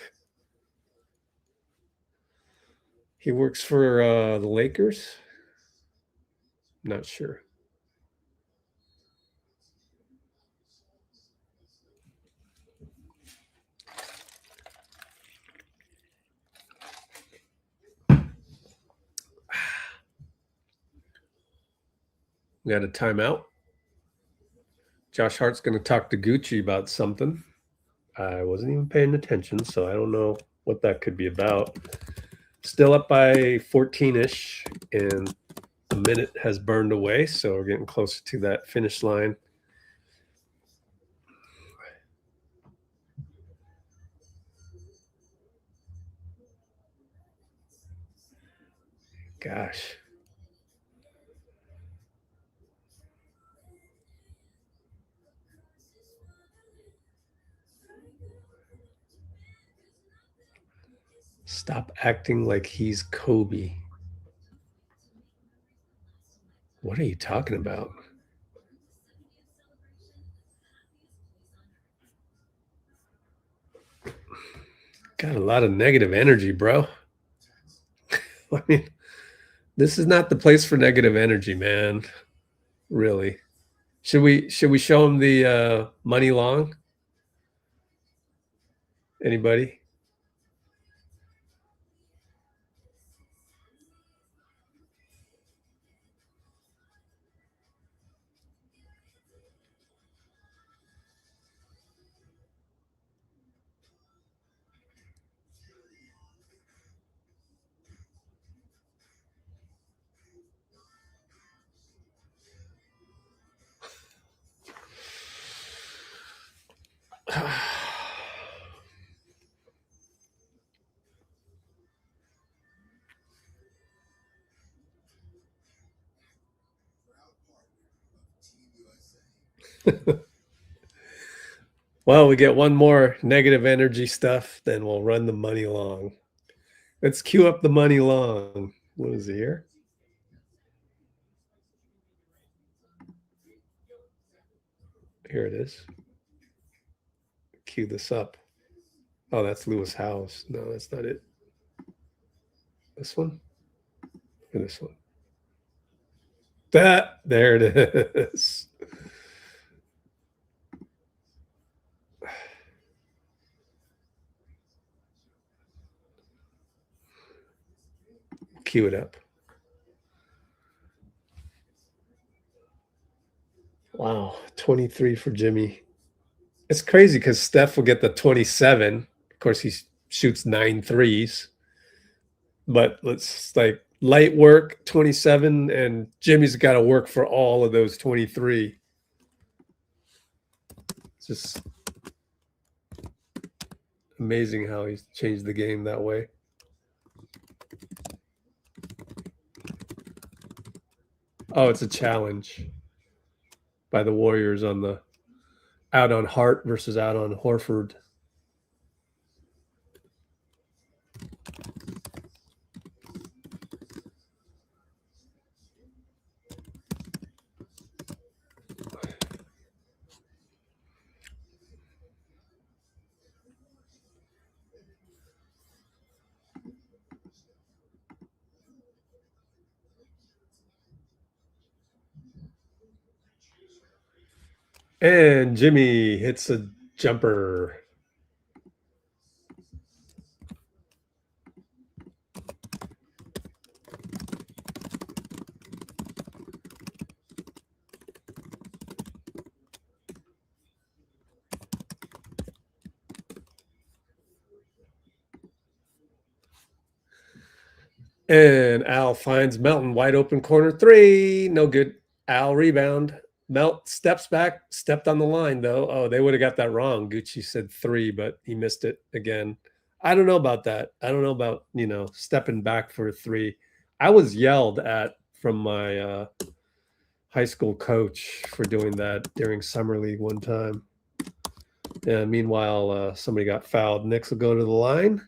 Lakers. Not sure. We got a timeout. Josh Hart's going to talk to Gucci about something. I wasn't even paying attention, so I don't know what that could be about. Still up by 14-ish, and a minute has burned away, so we're getting closer to that finish line. Gosh. Stop acting like he's Kobe. What are you talking about? Got a lot of negative energy, bro. I mean, this is not the place for negative energy, man. Really. Should we show him the money long? Anybody? Well, we get one more negative energy stuff, then we'll run the money long. Let's queue up the money long. What is it here? Here it is. Cue this up. Oh, that's Lewis House. No, that's not it. This one? Or this one? There it is. Cue it up. Wow, 23 for Jimmy. It's crazy because Steph will get the 27. Of course, he shoots 9 threes. But let's like light work, 27, and Jimmy's got to work for all of those 23. It's just amazing how he's changed the game that way. Oh, it's a challenge by the Warriors on the out on Hart versus out on Horford. And Jimmy hits a jumper. And Al finds Melton, wide open corner three. No good. Al rebound. Melt steps back, stepped on the line though. Oh, they would have got that wrong. Gucci said three, but he missed it again. I don't know about that. I don't know about, you know, stepping back for a three. I was yelled at from my high school coach for doing that during summer league one time. Yeah, meanwhile, somebody got fouled. Knicks will go to the line.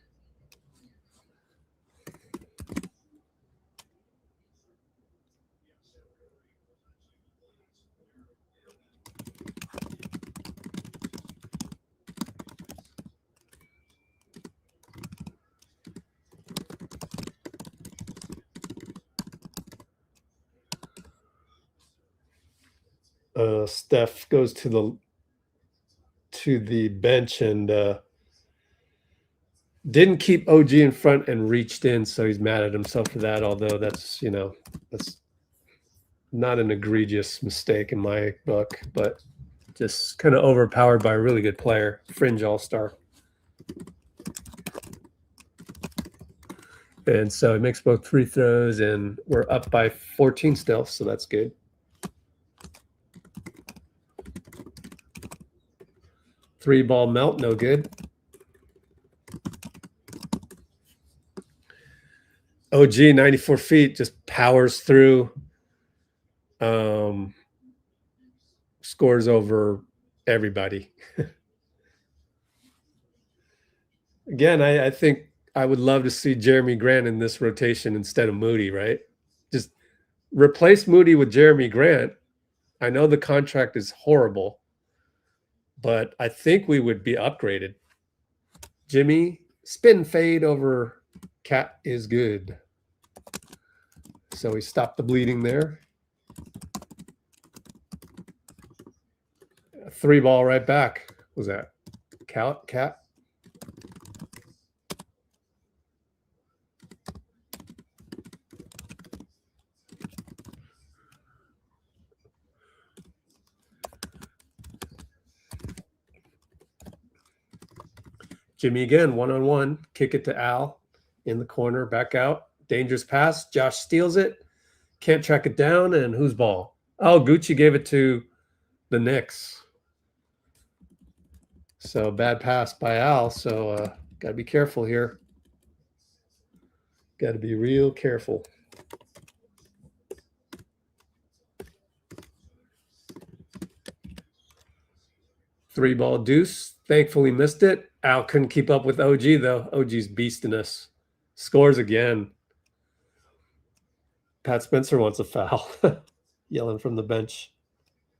Steph goes to the bench and didn't keep OG in front and reached in, so he's mad at himself for that. Although that's, you know, that's not an egregious mistake in my book, but just kind of overpowered by a really good player, fringe all-star. And so he makes both free throws, and we're up by 14 still, so that's good. Three ball melt, no good. OG, 94 feet, just powers through. Scores over everybody. Again, I think I would love to see Jeremy Grant in this rotation instead of Moody, right? Just replace Moody with Jeremy Grant. I know the contract is horrible, but I think we would be upgraded. Jimmy, spin fade over Cat is good. So we stopped the bleeding there. A three ball right back. What was that Cat? Jimmy again, one-on-one. Kick it to Al in the corner, back out. Dangerous pass. Josh steals it. Can't track it down. And whose ball? Oh, Gucci gave it to the Knicks. So bad pass by Al. So got to be careful here. Got to be real careful. Three ball deuce. Thankfully missed it. Al couldn't keep up with OG though. OG's beasting us. Scores again. Pat Spencer wants a foul. Yelling from the bench.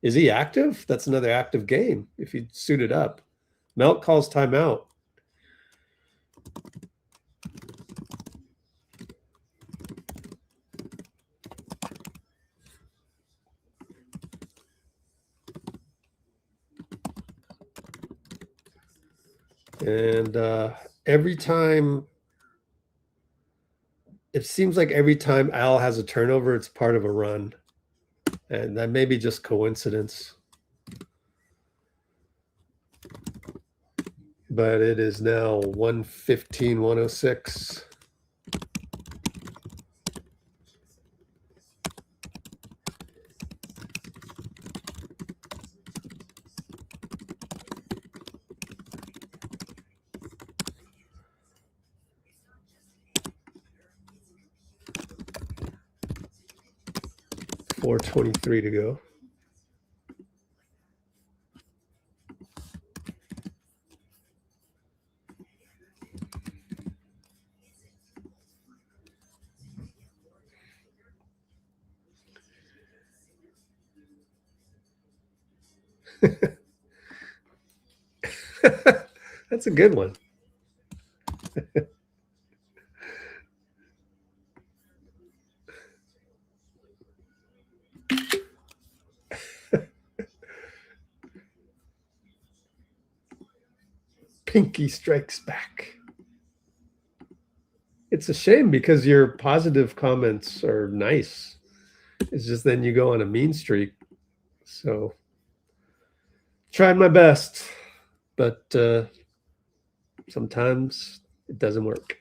Is he active? That's another active game if he suited up. Melt calls timeout. And every time, it seems like every time Al has a turnover, it's part of a run. And that may be just coincidence. But it is now 115-106. .423 to go. That's a good one. Pinky strikes back. It's a shame because your positive comments are nice. It's just then you go on a mean streak. So tried my best, but sometimes it doesn't work.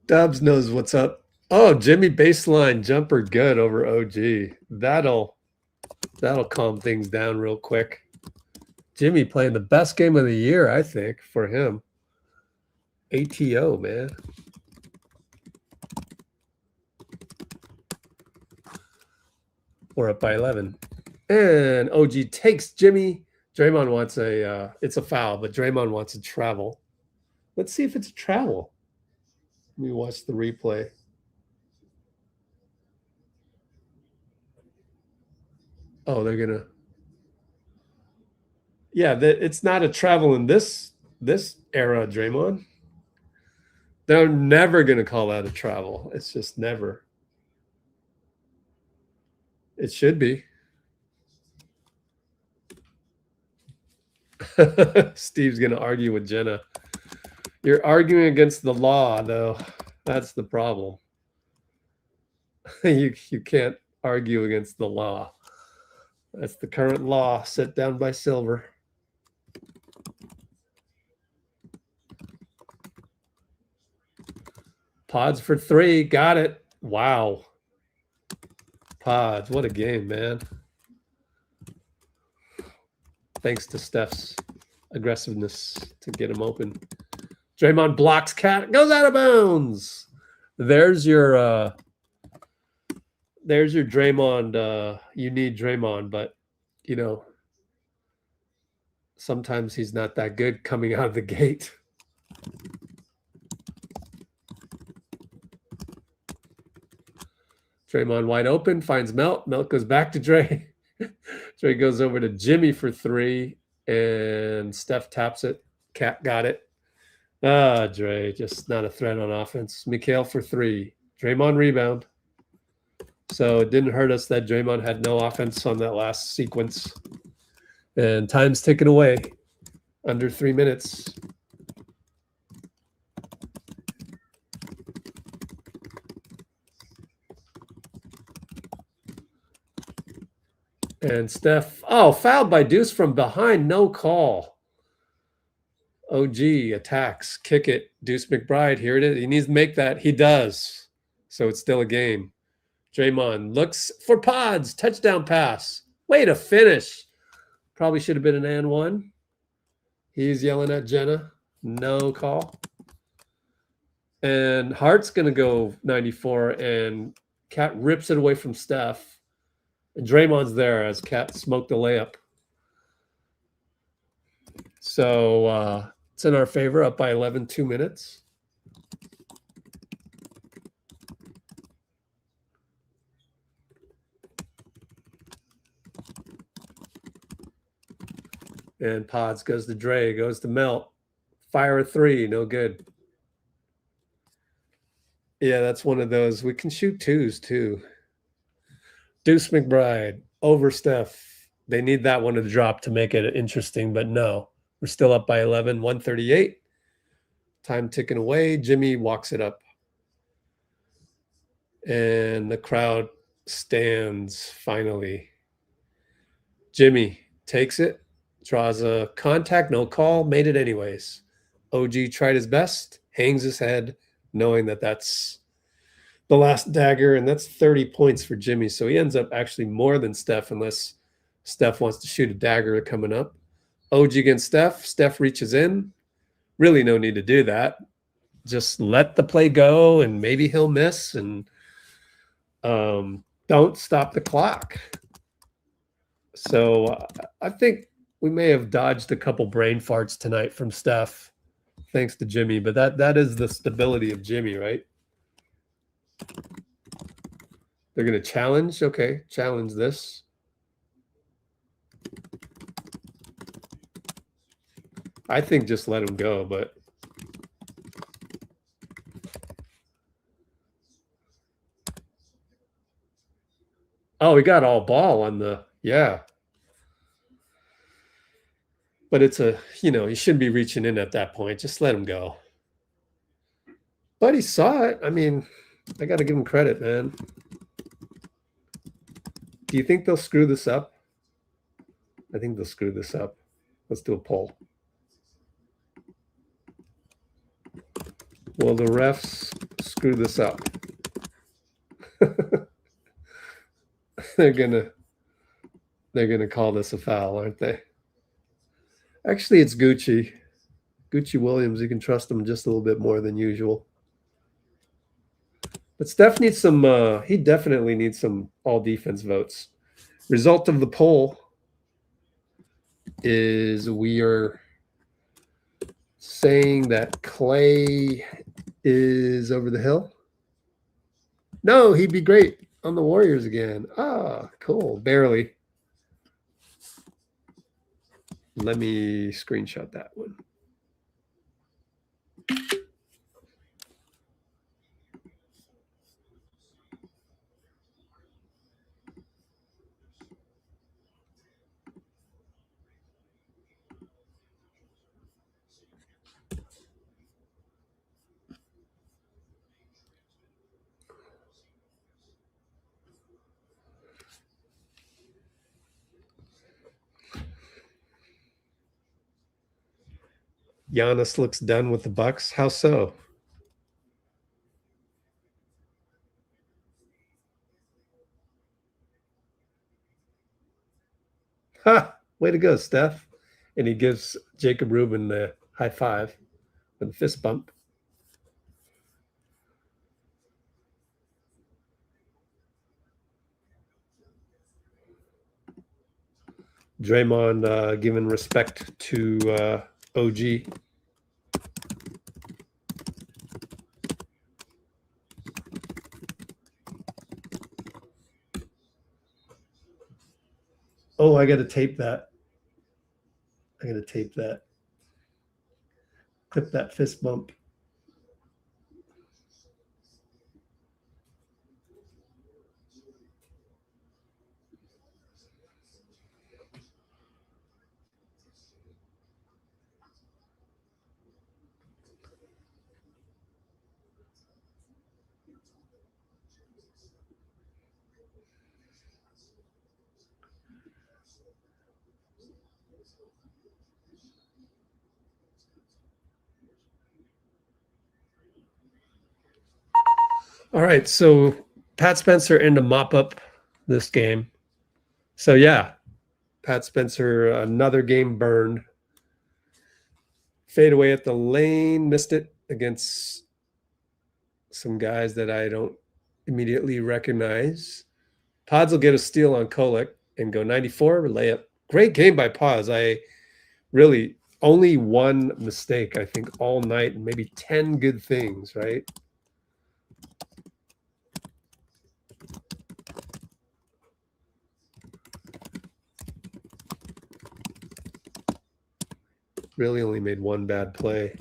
Dubs knows what's up. Oh, Jimmy baseline jumper good over OG. That'll calm things down real quick. Jimmy playing the best game of the year, I think, for him. ATO, man. We're up by 11. And OG takes Jimmy. Draymond wants it's a foul, but Draymond wants a travel. Let's see if it's a travel. Let me watch the replay. Oh, they're gonna. Yeah, it's not a travel in this era, Draymond. They're never gonna call that a travel. It's just never. It should be. Steve's gonna argue with Jenna. You're arguing against the law, though. That's the problem. You can't argue against the law. That's the current law set down by Silver. Pods for 3. Got it. Wow. Pods. What a game, man. Thanks to Steph's aggressiveness to get him open. Draymond blocks Cat. Goes out of bounds. There's your Draymond. You need Draymond, but you know, sometimes he's not that good coming out of the gate. Draymond wide open, finds Melt. Melt goes back to Dray. Dray goes over to Jimmy for 3, and Steph taps it. Cat got it. Dray just not a threat on offense. Mikal for 3. Draymond rebound. So it didn't hurt us that Draymond had no offense on that last sequence. And time's ticking away. Under 3 minutes. And Steph, fouled by Deuce from behind, no call. OG attacks, kick it. Deuce McBride, here it is. He needs to make that. He does. So it's still a game. Draymond looks for Pods. Touchdown pass. Way to finish. Probably should have been an and 1. He's yelling at Jenna. No call. And Hart's going to go 94, and Cat rips it away from Steph. And Draymond's there as Cat smoked the layup. So it's in our favor, up by 11, 2 minutes. And Pods goes to Dray, goes to Melt. Fire a 3, no good. Yeah, that's one of those. We can shoot 2s too. Deuce McBride over Steph. They need that one to drop to make it interesting, but no. We're still up by 11, 138. Time ticking away. Jimmy walks it up. And the crowd stands finally. Jimmy takes it, draws a contact, no call, made it anyways. OG tried his best, hangs his head, knowing that that's the last dagger, and that's 30 points for Jimmy. So he ends up actually more than Steph, unless Steph wants to shoot a dagger coming up. OG against Steph. Steph reaches in. Really no need to do that. Just let the play go, and maybe he'll miss, and don't stop the clock. So I think we may have dodged a couple brain farts tonight from Steph, thanks to Jimmy. But that is the stability of Jimmy, right? They're going to challenge. Okay, challenge this. I think just let him go, but Oh, we got all ball on the, yeah. But it's a, you know, he shouldn't be reaching in at that point. Just let him go. But he saw it. I mean, I got to give him credit, man. Do you think they'll screw this up? I think they'll screw this up. Let's do a poll. Will the refs screw this up? They're gonna call this a foul, aren't they? Actually, it's Gucci Williams. You can trust him just a little bit more than usual. But Steph needs some. He definitely needs some all defense votes. Result of the poll is we are saying that Clay is over the hill. No, he'd be great on the Warriors again. Ah, cool. Barely. Let me screenshot that one. Giannis looks done with the Bucks. How so? Ha! Way to go, Steph. And he gives Jacob Rubin the high five with a fist bump. Draymond giving respect to OG. Oh, I got to tape that. I got to tape that. Clip that fist bump. All right, so Pat Spencer in to mop up this game. So yeah, Pat Spencer, another game burned. Fade away at the lane, missed it against some guys that I don't immediately recognize. Pods will get a steal on Kolek and go 94 layup. Great game by Pods. I really only one mistake, I think, all night, and maybe 10 good things, right? Really only made one bad play.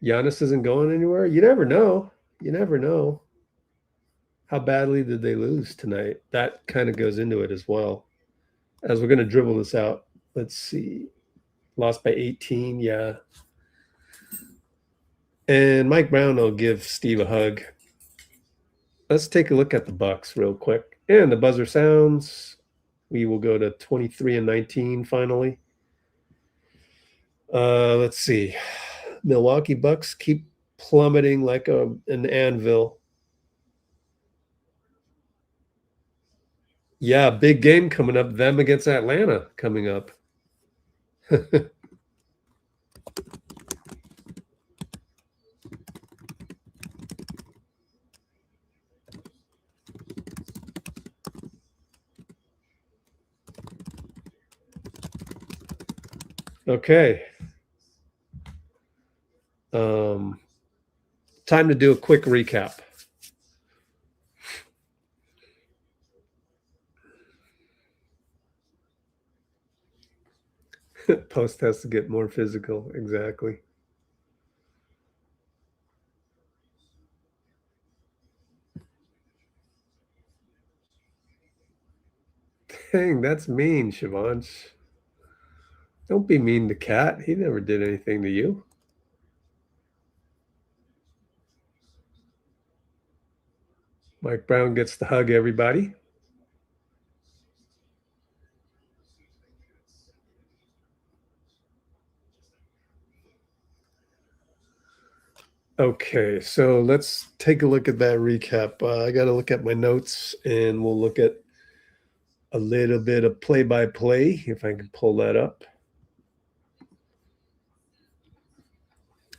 Giannis isn't going anywhere. You never know. You never know. How badly did they lose tonight? That kind of goes into it as well. As we're going to dribble this out. Let's see. Lost by 18. Yeah. And Mike Brown will give Steve a hug. Let's take a look at the Bucks real quick. And the buzzer sounds. We will go to 23-19 finally. Let's see. Milwaukee Bucks keep plummeting like an anvil. Yeah, big game coming up. Them against Atlanta coming up. Okay. Time to do a quick recap. Post has to get more physical. Exactly. Dang, that's mean, Shivansh. Don't be mean to Cat. He never did anything to you. Mike Brown gets to hug everybody. Okay, so let's take a look at that recap. I got to look at my notes, and we'll look at a little bit of play-by-play, if I can pull that up.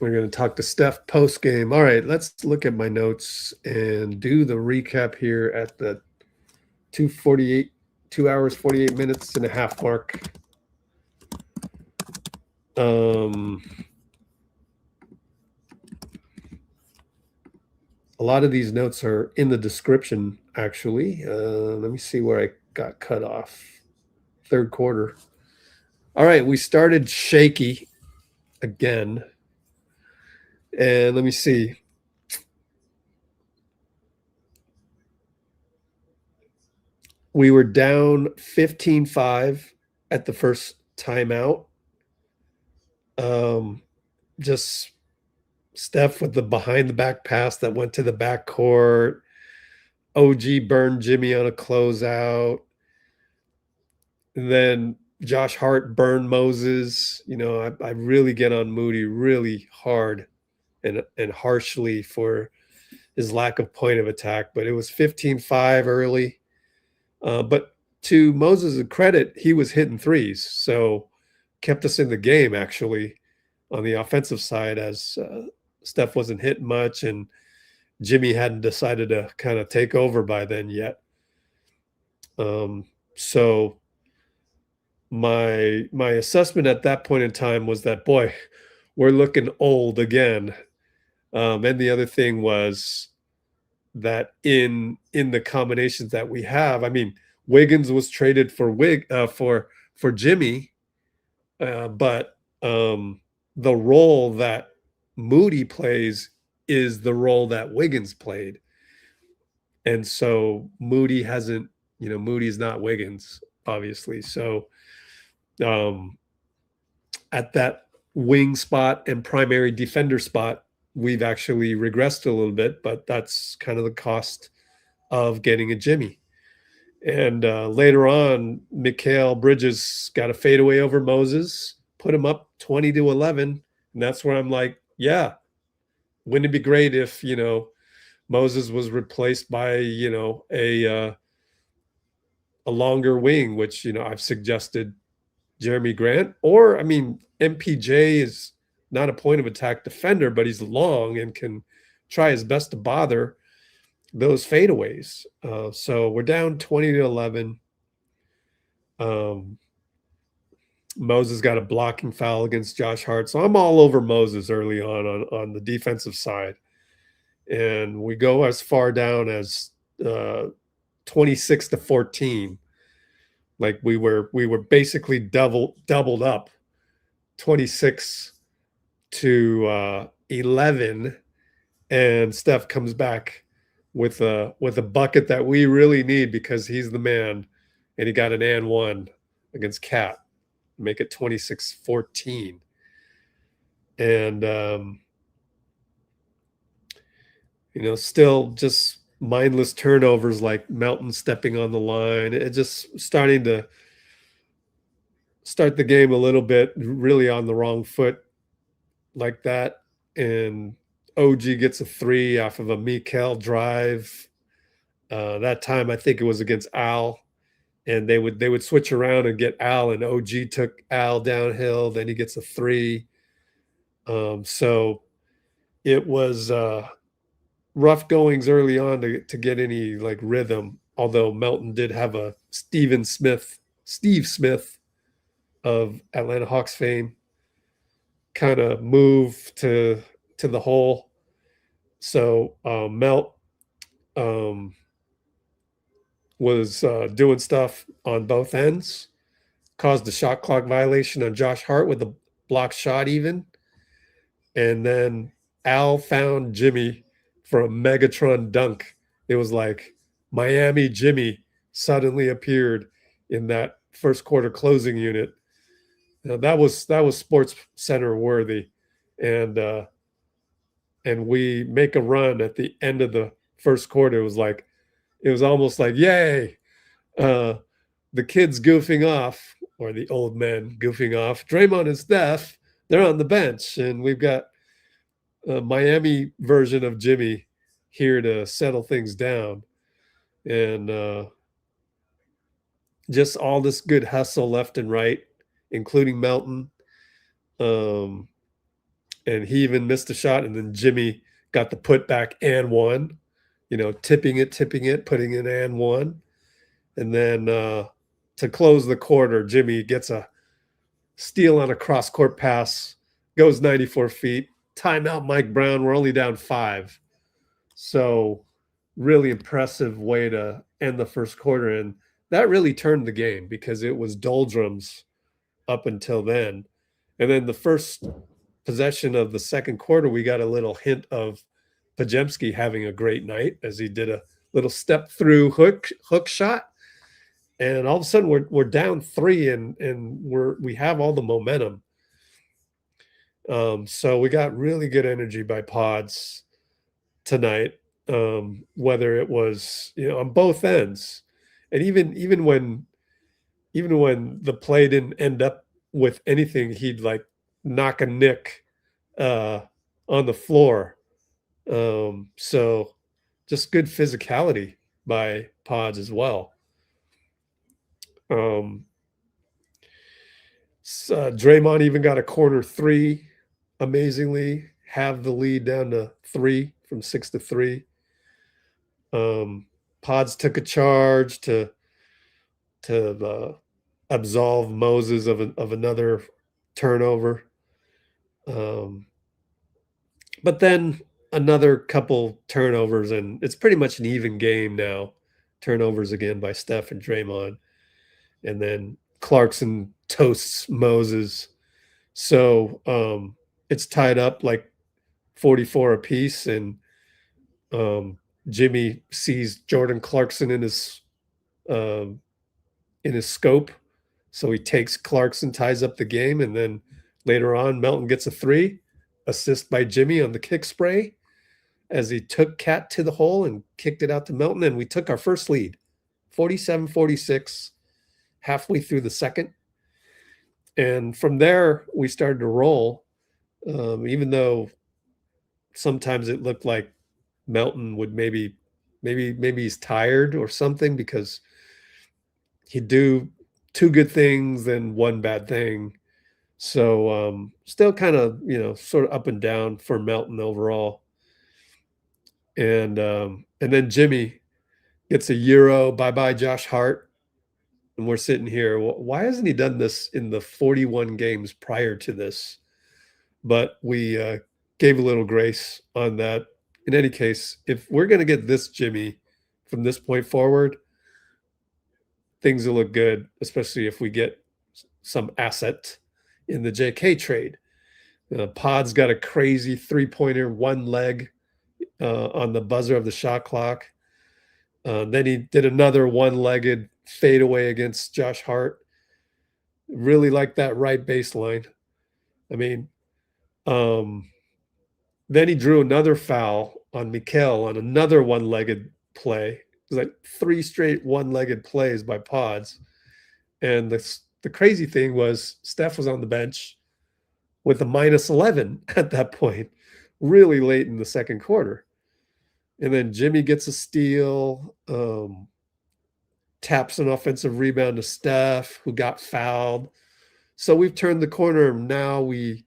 We're going to talk to Steph post-game. All right, let's look at my notes and do the recap here at the 2 hours, 48 minutes and a half mark. A lot of these notes are in the description, actually. Let me see where I got cut off. Third quarter. All right, we started shaky again. And let me see. We were down 15-5 at the first timeout. Just Steph with the behind the back pass that went to the back court. OG burned Jimmy on a closeout. And then Josh Hart burned Moses. You know, I really get on Moody really hard and harshly for his lack of point of attack. But it was 15-5 early. But to Moses' credit, he was hitting threes. So kept us in the game, actually, on the offensive side, as Steph wasn't hitting much and Jimmy hadn't decided to kind of take over by then yet. So my assessment at that point in time was that, boy, we're looking old again. And the other thing was that in the combinations that we have, I mean, Wiggins was traded for Jimmy, but the role that Moody plays is the role that Wiggins played. And so Moody hasn't, you know, Moody's not Wiggins, obviously. So at that wing spot and primary defender spot, we've actually regressed a little bit, but that's kind of the cost of getting a Jimmy. And later on, Mikal Bridges got a fadeaway over Moses, put him up 20-11. And that's where I'm like, yeah, wouldn't it be great if, you know, Moses was replaced by, you know, a longer wing, which, you know, I've suggested Jeremy Grant, or, I mean, MPJ is not a point of attack defender, but he's long and can try his best to bother those fadeaways. So we're down 20-11. Moses got a blocking foul against Josh Hart. So I'm all over Moses early on the defensive side. And we go as far down as 26-14. Like we were basically doubled up, 26-11. And Steph comes back with a bucket that we really need because he's the man. And he got an and one against Cat. Make it 26-14. And, you know, still just mindless turnovers like Melton stepping on the line. It just starting to start the game a little bit really on the wrong foot like that. And OG gets a three off of a Mikal drive. That time, I think it was against Al. And they would switch around and get Al, and OG took Al downhill. Then he gets a three. So it was rough goings early on to get any like rhythm. Although Melton did have a Steve Smith of Atlanta Hawks fame kind of move to the hole. So Melt was doing stuff on both ends. caused a shot clock violation on Josh Hart with a block shot even. And then Al found Jimmy for a Megatron dunk. It was like Miami Jimmy suddenly appeared in that first quarter closing unit. Now, that was Sports Center worthy. And we make a run at the end of the first quarter. It was almost like, yay, the kids goofing off, or the old men goofing off. Draymond and Steph, they're on the bench, and we've got a Miami version of Jimmy here to settle things down. And just all this good hustle left and right, including Melton. And he even missed a shot, and then Jimmy got the putback and one, tipping it, putting in and one. And then to close the quarter, Jimmy gets a steal on a cross-court pass, goes 94 feet, timeout Mike Brown. We're only down 5. So really impressive way to end the first quarter. And that really turned the game because it was doldrums up until then. And then the first possession of the second quarter, we got a little hint of Podziemski having a great night as he did a little step through hook shot. And all of a sudden we're down 3 and we have all the momentum. So we got really good energy by Pods tonight. Whether it was, on both ends. And even when the play didn't end up with anything, he'd like knock a nick on the floor. So just good physicality by Pods as well. Draymond even got a corner 3, amazingly, have the lead down to 3 from 6 to 3. Pods took a charge to absolve Moses of another turnover. But then another couple turnovers, and it's pretty much an even game now. Turnovers again by Steph and Draymond. And then Clarkson toasts Moses. So it's tied up like 44 apiece, and Jimmy sees Jordan Clarkson in his scope. So he takes Clarkson, ties up the game, and then later on, Melton gets a 3, assist by Jimmy on the kick spray as he took Cat to the hole and kicked it out to Melton, and we took our first lead, 47-46, halfway through the second. And from there, we started to roll, even though sometimes it looked like Melton would maybe he's tired or something, because he'd do 2 good things and 1 bad thing. So still kind of, sort of up and down for Melton overall. And then Jimmy gets a Euro, bye-bye Josh Hart. And we're sitting here, why hasn't he done this in the 41 games prior to this? But we gave a little grace on that. In any case, if we're going to get this Jimmy from this point forward, things will look good, especially if we get some asset in the JK trade. Pod's got a crazy 3-pointer, 1 leg on the buzzer of the shot clock. Then he did another 1-legged fadeaway against Josh Hart. Really like that right baseline. I mean, then he drew another foul on Mikal on another 1-legged play. It was like 3 straight 1-legged plays by Pods. And the crazy thing was Steph was on the bench with a -11 at that point, really late in the second quarter. And then Jimmy gets a steal, taps an offensive rebound to Steph, who got fouled. So we've turned the corner. Now we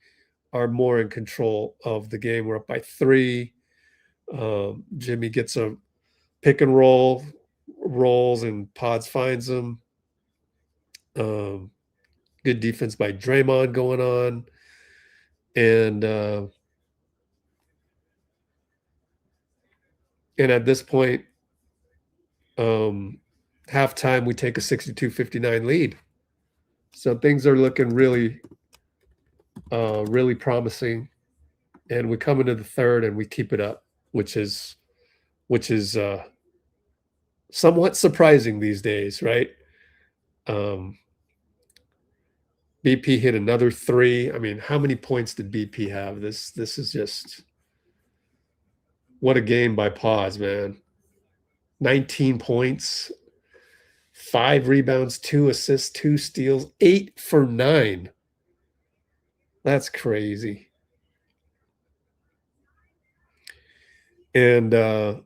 are more in control of the game. We're up by 3. Jimmy gets a pick and roll, rolls, and Pods finds him. Good defense by Draymond going on. And at this point, halftime, we take a 62-59 lead. So things are looking really, really promising. And we come into the third and we keep it up, which is somewhat surprising these days, right? BP hit another 3. I mean, how many points did BP have? This is just what a game by Pause, man. 19 points, 5 rebounds, 2 assists, 2 steals, 8 for 9. That's crazy. And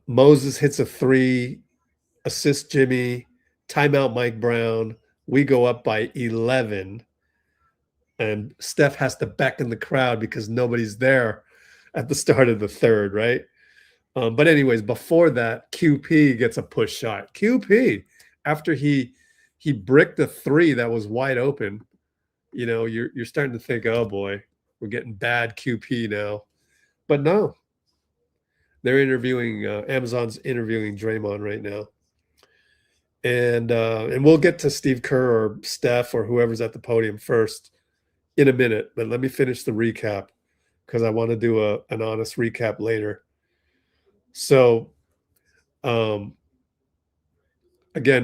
Moses hits a 3, assist Jimmy, timeout Mike Brown. We go up by 11. And Steph has to beckon the crowd because nobody's there at the start of the third, right? But anyways, before that, QP gets a push shot. QP, after he bricked a 3 that was wide open, you know, you're starting to think, oh boy, we're getting bad QP now. But no, they're interviewing Amazon's interviewing Draymond right now. And we'll get to Steve Kerr or Steph or whoever's at the podium first in a minute, but let me finish the recap because I want to do an honest recap later. So, again,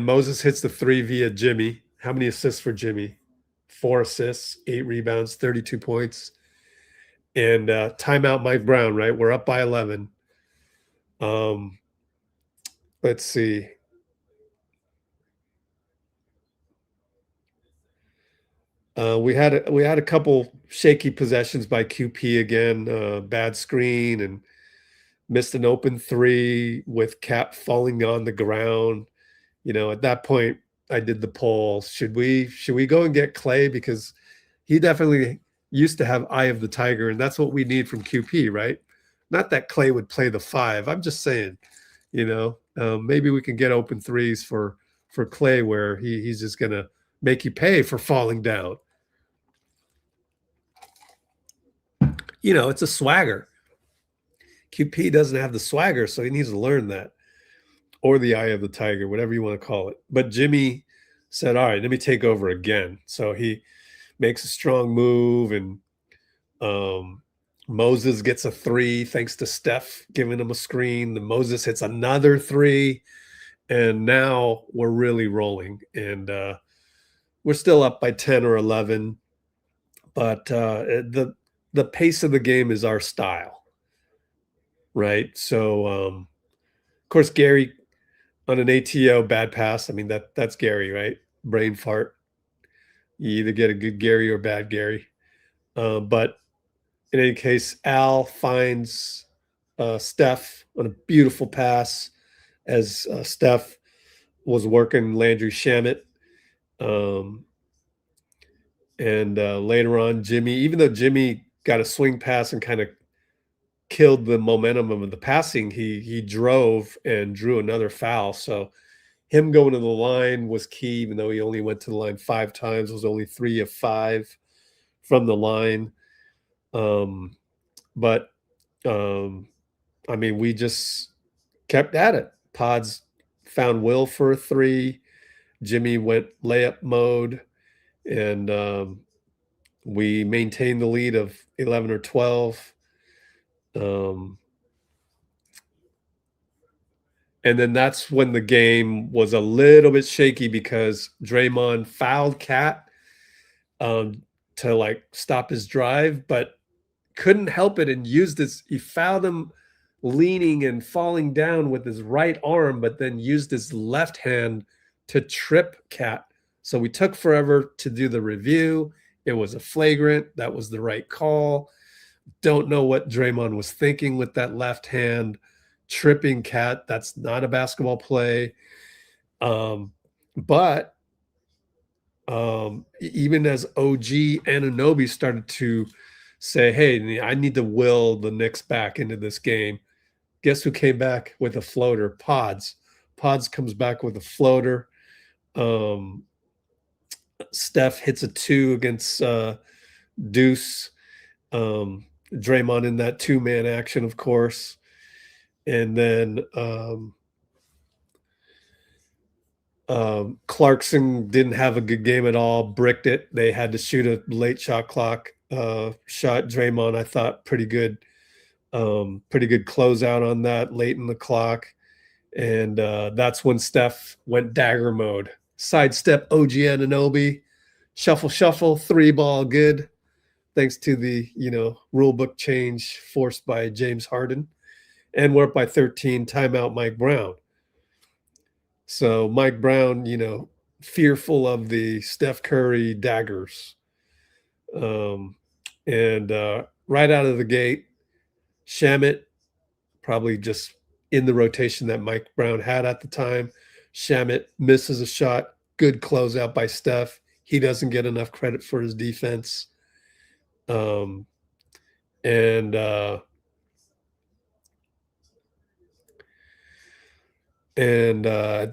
Moses hits the 3 via Jimmy. How many assists for Jimmy? 4 assists, 8 rebounds, 32 points. And timeout Mike Brown, right? We're up by 11. Let's see. We had a couple shaky possessions by QP again, bad screen and missed an open 3 with Cap falling on the ground. You know, at that point, I did the poll. Should we go and get Clay? Because he definitely used to have eye of the tiger, and that's what we need from QP, right? Not that Clay would play the 5. I'm just saying, you know, maybe we can get open 3s for Clay where he's just going to make you pay for falling down. You know, it's a swagger. QP doesn't have the swagger, so he needs to learn that. Or the eye of the tiger, whatever you want to call it. But Jimmy said, all right, let me take over again. So he makes a strong move, and Moses gets a 3 thanks to Steph giving him a screen. Then Moses hits another 3, and now we're really rolling. And we're still up by 10 or 11, but the pace of the game is our style, right? So, of course, Gary on an ATO bad pass. I mean, that's Gary, right? Brain fart. You either get a good Gary or bad Gary. But in any case, Al finds Steph on a beautiful pass as Steph was working Landry Shamet. And later on, Jimmy, even though Jimmy got a swing pass and kind of killed the momentum of the passing, he drove and drew another foul. So him going to the line was key, even though he only went to the line 5 times. It was only 3 of 5 from the line. But I mean, we just kept at it. Pods found Will for a 3. Jimmy went layup mode, and we maintained the lead of 11 or 12. And then that's when the game was a little bit shaky because Draymond fouled Cat to like stop his drive, but couldn't help it and used his, he fouled him leaning and falling down with his right arm, but then used his left hand to trip Cat. So we took forever to do the review. It was a flagrant. That was the right call. Don't know what Draymond was thinking with that left hand tripping Cat. That's not a basketball play. But even as OG Anunoby started to say, hey, I need to will the Knicks back into this game, guess who came back with a floater? Pods. Pods comes back with a floater. Steph hits a 2 against Deuce. Draymond in that 2-man action, of course. And then Clarkson didn't have a good game at all, bricked it. They had to shoot a late shot clock shot. Draymond, I thought, pretty good closeout on that late in the clock. And that's when Steph went dagger mode. Sidestep OG Anunoby, shuffle, 3-ball good. Thanks to the, rule book change forced by James Harden. And we're up by 13, timeout Mike Brown. So Mike Brown, fearful of the Steph Curry daggers. And right out of the gate, Shamet, probably just in the rotation that Mike Brown had at the time. Shamet misses a shot. Good closeout by Steph. He doesn't get enough credit for his defense. And at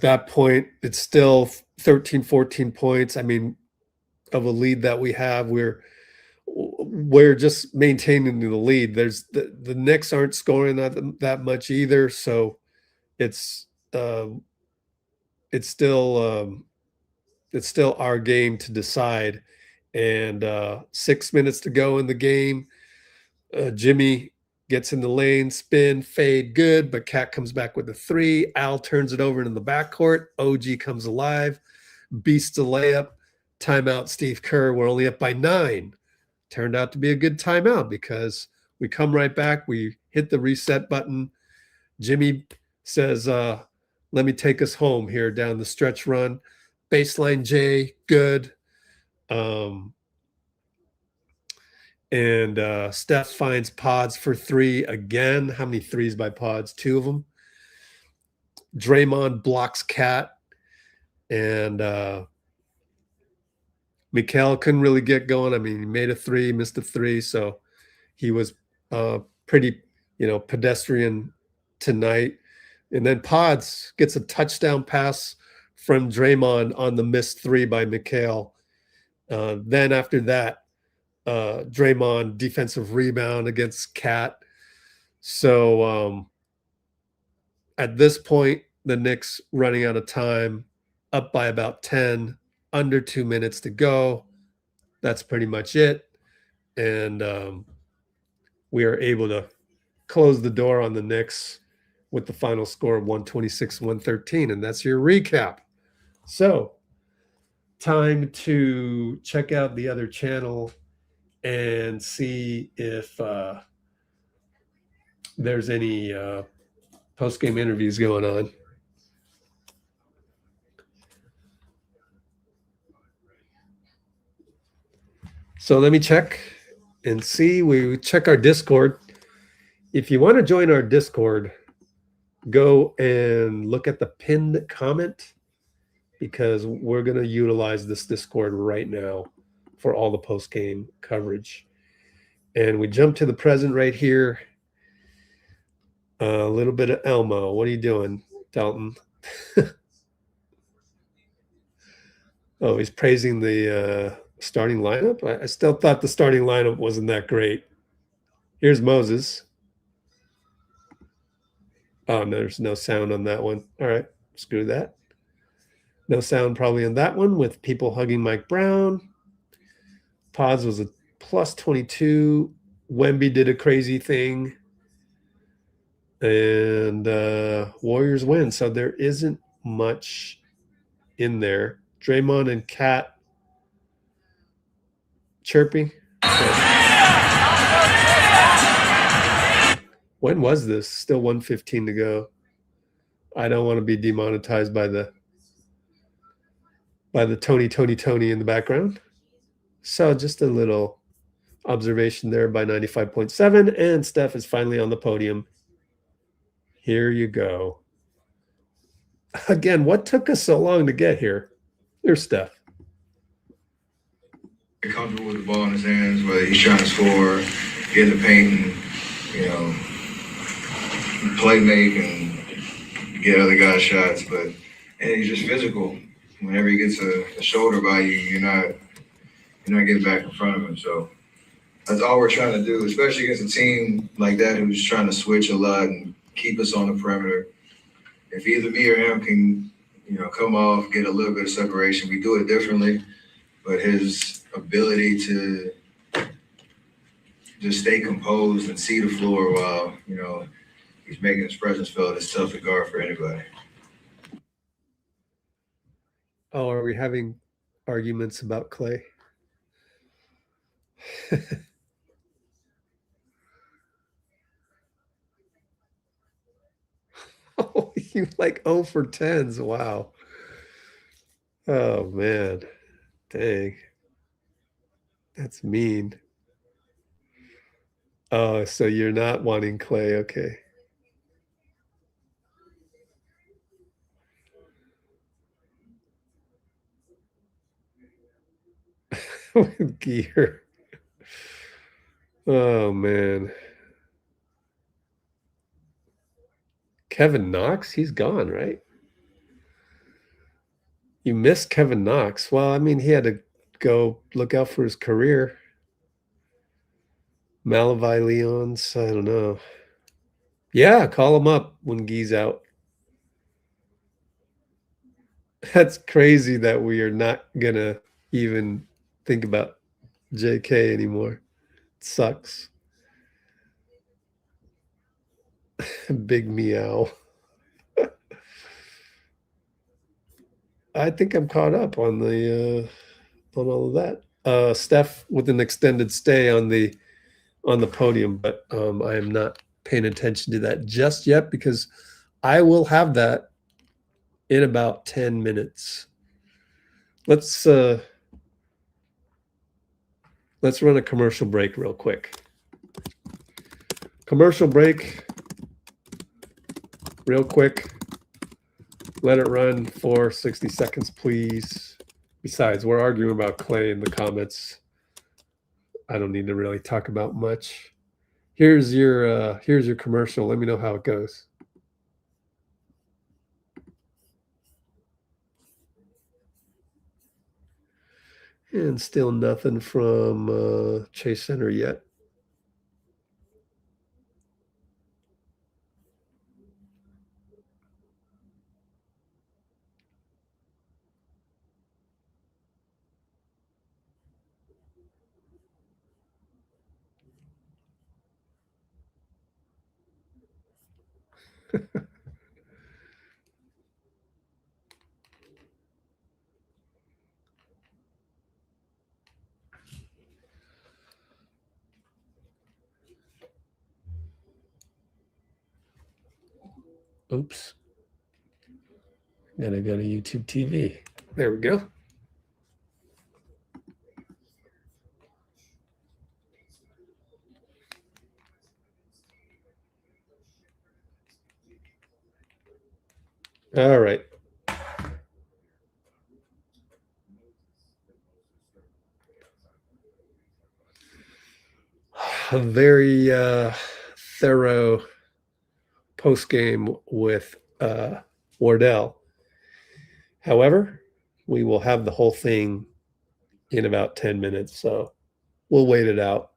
that point, it's still 13, 14 points. I mean, of a lead that we have, we're just maintaining the lead. There's the Knicks aren't scoring that much either, so it's still our game to decide. And 6 minutes to go in the game. Jimmy gets in the lane, spin, fade, good, but Cat comes back with a 3. Al turns it over into the backcourt. OG comes alive, beats the layup. Timeout, Steve Kerr. We're only up by 9. Turned out to be a good timeout because we come right back. We hit the reset button. Jimmy says, let me take us home here down the stretch run. Baseline J, good. And Steph finds Pods for 3 again. How many threes by Pods? 2 of them. Draymond blocks Cat. And mikal couldn't really get going. I mean, he made a 3, missed a 3. So he was pretty, pedestrian tonight. And then Pods gets a touchdown pass from Draymond on the missed 3 by mikal. Then after that, Draymond defensive rebound against Cat. So at this point, the Knicks running out of time, up by about 10, under 2 minutes to go. That's pretty much it. And we are able to close the door on the Knicks with the final score of 126-113. And that's your recap. So time to check out the other channel and see if there's any post-game interviews going on. So let me check and see. We check our Discord. If you want to join our Discord, go and look at the pinned comment because we're going to utilize this Discord right now for all the post-game coverage. And we jump to the present right here. A little bit of Elmo. What are you doing, Dalton? Oh, he's praising the starting lineup. I still thought the starting lineup wasn't that great. Here's Moses. Oh, no, there's no sound on that one. All right, screw that. No sound probably on that one with people hugging Mike Brown. Pods was a plus 22. Wemby did a crazy thing. And Warriors win. So there isn't much in there. Draymond and Cat chirping. When was this? Still 1:15 to go. I don't want to be demonetized by the Tony in the background. So just a little observation there by 95.7. And Steph is finally on the podium. Here you go. Again, what took us so long to get here? There's Steph. Comfortable with the ball in his hands, whether he's trying to score, get in the paint, and, play make and get other guys shots. And he's just physical. Whenever he gets a shoulder by you, you're not getting back in front of him. So that's all we're trying to do, especially against a team like that who's trying to switch a lot and keep us on the perimeter. If either me or him can, come off, get a little bit of separation. We do it differently, but his ability to just stay composed and see the floor while, he's making his presence felt is tough to guard for anybody. Oh, are we having arguments about Clay? Oh, you like 0 for 10s. Wow. Oh, man. Dang. That's mean. Oh, so you're not wanting Clay. Okay. With gear. Oh, man. Kevin Knox? He's gone, right? You missed Kevin Knox. Well, I mean, he had to go look out for his career. Malavi Leons, I don't know. Yeah, call him up when Gee's out. That's crazy that we are not going to even think about JK anymore. It sucks. Big meow. I think I'm caught up on the on all of that. Steph with an extended stay on the podium, but I am not paying attention to that just yet because I will have that in about 10 minutes. Let's run a commercial break real quick. Commercial break real quick. Let it run for 60 seconds, please. Besides, we're arguing about Clay in the comments. I don't need to really talk about much. Here's your commercial. Let me know how it goes. And still nothing from Chase Center yet. Oops. Gotta go to YouTube TV. There we go. All right. A very thorough post game with Wardell. However, we will have the whole thing in about 10 minutes, so we'll wait it out.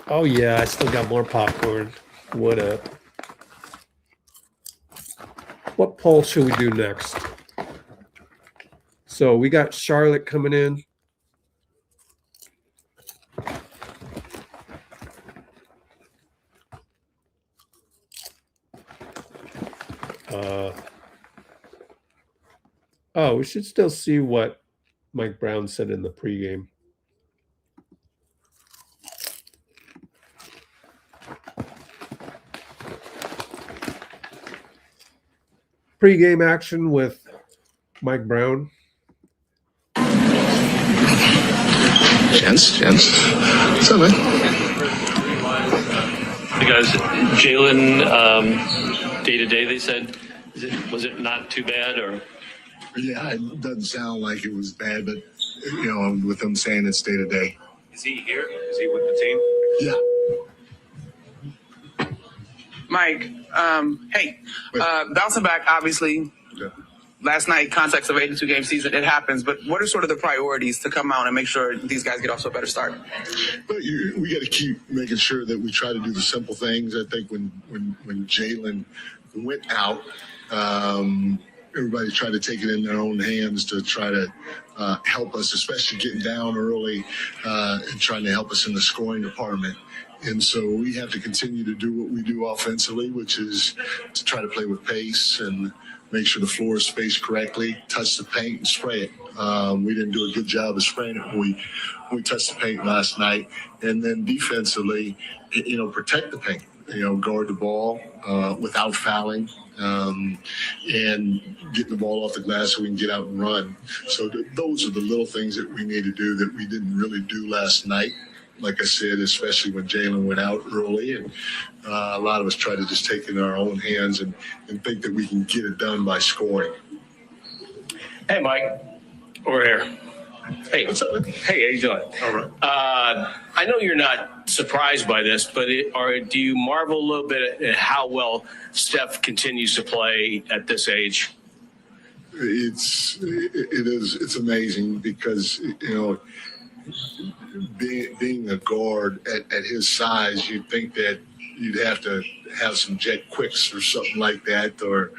Oh yeah, I still got more popcorn. What up? What poll should we do next? So we got Charlotte coming in. Oh, we should still see what Mike Brown said in the pregame. Pregame action with Mike Brown. Gents. What's up, man? The guys, Jalen, day to day, they said, was it not too bad or? Yeah, it doesn't sound like it was bad, but with them saying it's day to day. Is he here? Is he with the team? Yeah. Mike, hey, bouncing back, obviously, last night, context of 82-game season, it happens. But what are sort of the priorities to come out and make sure these guys get off to a better start? But we got to keep making sure that we try to do the simple things. I think when Jalen went out, everybody tried to take it in their own hands to try to help us, especially getting down early and trying to help us in the scoring department. And so we have to continue to do what we do offensively, which is to try to play with pace and make sure the floor is spaced correctly, touch the paint and spray it. We didn't do a good job of spraying it when we touched the paint last night. And then defensively, protect the paint, guard the ball without fouling. And getting the ball off the glass so we can get out and run. So those are the little things that we need to do that we didn't really do last night. Like I said, especially when Jalen went out early, and a lot of us try to just take it in our own hands and think that we can get it done by scoring. Hey, Mike, over here. Hey, what's up? Hey, how you doing? All right. I know you're not surprised by this, but do you marvel a little bit at how well Steph continues to play at this age? It's amazing because being a guard at his size, you'd think that you'd have to have some jet quicks or something like that, or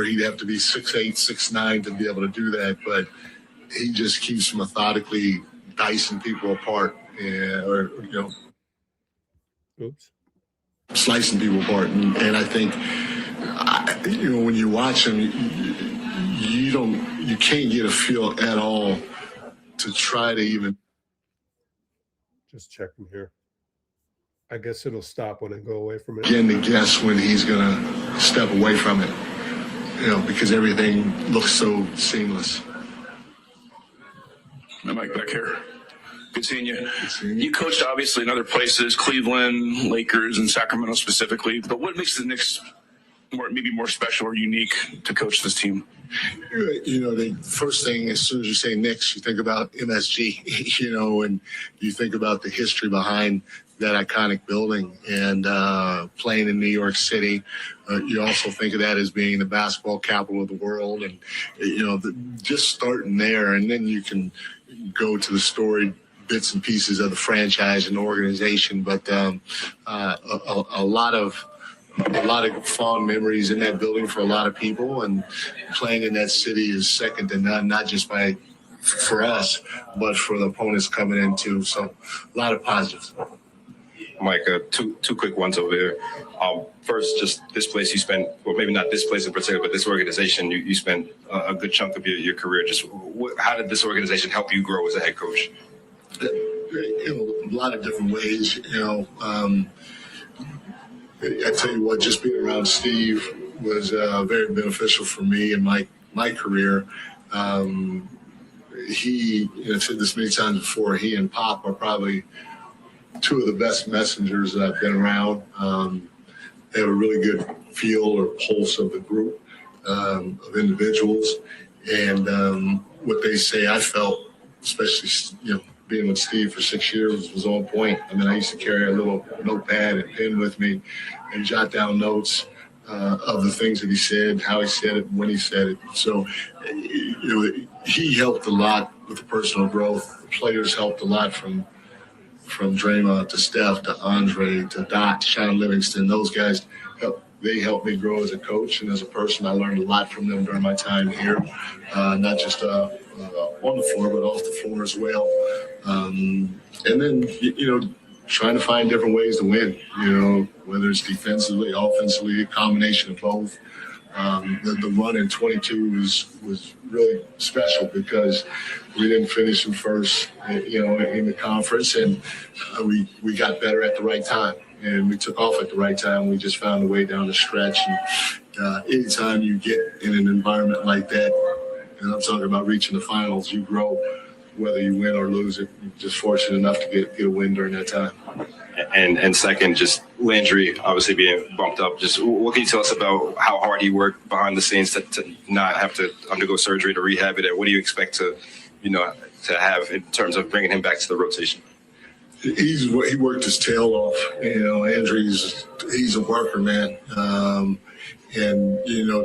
he'd have to be 6'8", 6'9" to be able to do that, but he just keeps methodically dicing people apart, slicing people apart. And I think, when you watch him, you can't get a feel at all to try to even. Just checking here. I guess it'll stop when I go away from it. Begin to guess when he's going to step away from it, because everything looks so seamless. Mike back here. Good seeing you. You coached obviously in other places, Cleveland, Lakers, and Sacramento specifically. But what makes the Knicks maybe more special or unique to coach this team? The first thing, as soon as you say Knicks, you think about MSG, and you think about the history behind that iconic building and playing in New York City. You also think of that as being the basketball capital of the world, and just starting there, and then you can go to the storied bits and pieces of the franchise and the organization. But a lot of fond memories in that building for a lot of people, and playing in that city is second to none, not just for us, but for the opponents coming in too. So a lot of positives. Mike, two quick ones over here. First, just this place you spent, well, maybe not this place in particular, but this organization, you spent a good chunk of your career. Just how did this organization help you grow as a head coach? A lot of different ways. I tell you what, just being around Steve was very beneficial for me in my career. I've said this many times before, he and Pop are probably two of the best messengers that I've been around. They have a really good feel or pulse of the group of individuals. And what they say, I felt, especially, being with Steve for 6 years, was on point. I mean, I used to carry a little notepad and pen with me and jot down notes of the things that he said, how he said it, when he said it. So, he helped a lot with the personal growth. The players helped a lot from Draymond to Steph to Andre to Doc to Sean Livingston. Those guys helped me grow as a coach and as a person. I learned a lot from them during my time here, not just on the floor, but off the floor as well. And then, trying to find different ways to win, whether it's defensively, offensively, a combination of both. The run in 22 was really special because we didn't finish in first, in the conference, and we got better at the right time, and we took off at the right time. We just found a way down the stretch. And anytime you get in an environment like that, and I'm talking about reaching the finals, you grow, whether you win or lose it. You're just fortunate enough to get a win during that time. And second, just Landry obviously being bumped up. Just what can you tell us about how hard he worked behind the scenes to not have to undergo surgery to rehab it? And what do you expect to have in terms of bringing him back to the rotation? He worked his tail off. Andrew, he's a worker, man. And, you know,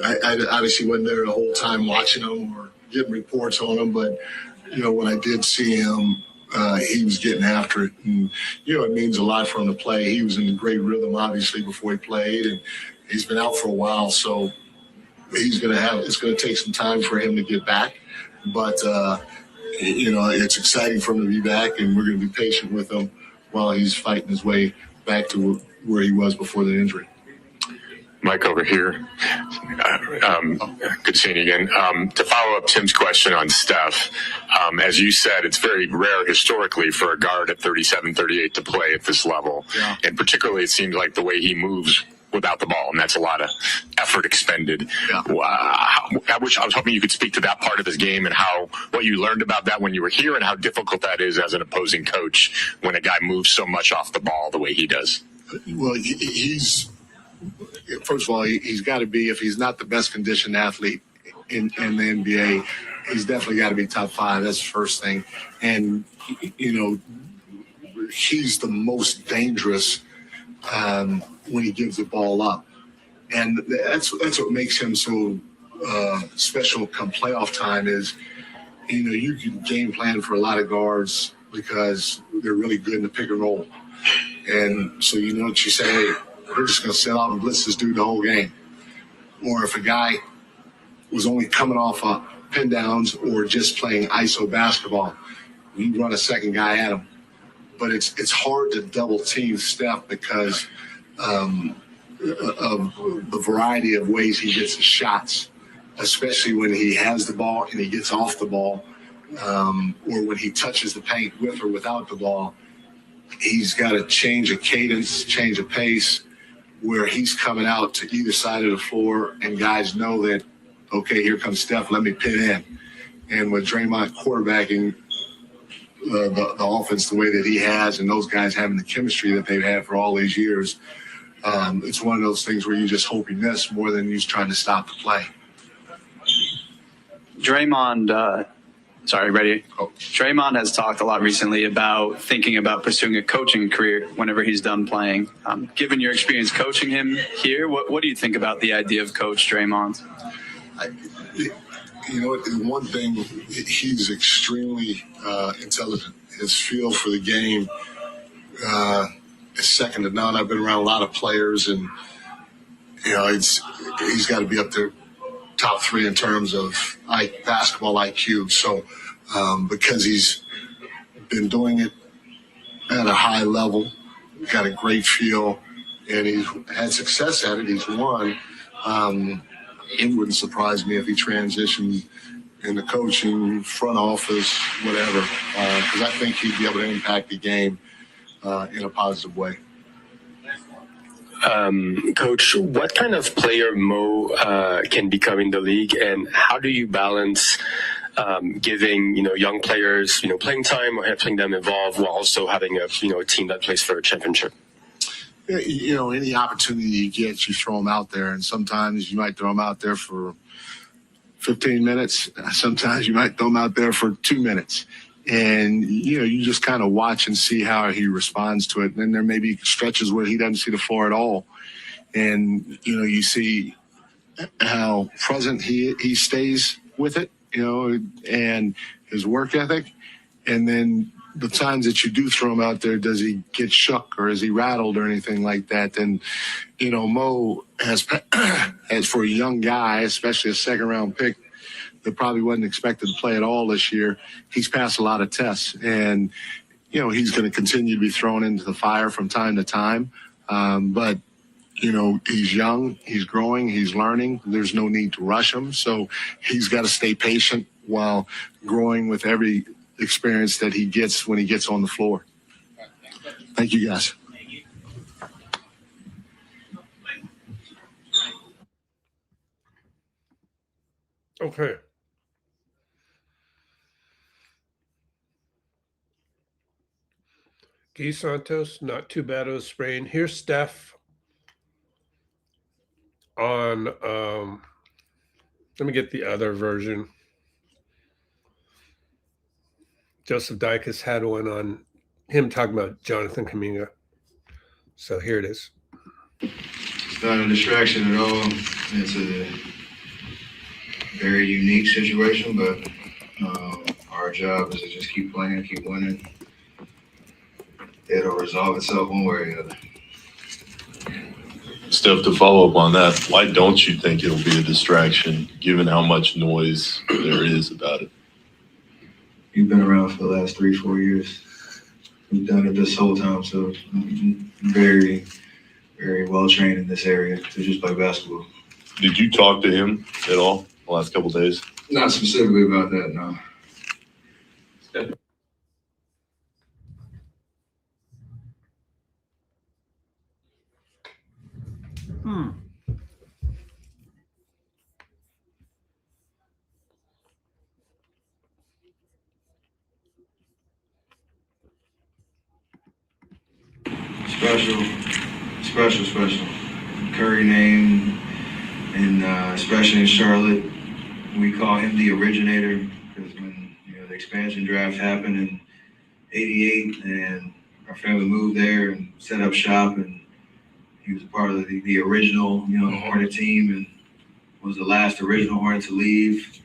I obviously wasn't there the whole time watching him or getting reports on him, but, you know, when I did see him, he was getting after it. And, you know, it means a lot for him to play. He was in a great rhythm, obviously, before he played, and he's been out for a while. So it's going to take some time for him to get back. But, you know, it's exciting for him to be back, and we're going to be patient with him while he's fighting his way back to where he was before the injury. Mike over here. Good seeing you again. To follow up Tim's question on Steph, as you said, it's very rare historically for a guard at 37, 38 to play at this level. Yeah. And particularly it seems like the way he moves without the ball, and that's a lot of effort expended. Yeah. I was hoping you could speak to that part of his game and what you learned about that when you were here and how difficult that is as an opposing coach when a guy moves so much off the ball the way he does. Well, first of all, he's got to be, if he's not the best conditioned athlete in the NBA, he's definitely got to be top 5. That's the first thing. And, you know, he's the most dangerous when he gives the ball up. And that's what makes him so special come playoff time is, you know, you can game plan for a lot of guards because they're really good in the pick and roll. And so you know what you say, hey, we're just going to sit out and blitz this dude the whole game. Or if a guy was only coming off pin downs or just playing ISO basketball, you run a second guy at him. But it's hard to double team Steph because of the variety of ways he gets his shots, especially when he has the ball and he gets off the ball, or when he touches the paint with or without the ball. He's got to change a cadence, change a pace, where he's coming out to either side of the floor and guys know that, okay, here comes Steph, let me pin in. And with Draymond quarterbacking the offense the way that he has and those guys having the chemistry that they've had for all these years, it's one of those things where you just hope he miss more than he's trying to stop the play. Draymond, Draymond has talked a lot recently about thinking about pursuing a coaching career whenever he's done playing. Given your experience coaching him here, what do you think about the idea of Coach Draymond? You know, one thing, he's extremely intelligent. His feel for the game is second to none. I've been around a lot of players, and you know, he's got to be up there top 3 in terms of basketball IQ. So because he's been doing it at a high level, got a great feel, and he's had success at it. He's won. It wouldn't surprise me if he transitioned into coaching, front office, whatever, because I think he'd be able to impact the game in a positive way. Coach, what kind of player Mo can become in the league, and how do you balance giving young players playing time or helping them evolve while also having a team that plays for a championship? You know, any opportunity you get, you throw them out there, and sometimes you might throw them out there for 15 minutes. Sometimes you might throw them out there for 2 minutes. And, you just kind of watch and see how he responds to it. And then there may be stretches where he doesn't see the floor at all. And, you see how present he stays with it, and his work ethic. And then the times that you do throw him out there, does he get shook or is he rattled or anything like that? And, Mo has for a young guy, especially a second-round pick, that probably wasn't expected to play at all this year, he's passed a lot of tests. And, he's going to continue to be thrown into the fire from time to time. But, he's young, he's growing, he's learning. There's no need to rush him. So he's got to stay patient while growing with every experience that he gets when he gets on the floor. Thank you, guys. Okay. Guy Santos, not too bad of a sprain. Here's Steph on, let me get the other version. Joseph Dicus had one on him talking about Jonathan Kuminga. So here it is. It's not a distraction at all. It's a very unique situation, but our job is to just keep playing, keep winning. It'll resolve itself one way or the other. Steph, to follow up on that, why don't you think it'll be a distraction given how much noise there is about it? You've been around for the last 3-4 years. We've done it this whole time, so I'm very, very well trained in this area to just play basketball. Did you talk to him at all the last couple of days? Not specifically about that, no. Special. Curry name, and especially in Charlotte, we call him the originator because when the expansion draft happened in '88, and our family moved there and set up shop, and he was a part of the original Hornet team, and was the last original Hornet to leave.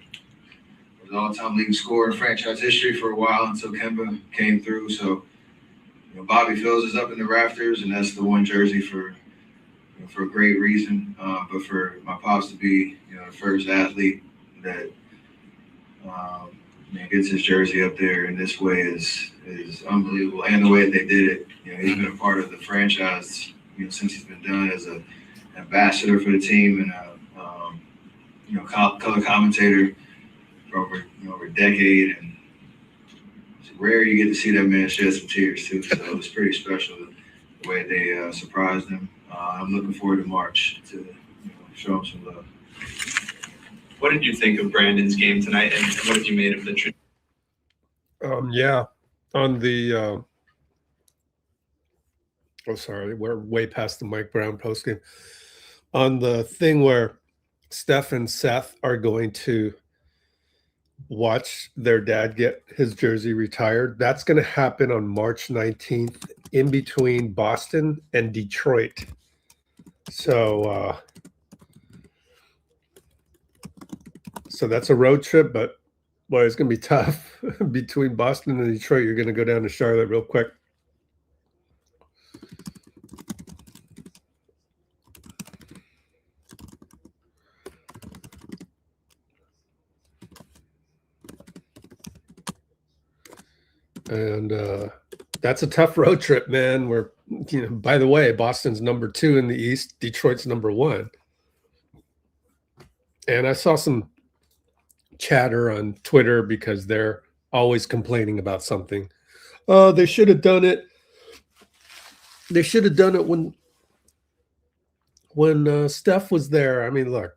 Was all-time leading scorer in franchise history for a while until Kemba came through. So. Bobby Phills is up in the rafters, and that's the one jersey for a great reason. But for my pops to be, the first athlete that gets his jersey up there in this way is unbelievable. And the way that they did it, he's been a part of the franchise, since he's been done as an ambassador for the team and color commentator for over a decade. And rare you get to see that man shed some tears too, so it's pretty special the way they surprised him. I'm looking forward to March to show him some love. What did you think of Brandon's game tonight, and what have you made of the? On the sorry, we're way past the Mike Brown postgame. On the thing where Steph and Seth are going to watch their dad get his jersey retired. That's going to happen on March 19th in between Boston and Detroit. So that's a road trip, but boy, it's going to be tough. Between Boston and Detroit, you're going to go down to Charlotte real quick. And that's a tough road trip, man. We're, by the way, Boston's number 2 in the East. Detroit's number 1. And I saw some chatter on Twitter because they're always complaining about something. Oh, they should have done it. They should have done it when Steph was there. I mean, look,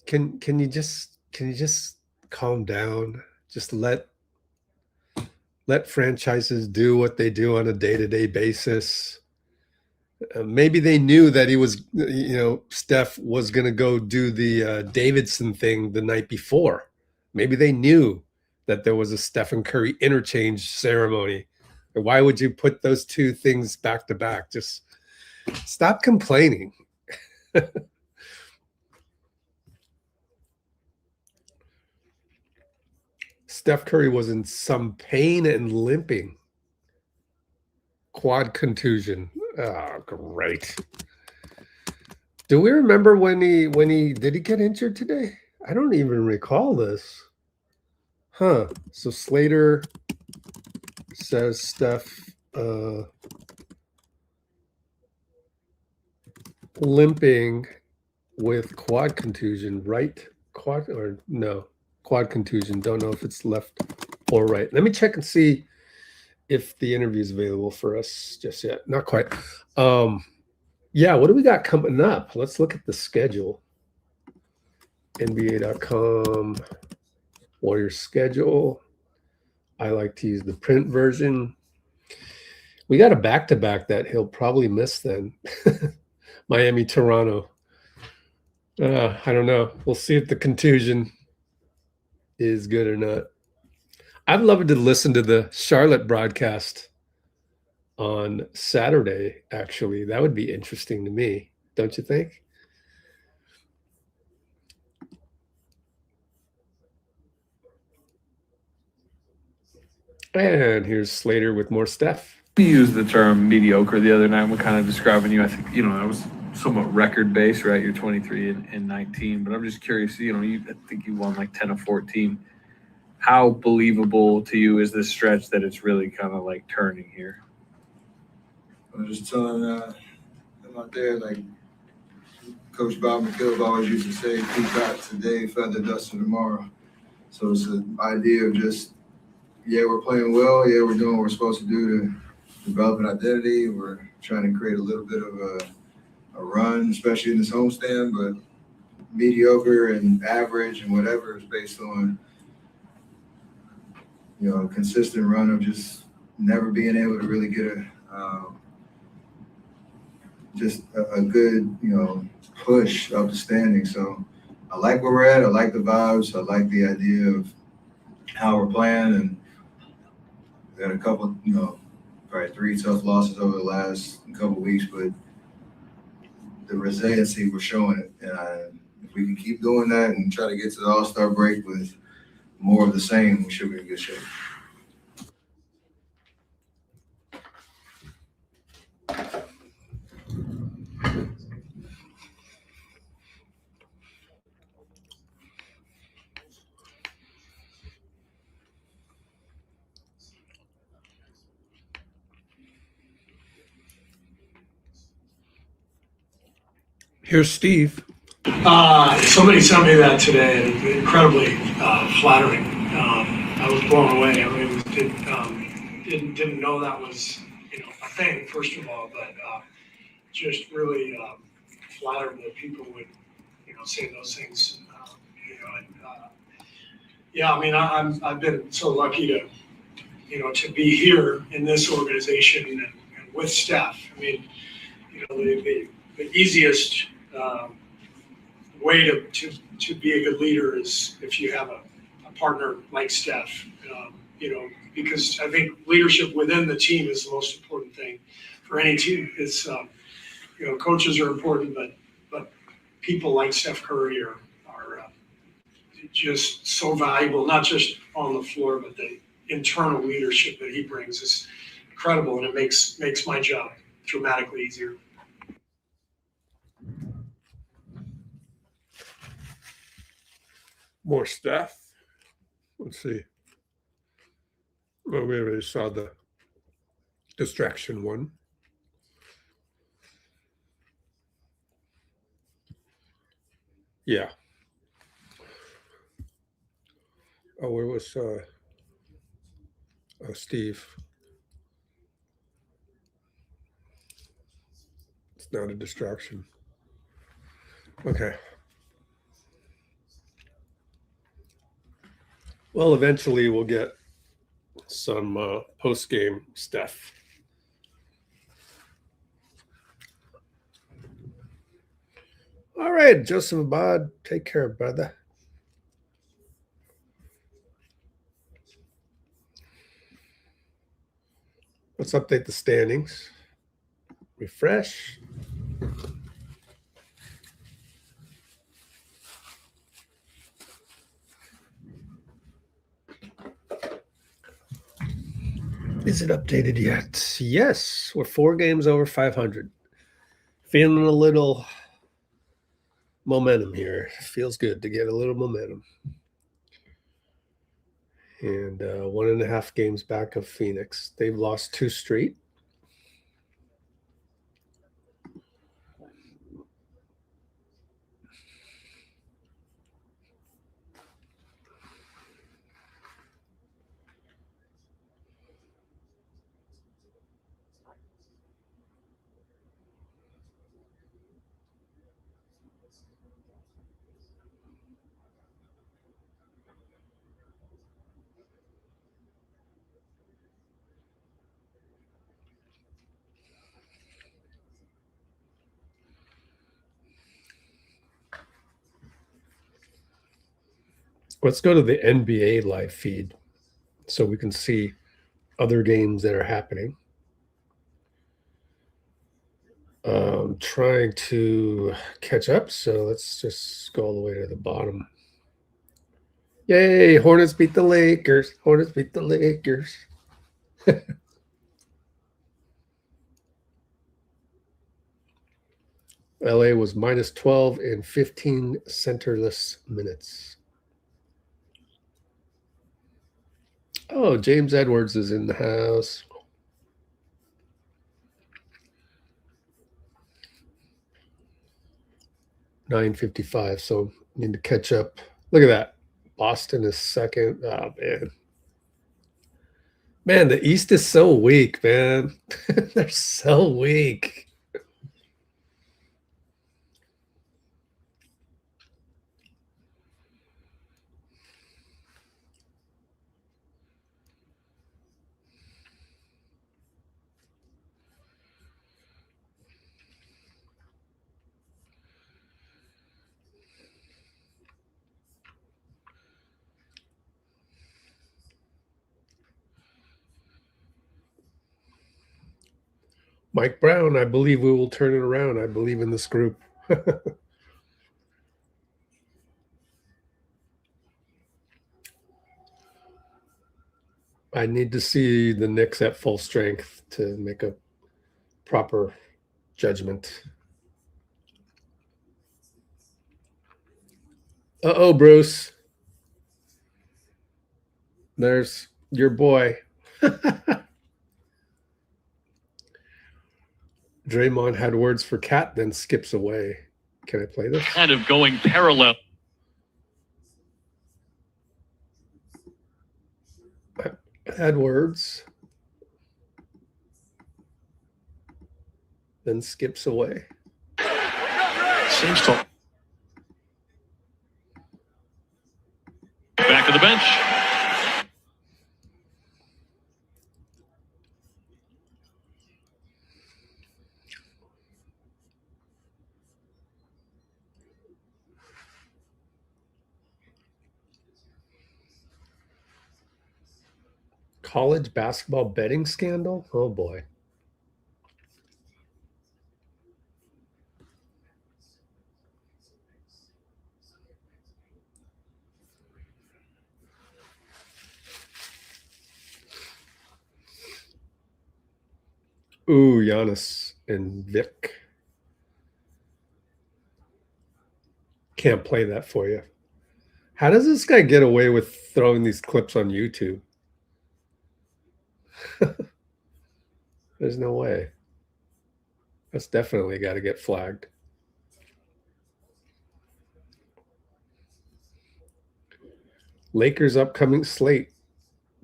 can you just calm down? Just let franchises do what they do on a day-to-day basis. Maybe they knew that he was, Steph was going to go do the Davidson thing the night before. Maybe they knew that there was a Stephen Curry interchange ceremony. Why would you put those two things back to back? Just stop complaining. Steph Curry was in some pain and limping. Quad contusion. Oh, great. Do we remember when he did he get injured today? I don't even recall this. Huh. So Slater says Steph limping with quad contusion, right? Quad contusion. Don't know if it's left or right. Let me check and see if the interview is available for us just yet. Not quite. Yeah, what do we got coming up? Let's look at the schedule. NBA.com Warriors schedule. I like to use the print version. We got a back-to-back that he'll probably miss then. Miami, Toronto. I don't know. We'll see if the contusion is good or not. I'd love to listen to the Charlotte broadcast on Saturday, actually. That would be interesting to me, don't you think? And here's Slater with more Steph. We used the term mediocre the other night when kind of describing you. I think, that was somewhat record-based, right? You're 23 and 19, but I'm just curious, I think you won like 10 of 14. How believable to you is this stretch that it's really kind of like turning here? I'm just telling them out there, like Coach Bob McKillop always used to say, peacock today, feather duster tomorrow. So it's an idea of just, yeah, we're playing well. Yeah, we're doing what we're supposed to do to develop an identity. We're trying to create a little bit of a run, especially in this homestand, but mediocre and average and whatever is based on, a consistent run of just never being able to really get a good, push up the standing. So I like where we're at. I like the vibes. I like the idea of how we're playing, and we had a couple, probably 3 tough losses over the last couple of weeks, but the resiliency, we're showing it. And if we can keep doing that and try to get to the All-Star break with more of the same, we should be in good shape. Here's Steve. Somebody sent me that today, and incredibly flattering. I was blown away. I mean, didn't know that was a thing, first of all, but just really flattered that people would say those things. Yeah, I mean, I've been so lucky to be here in this organization and with Steph. I mean, the easiest way to be a good leader is if you have a partner like Steph, because I think leadership within the team is the most important thing for any team. It's, coaches are important, but people like Steph Curry are just so valuable, not just on the floor, but the internal leadership that he brings is incredible, and it makes my job dramatically easier. More Steph. Let's see. Well, we already saw the distraction one. Yeah. Oh, where was Steve? It's not a distraction. Okay. Well, eventually we'll get some post-game stuff. All right, Joseph Abad, take care, brother. Let's update the standings. Refresh. Is it updated yet? Yes, we're 4 games over 500. Feeling a little momentum here. Feels good to get a little momentum. And 1.5 games back of Phoenix. They've lost 2 straight. Let's go to the NBA live feed so we can see other games that are happening. Trying to catch up, so let's just go all the way to the bottom. Yay, Hornets beat the Lakers. Hornets beat the Lakers. LA was minus 12 in 15 centerless minutes. Oh, James Edwards is in the house. $9.55, so need to catch up. Look at that. Boston is second. Oh, man. Man, the East is so weak, man. They're so weak. Mike Brown, I believe we will turn it around. I believe in this group. I need to see the Knicks at full strength to make a proper judgment. Uh-oh, Bruce. There's your boy. Draymond had words for Cat, then skips away. Can I play this? Kind of going parallel. Had words, then skips away. Seems to. Back of the bench. College basketball betting scandal? Oh, boy. Ooh, Giannis and Vic. Can't play that for you. How does this guy get away with throwing these clips on YouTube? There's no way. That's definitely got to get flagged. Lakers upcoming slate.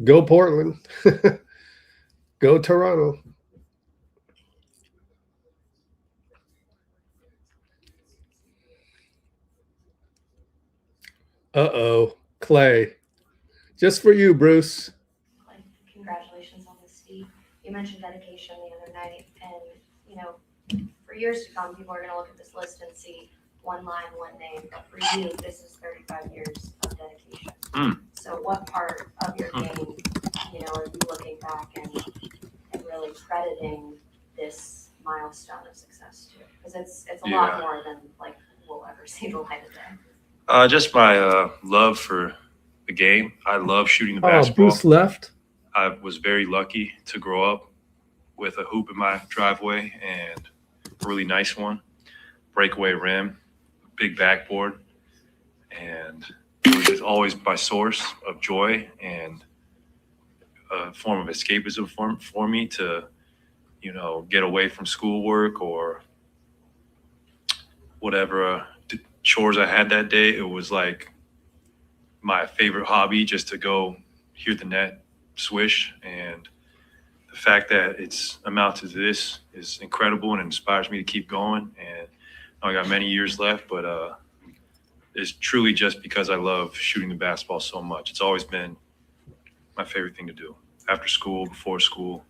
Go Portland. Go Toronto. Uh-oh. Clay. Just for you, Bruce. Congratulations on this feat. You mentioned dedication the other night, and you know, for years to come, people are going to look at this list and see one line, one name. But for you, this is 35 years of dedication. So, what part of your game, you know, are you looking back and really crediting this milestone of success to? Because it's a lot more than like we'll ever see the light of day. Just my love for the game. I love shooting the basketball. Bruce left. I was very lucky to grow up with a hoop in my driveway and a really nice one, breakaway rim, big backboard, and it was just always my source of joy and a form of escapism for me to, you know, get away from schoolwork or whatever chores I had that day. It was like my favorite hobby, just to go hear the net swish, and the fact that it's amounted to this is incredible and inspires me to keep going. And I got many years left, but it's truly just because I love shooting the basketball so much. It's always been my favorite thing to do. After school, before school,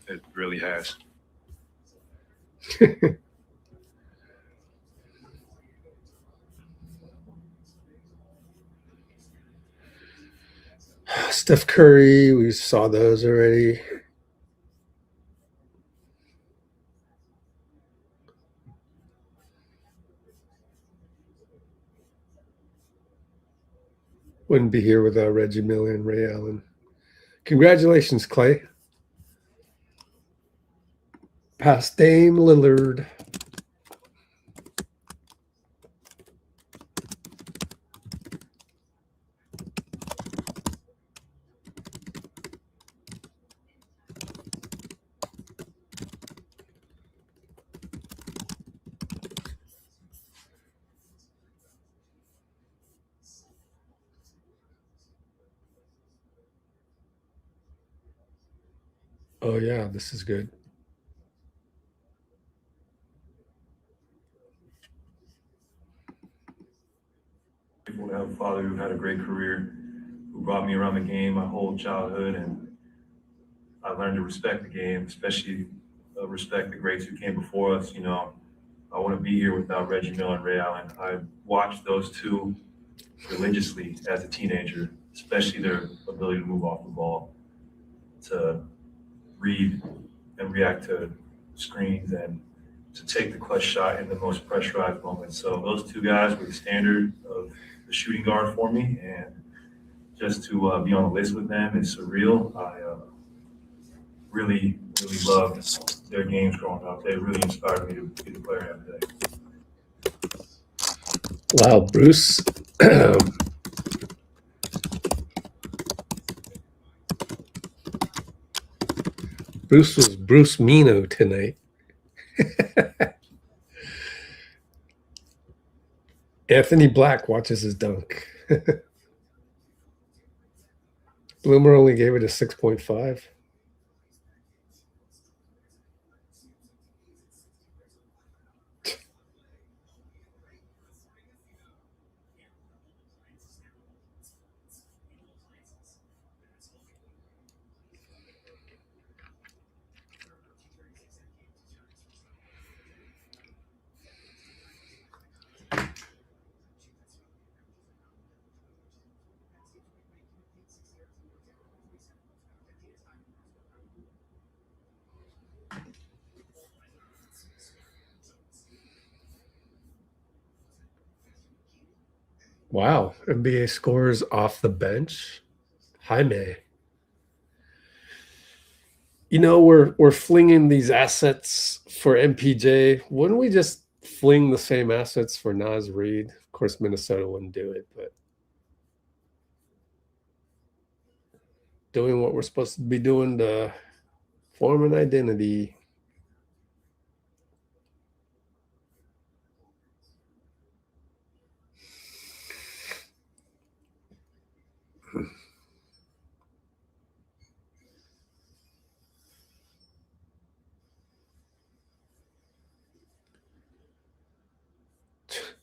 it really has. Steph Curry, we saw those already. Wouldn't be here without Reggie Miller and Ray Allen. Congratulations, Clay. Past Dame Lillard. Oh yeah, this is good. Grateful to have a father who had a great career, who brought me around the game my whole childhood, and I learned to respect the game, especially respect the greats who came before us. You know, I wouldn't be here without Reggie Miller and Ray Allen. I watched those two religiously as a teenager, especially their ability to move off the ball, to read and react to screens, and to take the clutch shot in the most pressurized moments. So those two guys were the standard of the shooting guard for me, and just to be on the list with them is surreal. I really loved their games growing up. They really inspired me to be the player I am today. Wow, Bruce. Bruce was Bruce Mino tonight. Anthony Black watches his dunk. Bloomer only gave it a 6.5. Wow, NBA scores off the bench. Jaime. You know, we're flinging these assets for MPJ. Wouldn't we just fling the same assets for Naz Reid? Of course, Minnesota wouldn't do it, but doing what we're supposed to be doing to form an identity.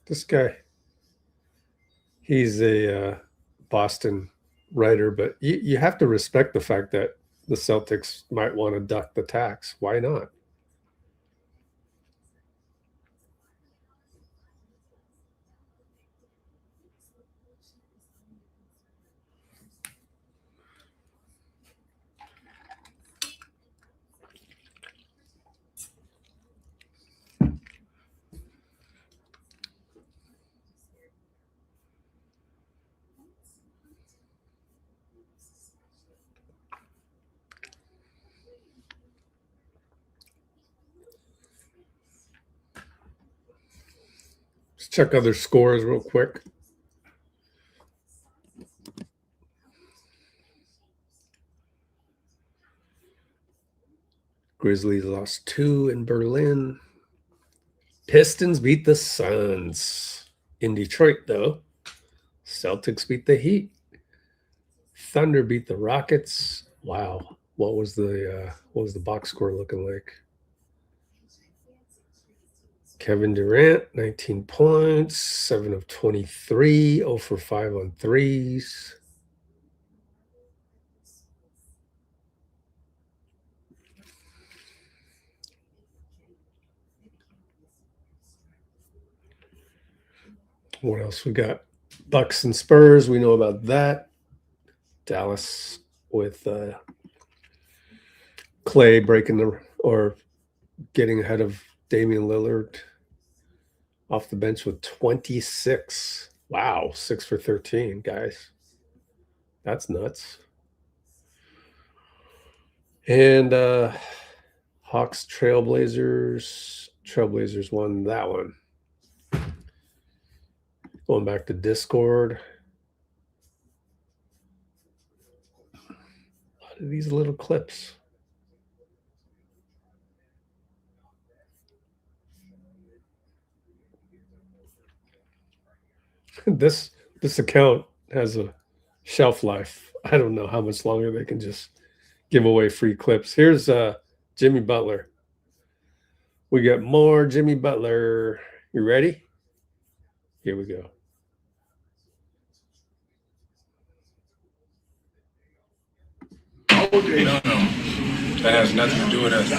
This guy, he's a Boston writer, but you have to respect the fact that the Celtics might want to duck the tax. Why not? Let's check other scores real quick. Grizzlies lost 2 in Berlin. Pistons beat the Suns in Detroit, though. Celtics beat the Heat. Thunder beat the Rockets. Wow, what was the box score looking like? Kevin Durant, 19 points, 7 of 23, 0 for 5 on threes. What else we got? Bucks and Spurs, we know about that. Dallas with Clay breaking or getting ahead of Damian Lillard off the bench with 26. Wow, 6 for 13, guys. That's nuts. And Hawks Trailblazers. Trailblazers won that one. Going back to Discord. A lot of these little clips. This account has a shelf life. I don't know how much longer they can just give away free clips. Here's Jimmy Butler. We got more Jimmy Butler. You ready? Here we go. No. That has nothing to do with us.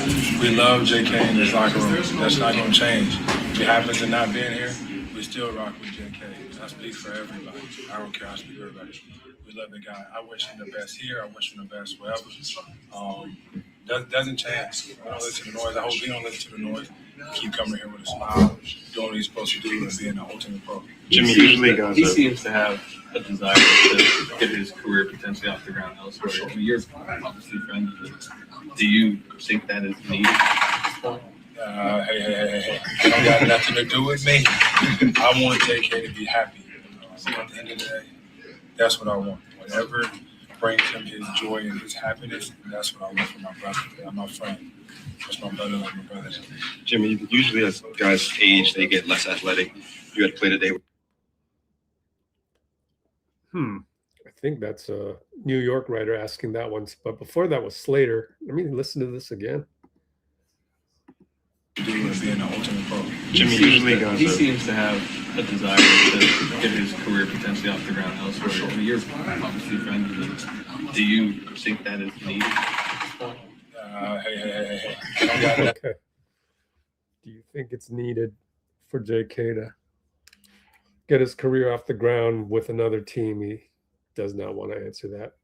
We love JK in this locker room. That's not going to change. If it happens to not being here, we still rock with JK. I speak for everybody. I don't care. I speak for everybody. We love the guy. I wish him the best here. I wish him the best wherever. Doesn't change. We don't listen to the noise. I hope he don't listen to the noise. Keep coming here with a smile, doing what he's supposed to do, and being the ultimate pro. Jimmy he seems to have a desire to get his career potentially off the ground elsewhere. I mean, you're obviously friends with him. Do you think that is needed at this point? Hey. It don't got nothing to do with me. I want JK to be happy. So at the end of the day, that's what I want. Whatever brings him his joy and his happiness, that's what I want for my brother. I'm my friend. That's my brother, like my brother. Jimmy, usually as guys age, they get less athletic. You had to play today. I think that's a New York writer asking that one. But before that was Slater. Let me listen to this again. Being the ultimate pro. Jimmy he seems to have a desire to get his career potentially off the ground elsewhere. I mean, you're obviously friends with him. Do you think that is needed at this point? Hey. Okay. Do you think it's needed for JK to get his career off the ground with another team? He does not want to answer that.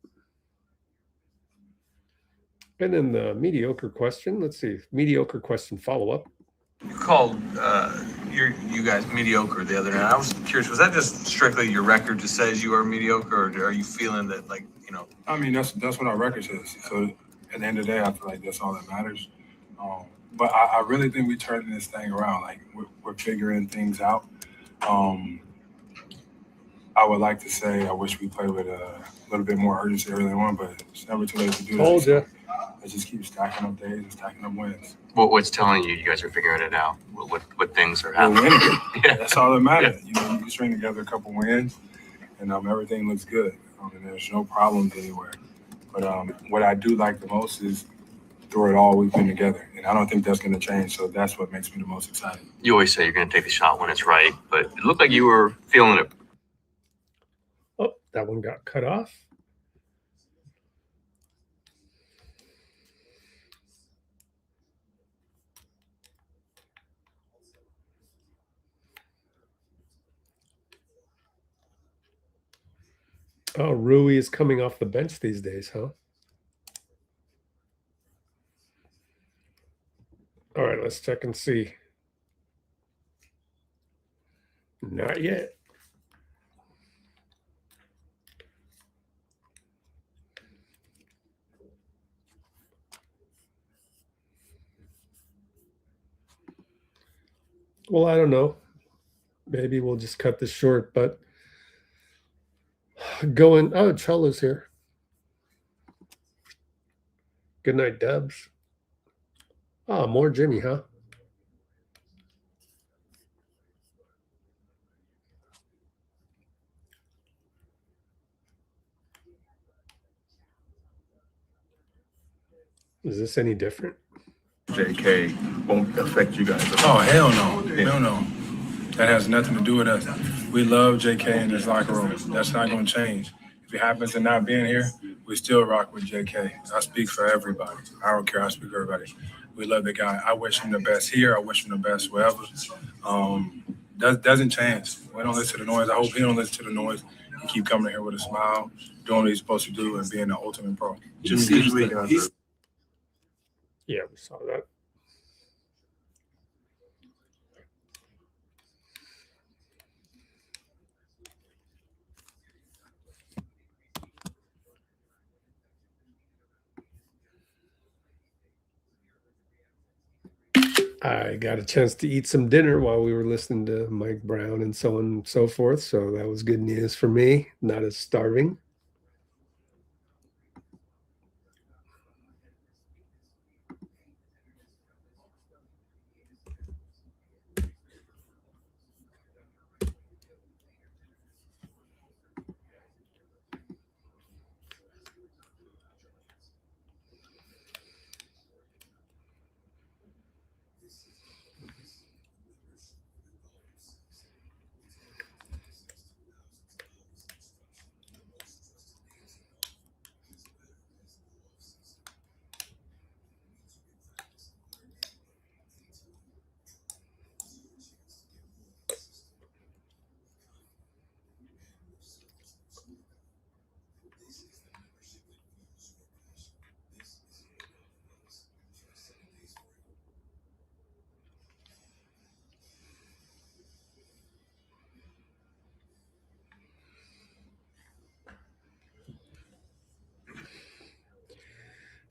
And then the mediocre question. Let's see. Mediocre question follow-up. You called you guys mediocre the other night. I was curious, was that just strictly your record just says you are mediocre, or are you feeling that, like, you know? I mean, that's what our record says. So at the end of the day, I feel like that's all that matters. But I really think we turned this thing around. Like, we're figuring things out. I would like to say I wish we played with a little bit more urgency early on, but it's never too late to do that. Told you. I just keep stacking up days and stacking up wins. What's telling you guys are figuring it out? What things are happening? Yeah. That's all that matters. You know, you string together a couple wins, and everything looks good. And there's no problems anywhere. But what I do like the most is through it all, we've been together, and I don't think that's going to change. So that's what makes me the most excited. You always say you're going to take the shot when it's right, but it looked like you were feeling it. Oh, that one got cut off. Oh, Rui is coming off the bench these days, huh? All right, let's check and see. Not yet. Well, I don't know. Maybe we'll just cut this short, but going. Oh, Cholo's here. Good night, Dubs. Oh, more Jimmy, huh? Is this any different? JK won't affect you guys. Oh, hell no. Hell no. That has nothing to do with us. We love JK in this locker room. That's not going to change. If it happens to not being here, we still rock with JK. I speak for everybody. I don't care. I speak for everybody. We love the guy. I wish him the best here. I wish him the best wherever. Doesn't change. We don't listen to the noise. I hope he don't listen to the noise. He keep coming here with a smile, doing what he's supposed to do, and being the ultimate pro. Yeah, we saw that. I got a chance to eat some dinner while we were listening to Mike Brown and so on and so forth. So that was good news for me. Not as starving.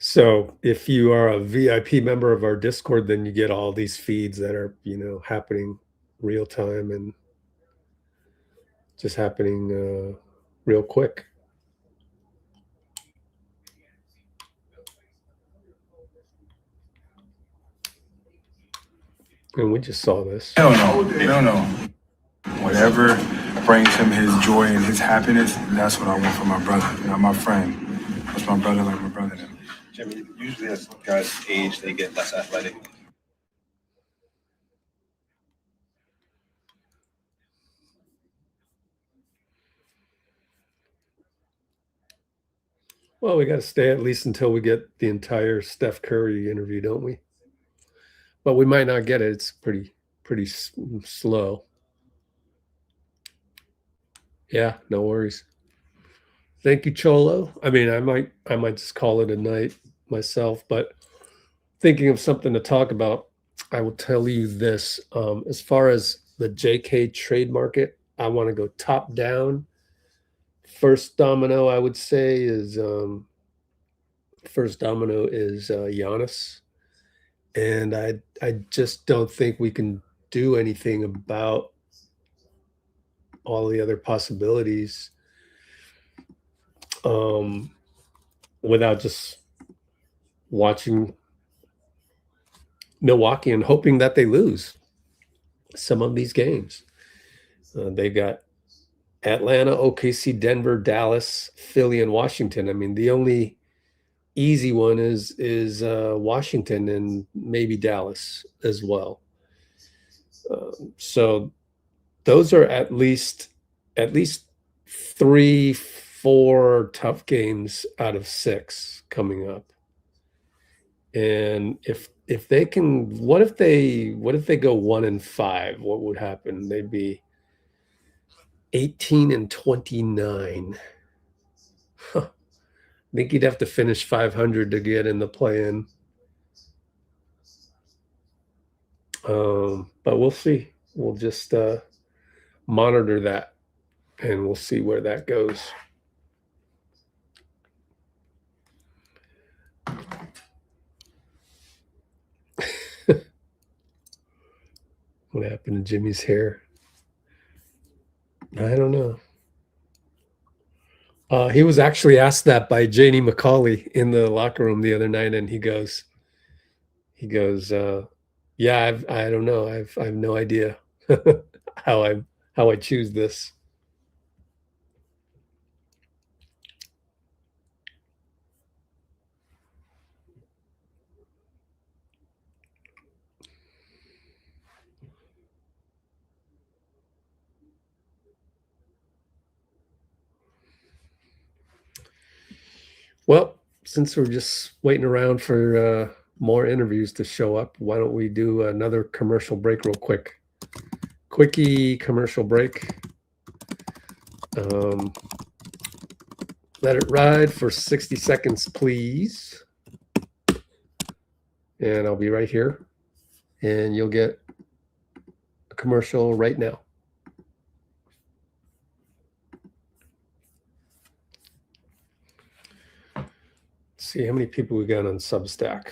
So if you are a VIP member of our Discord, then you get all these feeds that are, happening real time and just happening real quick. And we just saw this. Hell no. Whatever brings him his joy and his happiness, that's what I want for my brother, not my friend. That's my brother like my brother to me. Jimmy, usually as guys age, they get less athletic. Well, we got to stay at least until we get the entire Steph Curry interview, don't we? But we might not get it. It's pretty slow. Yeah, no worries. Thank you, Cholo. I mean, I might just call it a night myself, but thinking of something to talk about, I will tell you this. As far as the JK trade market, I want to go top down. First domino, I would say, is Giannis. And I just don't think we can do anything about all the other possibilities without just watching Milwaukee and hoping that they lose some of these games. They got Atlanta, OKC, Denver, Dallas, Philly, and Washington. I mean, the only easy one is Washington and maybe Dallas as well. So those are at least 3-4 tough games out of 6 coming up. And if they can, what if they go 1-5? What would happen? They'd be 18-29. Huh. I think you'd have to finish 500 to get in the play-in. But we'll see. We'll just monitor that, and we'll see where that goes. What happened to Jimmy's hair? I don't know. He was actually asked that by Janie McCauley in the locker room the other night, and he goes, yeah, I don't know. I have no idea how I choose this. Well, since we're just waiting around for more interviews to show up, why don't we do another commercial break real quick? Quickie commercial break. Let it ride for 60 seconds, please. And I'll be right here. And you'll get a commercial right now. See how many people we got on Substack.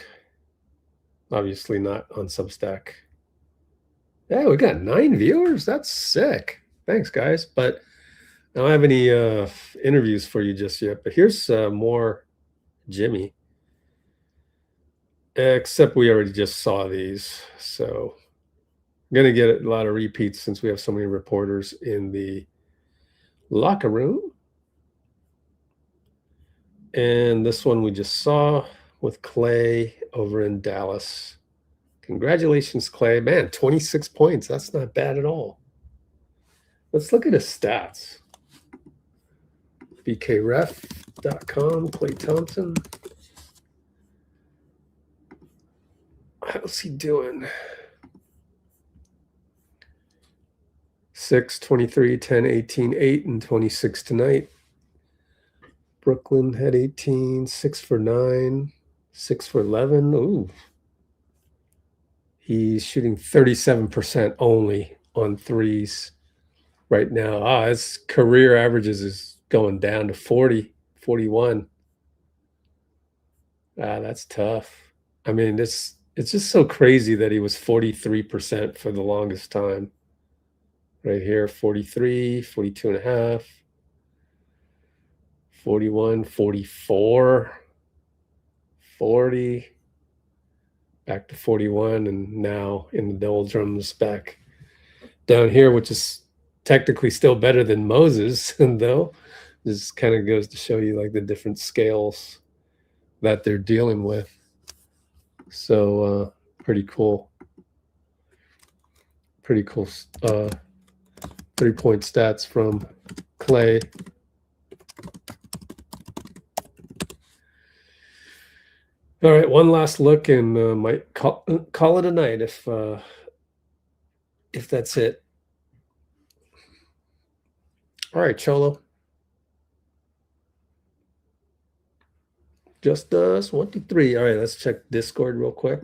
Obviously not on Substack. Yeah, we got 9 viewers. That's sick. Thanks, guys. But I don't have any interviews for you just yet. But here's more Jimmy. Except we already just saw these. So I'm going to get a lot of repeats since we have so many reporters in the locker room. And this one we just saw with Clay over in Dallas. Congratulations, Clay. Man, 26 points. That's not bad at all. Let's look at his stats. BKRef.com, Clay Thompson. How's he doing? 6, 23, 10, 18, 8, and 26 tonight. Brooklyn had 18, 6 for 9, 6 for 11. Ooh. He's shooting 37% only on threes right now. His career averages is going down to 40, 41. That's tough. I mean, it's just so crazy that he was 43% for the longest time. Right here, 43, 42 and a half, 41, 44, 40, back to 41, and now in the doldrums back down here, which is technically still better than Moses, though. This kind of goes to show you like the different scales that they're dealing with. So pretty cool. Pretty cool 3-point stats from Clay. All right, one last look, and might call it a night if that's it. All right, Cholo. Just us, 1, 2, 3. All right, let's check Discord real quick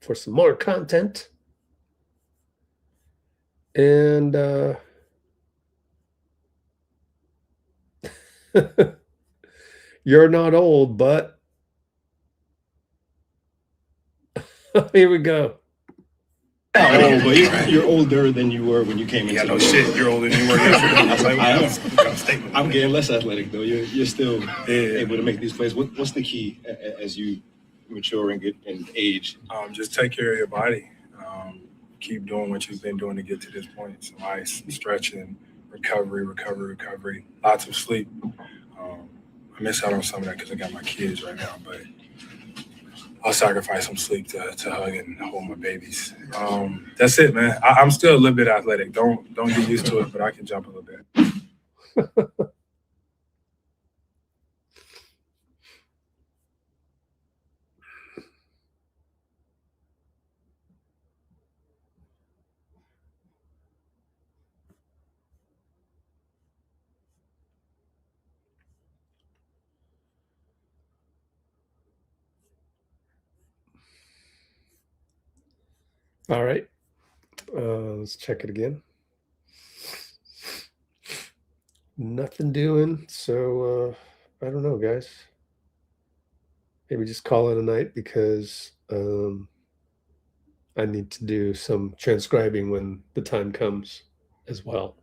for some more content. And you're not old, but here we go. Oh, but you're older than you were when you came in. Yeah, no shit. You're older than you were yesterday. I'm getting less athletic though. You're still able to make these plays. What's the key as you mature and get in age? Just take care of your body. Keep doing what you've been doing to get to this point. Some ice, stretching, recovery. Lots of sleep. I miss out on some of that because I got my kids right now, but I'll sacrifice some sleep to hug and hold my babies. That's it, man. I'm still a little bit athletic. Don't get used to it, but I can jump a little bit. All right, let's check it again. Nothing doing, so I don't know, guys. Maybe just call it a night because I need to do some transcribing when the time comes as well.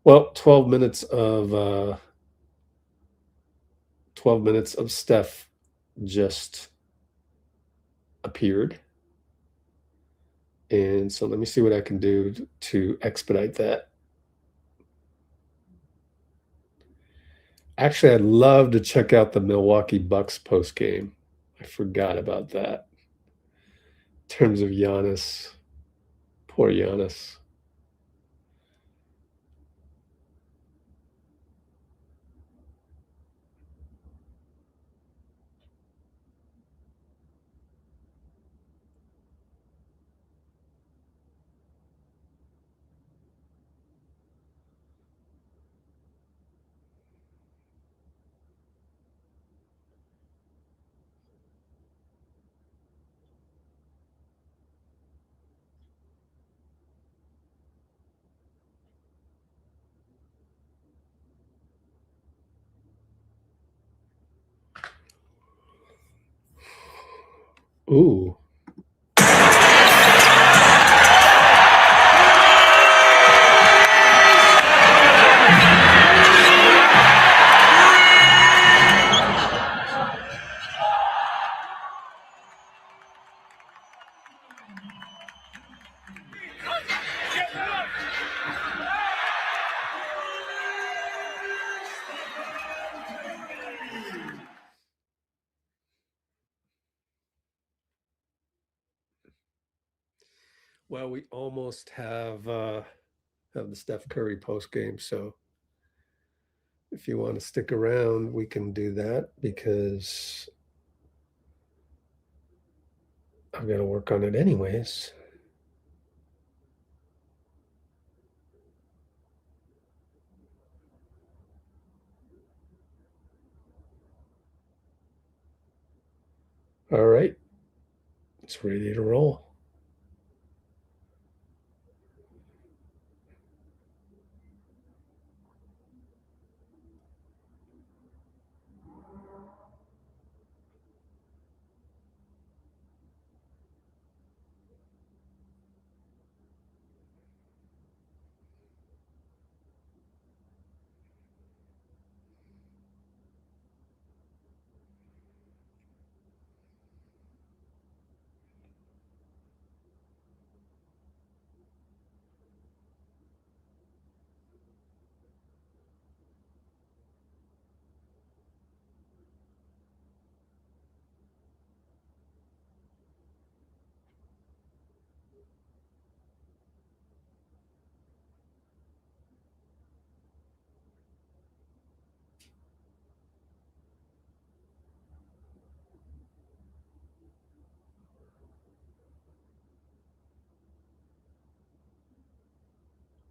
Well, 12 minutes of Steph just appeared. And so let me see what I can do to expedite that. Actually, I'd love to check out the Milwaukee Bucks post game. I forgot about that. In terms of Giannis, poor Giannis. Ooh. Well, we almost have the Steph Curry post game, so if you want to stick around, we can do that because I'm going to work on it anyways. All right, it's ready to roll.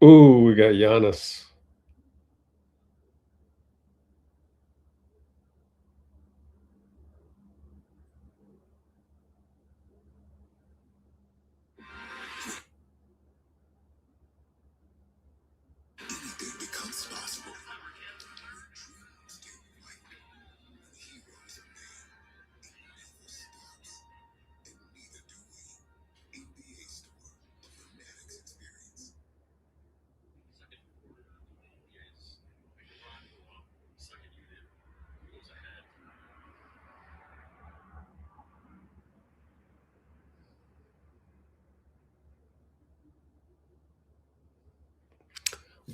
Ooh, we got Giannis.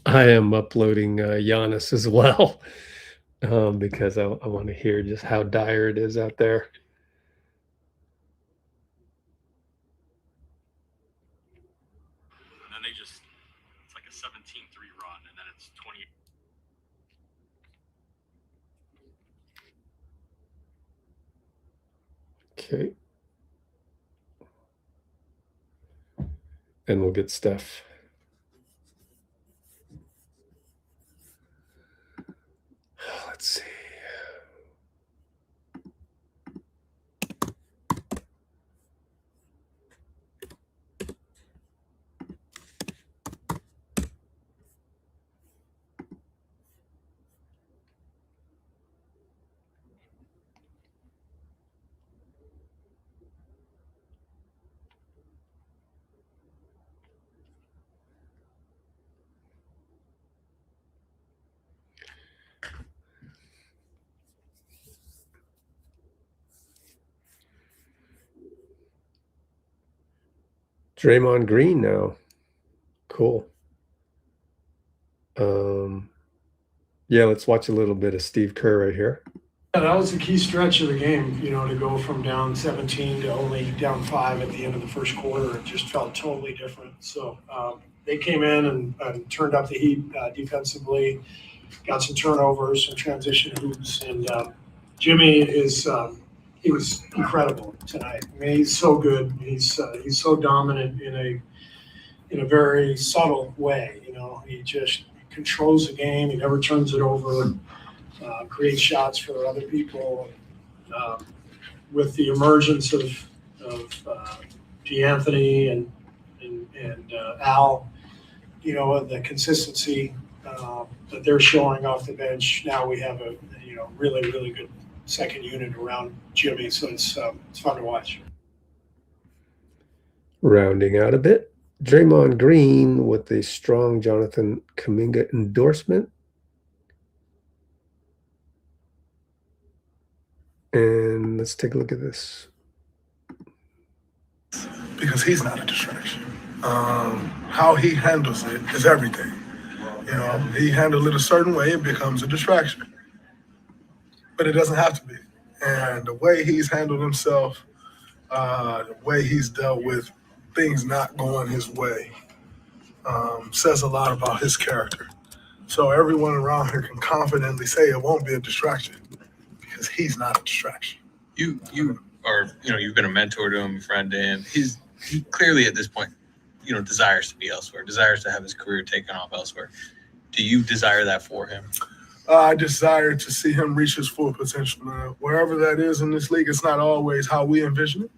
I am uploading Giannis as well because I want to hear just how dire it is out there. And then they just, it's like a 17-3 run, and then it's 20. Okay. And we'll get Steph. Let's see. Draymond Green now. Cool. Yeah, let's watch a little bit of Steve Kerr right here. Yeah, that was the key stretch of the game, you know, to go from down 17 to only down 5 at the end of the first quarter. It just felt totally different. So they came in and turned up the heat defensively, got some turnovers, some transition hoops, and Jimmy is he was incredible tonight. I mean, he's so good. He's so dominant in a very subtle way. You know, he just controls the game. He never turns it over. Creates shots for other people. With the emergence of D'Anthony and Al, you know, the consistency that they're showing off the bench. Now we have a really good second unit around Jimmy, so it's fun to watch. Rounding out a bit, Draymond Green with a strong Jonathan Kuminga endorsement. And let's take a look at this. Because he's not a distraction. How he handles it is everything. You know, he handles it a certain way, it becomes a distraction. But it doesn't have to be. And the way he's handled himself, the way he's dealt with things not going his way, says a lot about his character. So everyone around here can confidently say it won't be a distraction because he's not a distraction. You are, you've been a mentor to him, a friend to him. He clearly at this point, desires to be elsewhere, desires to have his career taken off elsewhere. Do you desire that for him? I desire to see him reach his full potential. Wherever that is in this league, it's not always how we envision it.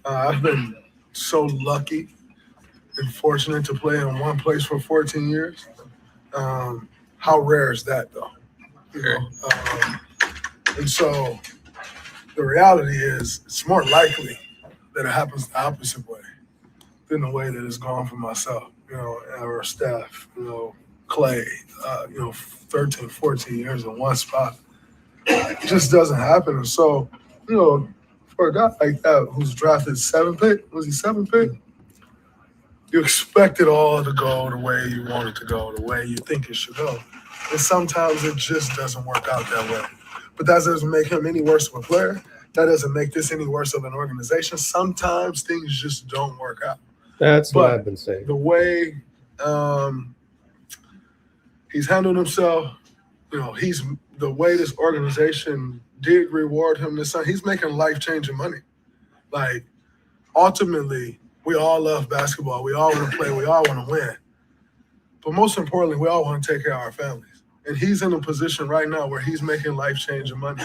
I've been so lucky and fortunate to play in one place for 14 years. How rare is that, though? And so the reality is it's more likely that it happens the opposite way than the way that it's gone for myself, or Steph, Clay, 13, 14 years in one spot. It just doesn't happen. And so, for a guy like that who's drafted 7th pick, was he 7th pick? You expect it all to go the way you want it to go, the way you think it should go. And sometimes it just doesn't work out that way. But that doesn't make him any worse of a player. That doesn't make this any worse of an organization. Sometimes things just don't work out. That's what I've been saying. The way he's handled himself, the way this organization did reward him this time, he's making life-changing money. Like, ultimately, we all love basketball. We all want to play. We all want to win. But most importantly, we all want to take care of our families. And he's in a position right now where he's making life-changing money.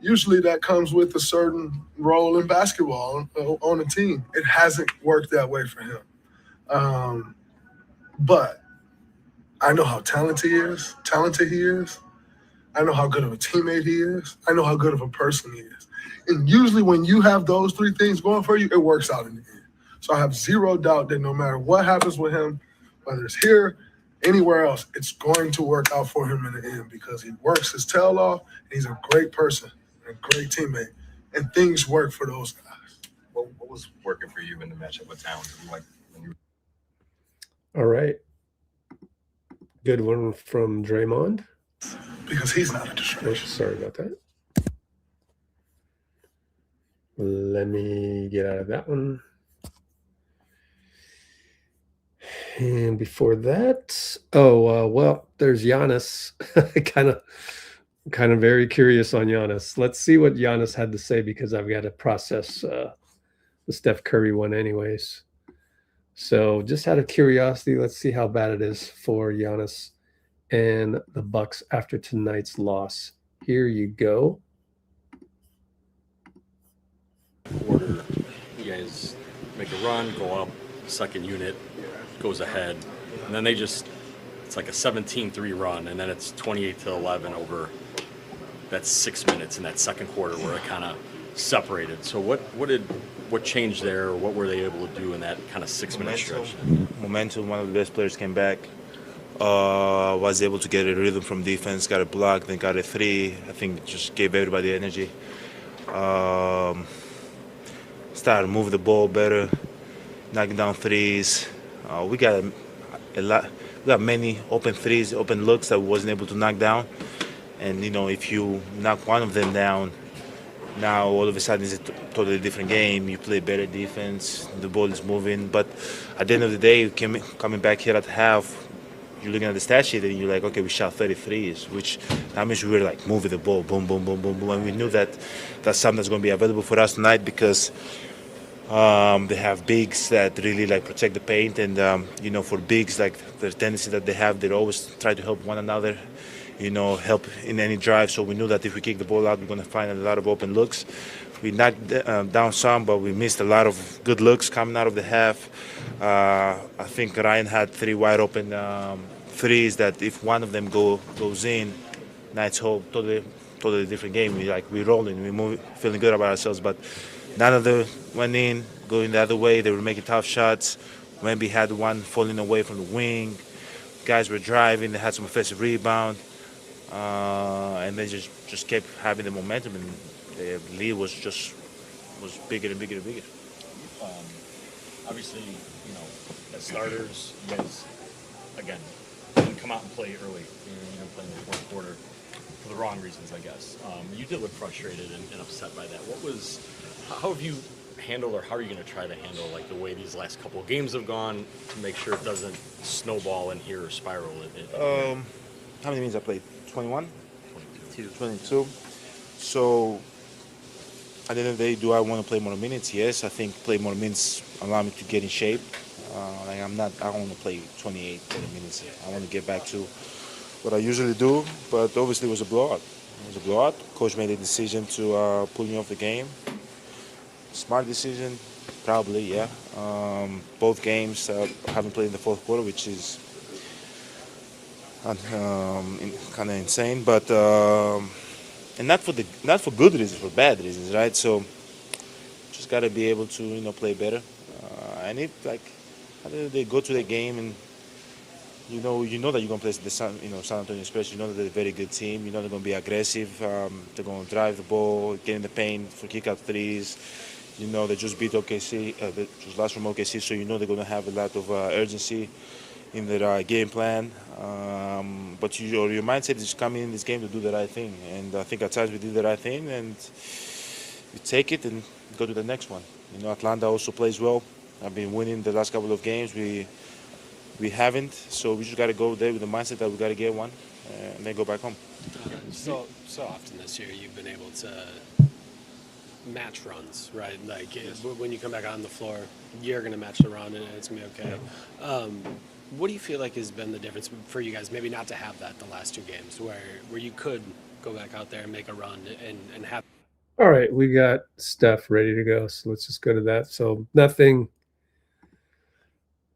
Usually that comes with a certain role in basketball on a team. It hasn't worked that way for him. But I know how talented he is. I know how good of a teammate he is. I know how good of a person he is. And usually when you have those three things going for you, it works out in the end. So I have zero doubt that no matter what happens with him, whether it's here, anywhere else, it's going to work out for him in the end because he works his tail off. And he's a great person, and a great teammate, and things work for those guys. What was working for you in the matchup with Towns? All right. Good one from Draymond. Because he's not a distraction. Sorry about that. Let me get out of that one. And before that, well, there's Giannis. kind of very curious on Giannis. Let's see what Giannis had to say because I've got to process the Steph Curry one anyways. So just out of curiosity, let's see how bad it is for Giannis and the Bucks after tonight's loss. Here you go. Quarter, you guys make a run, go up, second unit goes ahead, and then it's like a 17-3 run, and then it's 28-11 over that 6 minutes in that second quarter where it kind of separated. So what changed there, or what were they able to do in that kind of 6 minute stretch? Momentum, one of the best players came back, was able to get a rhythm from defense, got a block, then got a three. I think it just gave everybody energy. Started to move the ball better, knocking down threes. We got a lot. We got many open threes, open looks that we wasn't able to knock down. And if you knock one of them down, now all of a sudden it's a totally different game. You play better defense, the ball is moving. But at the end of the day, coming back here at half, you're looking at the stat sheet and you're like, okay, we shot 33s, which that means we were like moving the ball, boom, boom, boom, boom, boom. And we knew that that's something that's going to be available for us tonight because they have bigs that really protect the paint, and for bigs the tendency that they have, they always try to help one another, help in any drive. So we knew that if we kick the ball out, we're going to find a lot of open looks. We knocked down some, but we missed a lot of good looks coming out of the half. I think Ryan had 3 wide open threes that if one of them goes in, night's whole totally different game. We rolling, we move, feeling good about ourselves, but none of them went in. going the other way. They were making tough shots. Wemby had one falling away from the wing. Guys were driving. They had some offensive rebound, and they just kept having the momentum, and the lead was bigger and bigger and bigger. Obviously, as starters, you guys, again, didn't come out and play early. You didn't play in the fourth quarter for the wrong reasons, I guess. You did look frustrated and upset by that. How have you handled, or how are you going to try to handle, like, the way these last couple of games have gone to make sure it doesn't snowball in here or spiral? How many minutes I played? 21? 22. So, at the end of the day, do I want to play more minutes? Yes, I think play more minutes allow me to get in shape. I don't want to play 28, 30 minutes. I want to get back to what I usually do, but obviously it was a blowout. Coach made a decision to pull me off the game. Smart decision, probably, yeah. Both games haven't played in the fourth quarter, which is kind of insane, but and not for good reasons, for bad reasons, right? So just got to be able to play better. And if they go to the game and you know that you're gonna play the San Antonio Spurs. You know that they're a very good team. You know they're gonna be aggressive. They're gonna drive the ball, get in the paint for kick-out threes. You know they just beat OKC, they just lost from OKC, so you know they're gonna have a lot of urgency in their game plan. But your mindset is coming in this game to do the right thing, and I think at times we did the right thing, and we take it and go to the next one. Atlanta also plays well. I've been winning the last couple of games. We haven't, so we just got to go there with the mindset that we got to get one and then go back home. So often this year you've been able to match runs, right? Like when you come back on the floor, you're going to match the run and it's going to be okay. Yeah. What do you feel like has been the difference for you guys, maybe not to have that the last two games, where you could go back out there and make a run and have... All right, we got Steph ready to go, so let's just go to that. So nothing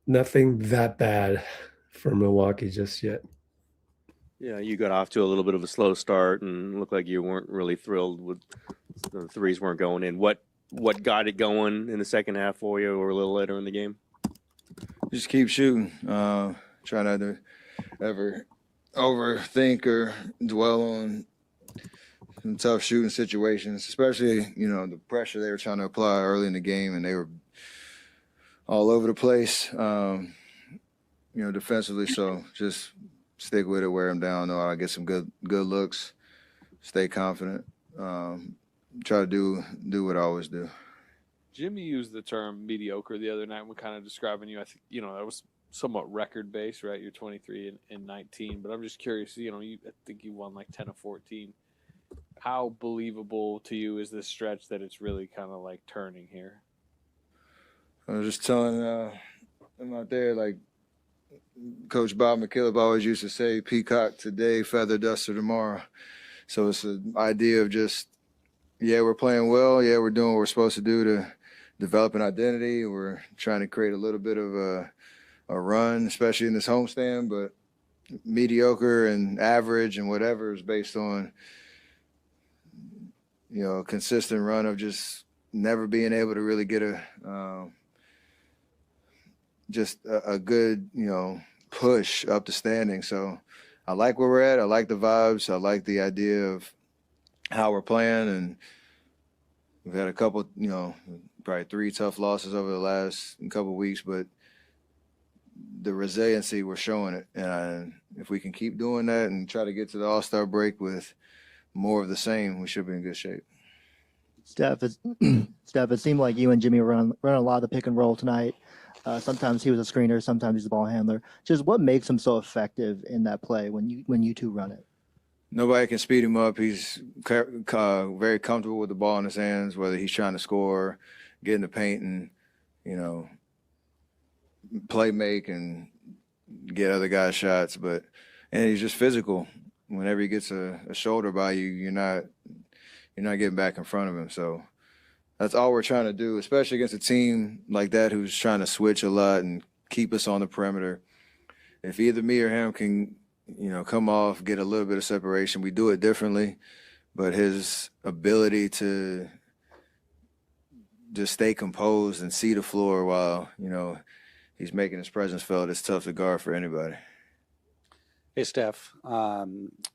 that bad for Milwaukee just yet. Yeah, you got off to a little bit of a slow start and looked like you weren't really thrilled with the threes weren't going in. What got it going in the second half for you or a little later in the game? Just keep shooting. Try not to ever overthink or dwell on some tough shooting situations, especially, the pressure they were trying to apply early in the game, and they were all over the place, defensively. So just stick with it, wear them down, know how to get some good looks, stay confident, try to do what I always do. Jimmy used the term mediocre the other night when kind of describing you. I think, that was somewhat record-based, right? You're 23 and 19, but I'm just curious, I think you won like 10 of 14. How believable to you is this stretch that it's really kind of like turning here? I was just telling them out there, like Coach Bob McKillop always used to say, peacock today, feather duster tomorrow. So it's an idea of just, we're playing well. Yeah, we're doing what we're supposed to do to develop an identity. We're trying to create a little bit of a run, especially in this homestand, but mediocre and average and whatever is based on, a consistent run of just never being able to really get a good, push up the standing. So I like where we're at. I like the vibes. I like the idea of how we're playing. And we've had a couple, probably 3 tough losses over the last couple of weeks, but the resiliency, we're showing it. And if we can keep doing that and try to get to the All-Star break with more of the same, we should be in good shape. Steph, it seemed like you and Jimmy run a lot of the pick and roll tonight. Sometimes he was a screener, sometimes he's a ball handler. Just what makes him so effective in that play when you two run it? Nobody can speed him up. He's very comfortable with the ball in his hands, whether he's trying to score, get in the paint, and play make and get other guys shots. And he's just physical. Whenever he gets a shoulder by you, you're not getting back in front of him. So that's all we're trying to do, especially against a team like that who's trying to switch a lot and keep us on the perimeter. If either me or him can, come off, get a little bit of separation, we do it differently. But his ability to just stay composed and see the floor while, you know, he's making his presence felt. It's tough to guard for anybody. Hey, Steph,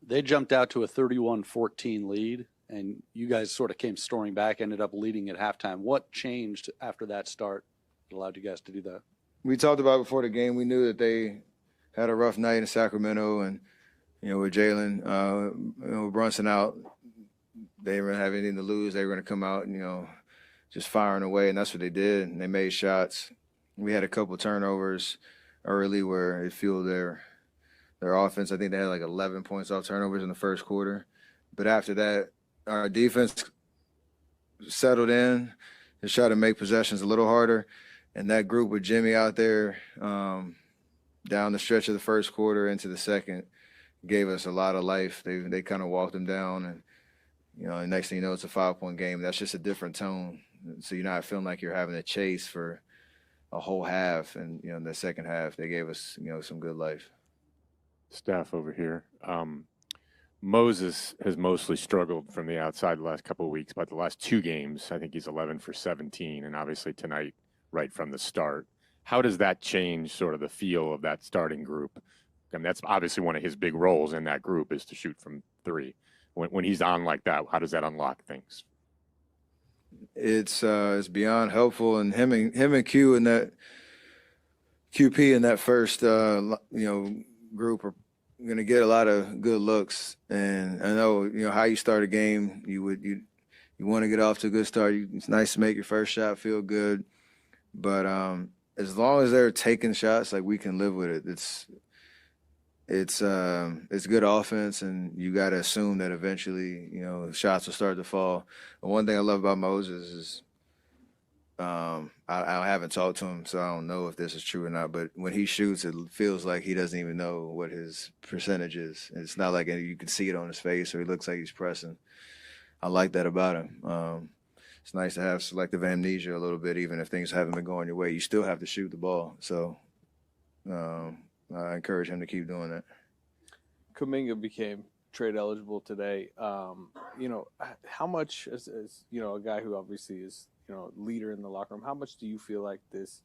they jumped out to a 31-14 lead, and you guys sort of came storming back, ended up leading at halftime. What changed after that start that allowed you guys to do that? We talked about before the game, we knew that they had a rough night in Sacramento, and, you know, with Jalen, you know, Brunson out, they didn't have anything to lose. They were going to come out and, you know, just firing away, and that's what they did. And they made shots. We had a couple turnovers early where it fueled their offense. I think they had like 11 points off turnovers in the first quarter. But after that, our defense settled in and tried to make possessions a little harder. And that group with Jimmy out there down the stretch of the first quarter into the second gave us a lot of life. They kind of walked them down, and, you know, the next thing you know, it's a 5-point game. That's just a different tone. So you're not feeling like you're having to chase for a whole half. And, you know, in the second half, they gave us, you know, some good life. Steph over here. Moses has mostly struggled from the outside the last couple of weeks, but the last 2 games, I think he's 11 for 17, and obviously tonight, right from the start. How does that change sort of the feel of that starting group? I mean, that's obviously one of his big roles in that group is to shoot from 3. When he's on like that, how does that unlock things? It's beyond helpful, and him and Q in that QP in that first you know, group are going to get a lot of good looks. And I know, you know, how you start a game, you want to get off to a good start. It's nice to make your first shot feel good, but as long as they're taking shots, like, we can live with it. It's good offense, and you got to assume that eventually, you know, shots will start to fall. But one thing I love about Moses is I haven't talked to him, so I don't know if this is true or not, but when he shoots, it feels like he doesn't even know what his percentage is. It's not like you can see it on his face or he looks like he's pressing. I like that about him. It's nice to have selective amnesia a little bit, even if things haven't been going your way. You still have to shoot the ball. So I encourage him to keep doing that. Kuminga became trade eligible today. You know, how much, as you know, a guy who obviously is, you know, leader in the locker room, how much do you feel like this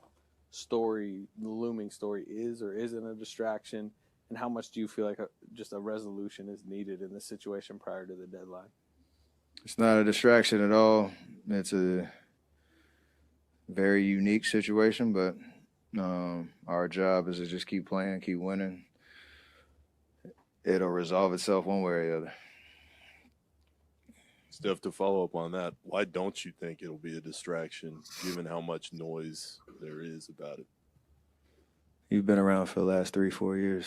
story, the looming story, is or isn't a distraction? And how much do you feel like just a resolution is needed in this situation prior to the deadline? It's not a distraction at all. It's a very unique situation, but our job is to just keep playing, keep winning. It'll resolve itself one way or the other. Steph, to follow up on that, why don't you think it'll be a distraction, given how much noise there is about it? You've been around for the last 3-4 years.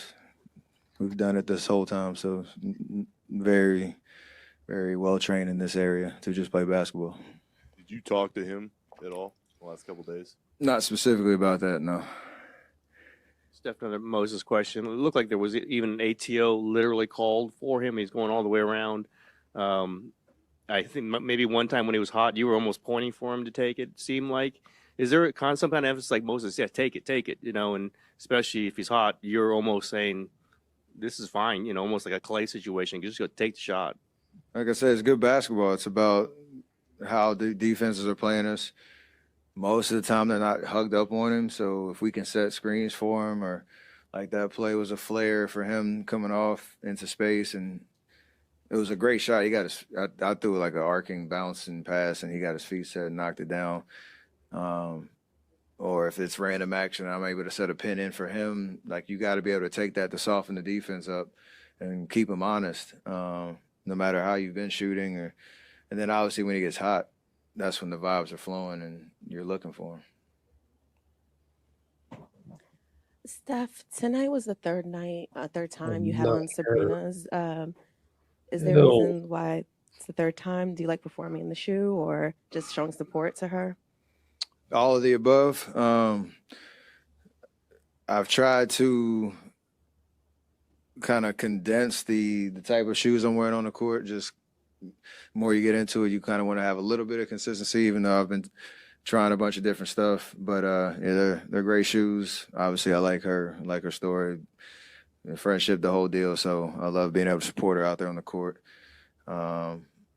We've done it this whole time, so very, very well trained in this area to just play basketball. Did you talk to him at all the last couple of days? Not specifically about that, no. Steph, another Moses question. It looked like there was even an ATO literally called for him. He's going all the way around. I think maybe one time when he was hot, you were almost pointing for him to take it, seemed like. Is there some kind of emphasis like Moses, yeah, take it, you know, and especially if he's hot, you're almost saying, this is fine, you know, almost like a Clay situation. You just go take the shot. Like I said, it's good basketball. It's about how the defenses are playing us. Most of the time, they're not hugged up on him. So if we can set screens for him, or like that play was a flare for him coming off into space, and it was a great shot. He got his, I threw like an arcing, bouncing pass, and he got his feet set and knocked it down. Or if it's random action, I'm able to set a pin in for him. Like, you got to be able to take that to soften the defense up and keep him honest, no matter how you've been shooting. And then obviously when he gets hot, that's when the vibes are flowing and you're looking for him. Steph, tonight was the third time you had on Sabrina's. Is there a No. reason why it's the third time? Do you like performing in the shoe or just showing support to her? All of the above. I've tried to kind of condense the type of shoes I'm wearing on the court. Just the more you get into it, you kind of want to have a little bit of consistency, even though I've been trying a bunch of different stuff. But yeah, they're great shoes. Obviously, I like her story, the friendship, the whole deal. So I love being able to support her out there on the court.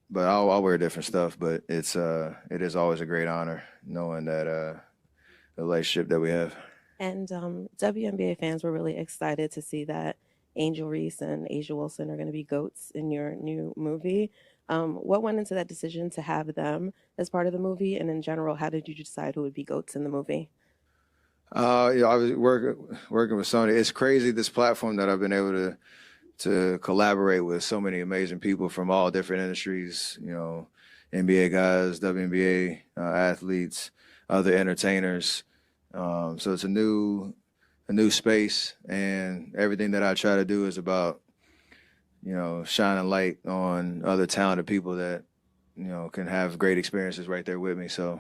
but I'll wear different stuff. But it is always a great honor knowing that the relationship that we have. And WNBA fans were really excited to see that Angel Reese and Asia Wilson are going to be GOATs in your new movie. What went into that decision to have them as part of the movie? And in general, how did you decide who would be GOATs in the movie? I was working with Sony. It's crazy, this platform that I've been able to collaborate with so many amazing people from all different industries, NBA guys, WNBA athletes, other entertainers. So it's a new space, and everything that I try to do is about, shining light on other talented people that, can have great experiences right there with me. So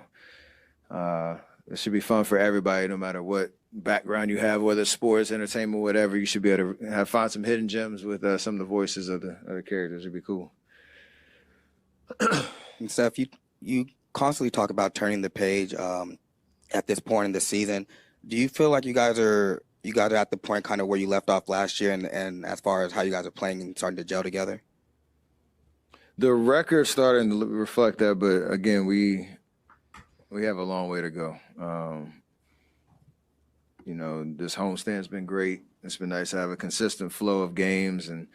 it should be fun for everybody, no matter what background you have, whether it's sports, entertainment, whatever. You should be able to find some hidden gems with some of the voices of the characters. It'd be cool. And Steph, you constantly talk about turning the page at this point in the season. Do you feel like you guys are at the point kind of where you left off last year, and as far as how you guys are playing and starting to gel together? The record's starting to reflect that, but again, we have a long way to go. This homestand's been great. It's been nice to have a consistent flow of games and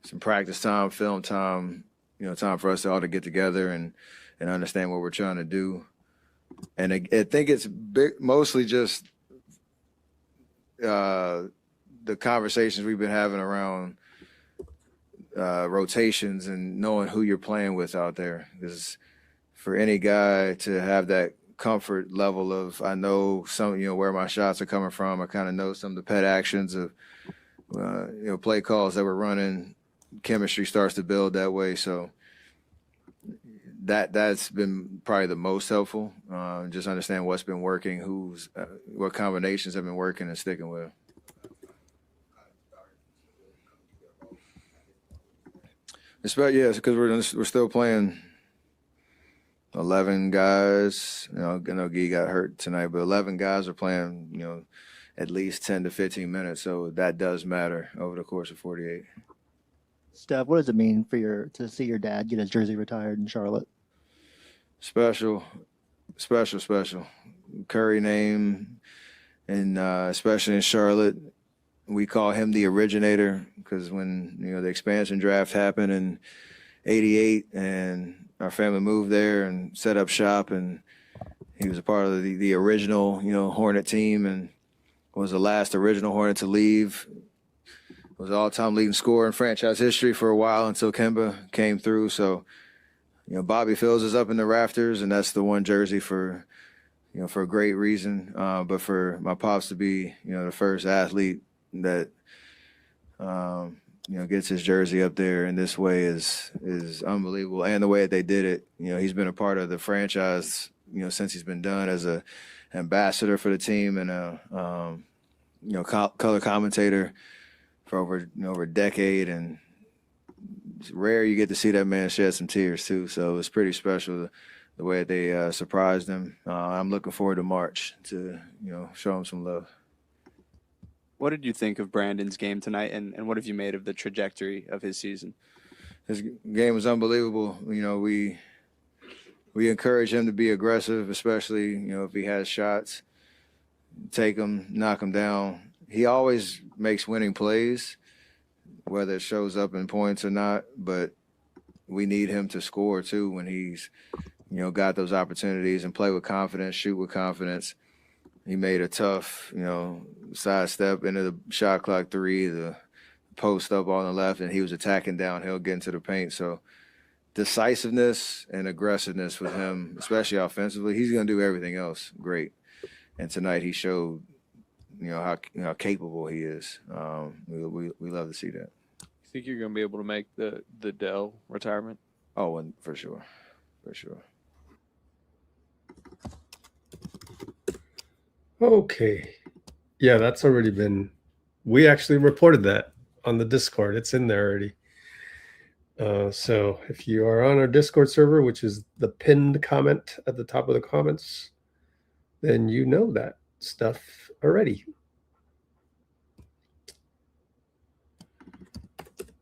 some practice time, film time, time for us all to get together and understand what we're trying to do. And I think it's mostly just the conversations we've been having around rotations and knowing who you're playing with out there. Because for any guy to have that comfort level of, I know some, where my shots are coming from. I kind of know some of the pet actions of, play calls that we're running. Chemistry starts to build that way. So that's been probably the most helpful. Just understand what's been working, what combinations have been working and sticking with. Yes, because we're still playing 11 guys. I know Gee got hurt tonight, but 11 guys are playing, at least 10 to 15 minutes. So that does matter over the course of 48. Steph, what does it mean to see your dad get his jersey retired in Charlotte? Special. Curry name, and especially in Charlotte, we call him the originator because when the expansion draft happened in '88, and our family moved there and set up shop, and he was a part of the original Hornet team and was the last original Hornet to leave. Was all-time leading scorer in franchise history for a while until Kemba came through. So, Bobby Phills is up in the rafters, and that's the one jersey for a great reason. But for my pops to be, the first athlete that, gets his jersey up there in this way is unbelievable. And the way that they did it, he's been a part of the franchise, since he's been done as a ambassador for the team and a, color commentator for over a decade, and it's rare you get to see that man shed some tears too. So it's pretty special the way that they surprised him. I'm looking forward to March to show him some love. What did you think of Brandon's game tonight, and what have you made of the trajectory of his season? His game was unbelievable. We encourage him to be aggressive, especially if he has shots, take them, knock them down. He always makes winning plays, whether it shows up in points or not, but we need him to score too when he's, got those opportunities, and play with confidence, shoot with confidence. He made a tough, sidestep into the shot clock three, the post up on the left, and he was attacking downhill, getting to the paint. So decisiveness and aggressiveness with him, especially offensively. He's going to do everything else great. And tonight he showed how capable he is. We love to see that. You think you're going to be able to make the Dell retirement? Oh, and for sure. Okay. Yeah, that's already been, we actually reported that on the Discord. It's in there already. So if you are on our Discord server, which is the pinned comment at the top of the comments, then you know that stuff already.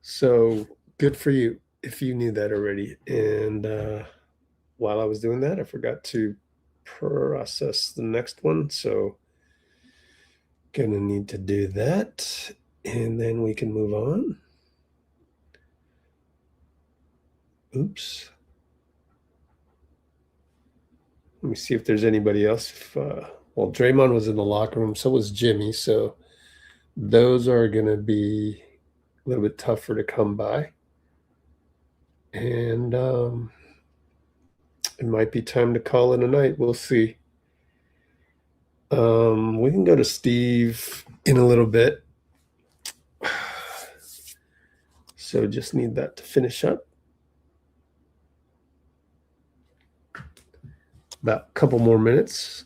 So good for you. if you knew that already. And while I was doing that, I forgot to process the next one. So gonna need to do that, and then we can move on. Oops. Let me see if there's anybody else. Well, Draymond was in the locker room, so was Jimmy. So those are going to be a little bit tougher to come by. And it might be time to call it a night. We'll see. We can go to Steve in a little bit. So just need that to finish up. About a couple more minutes.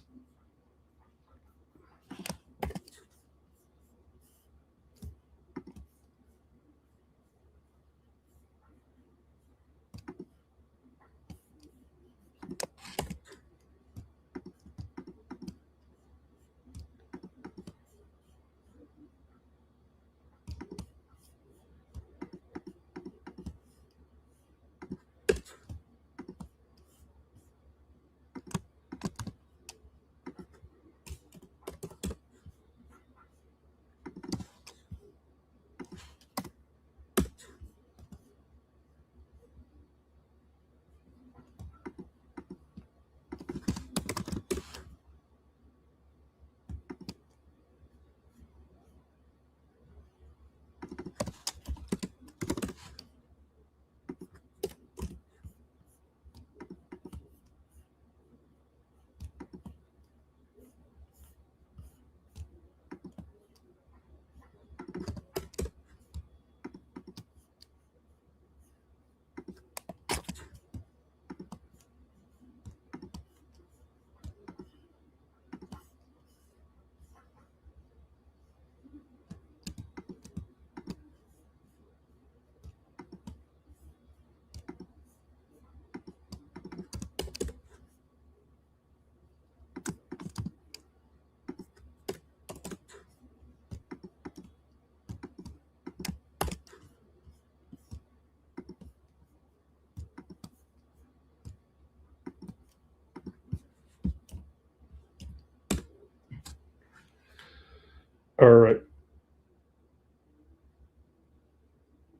All right.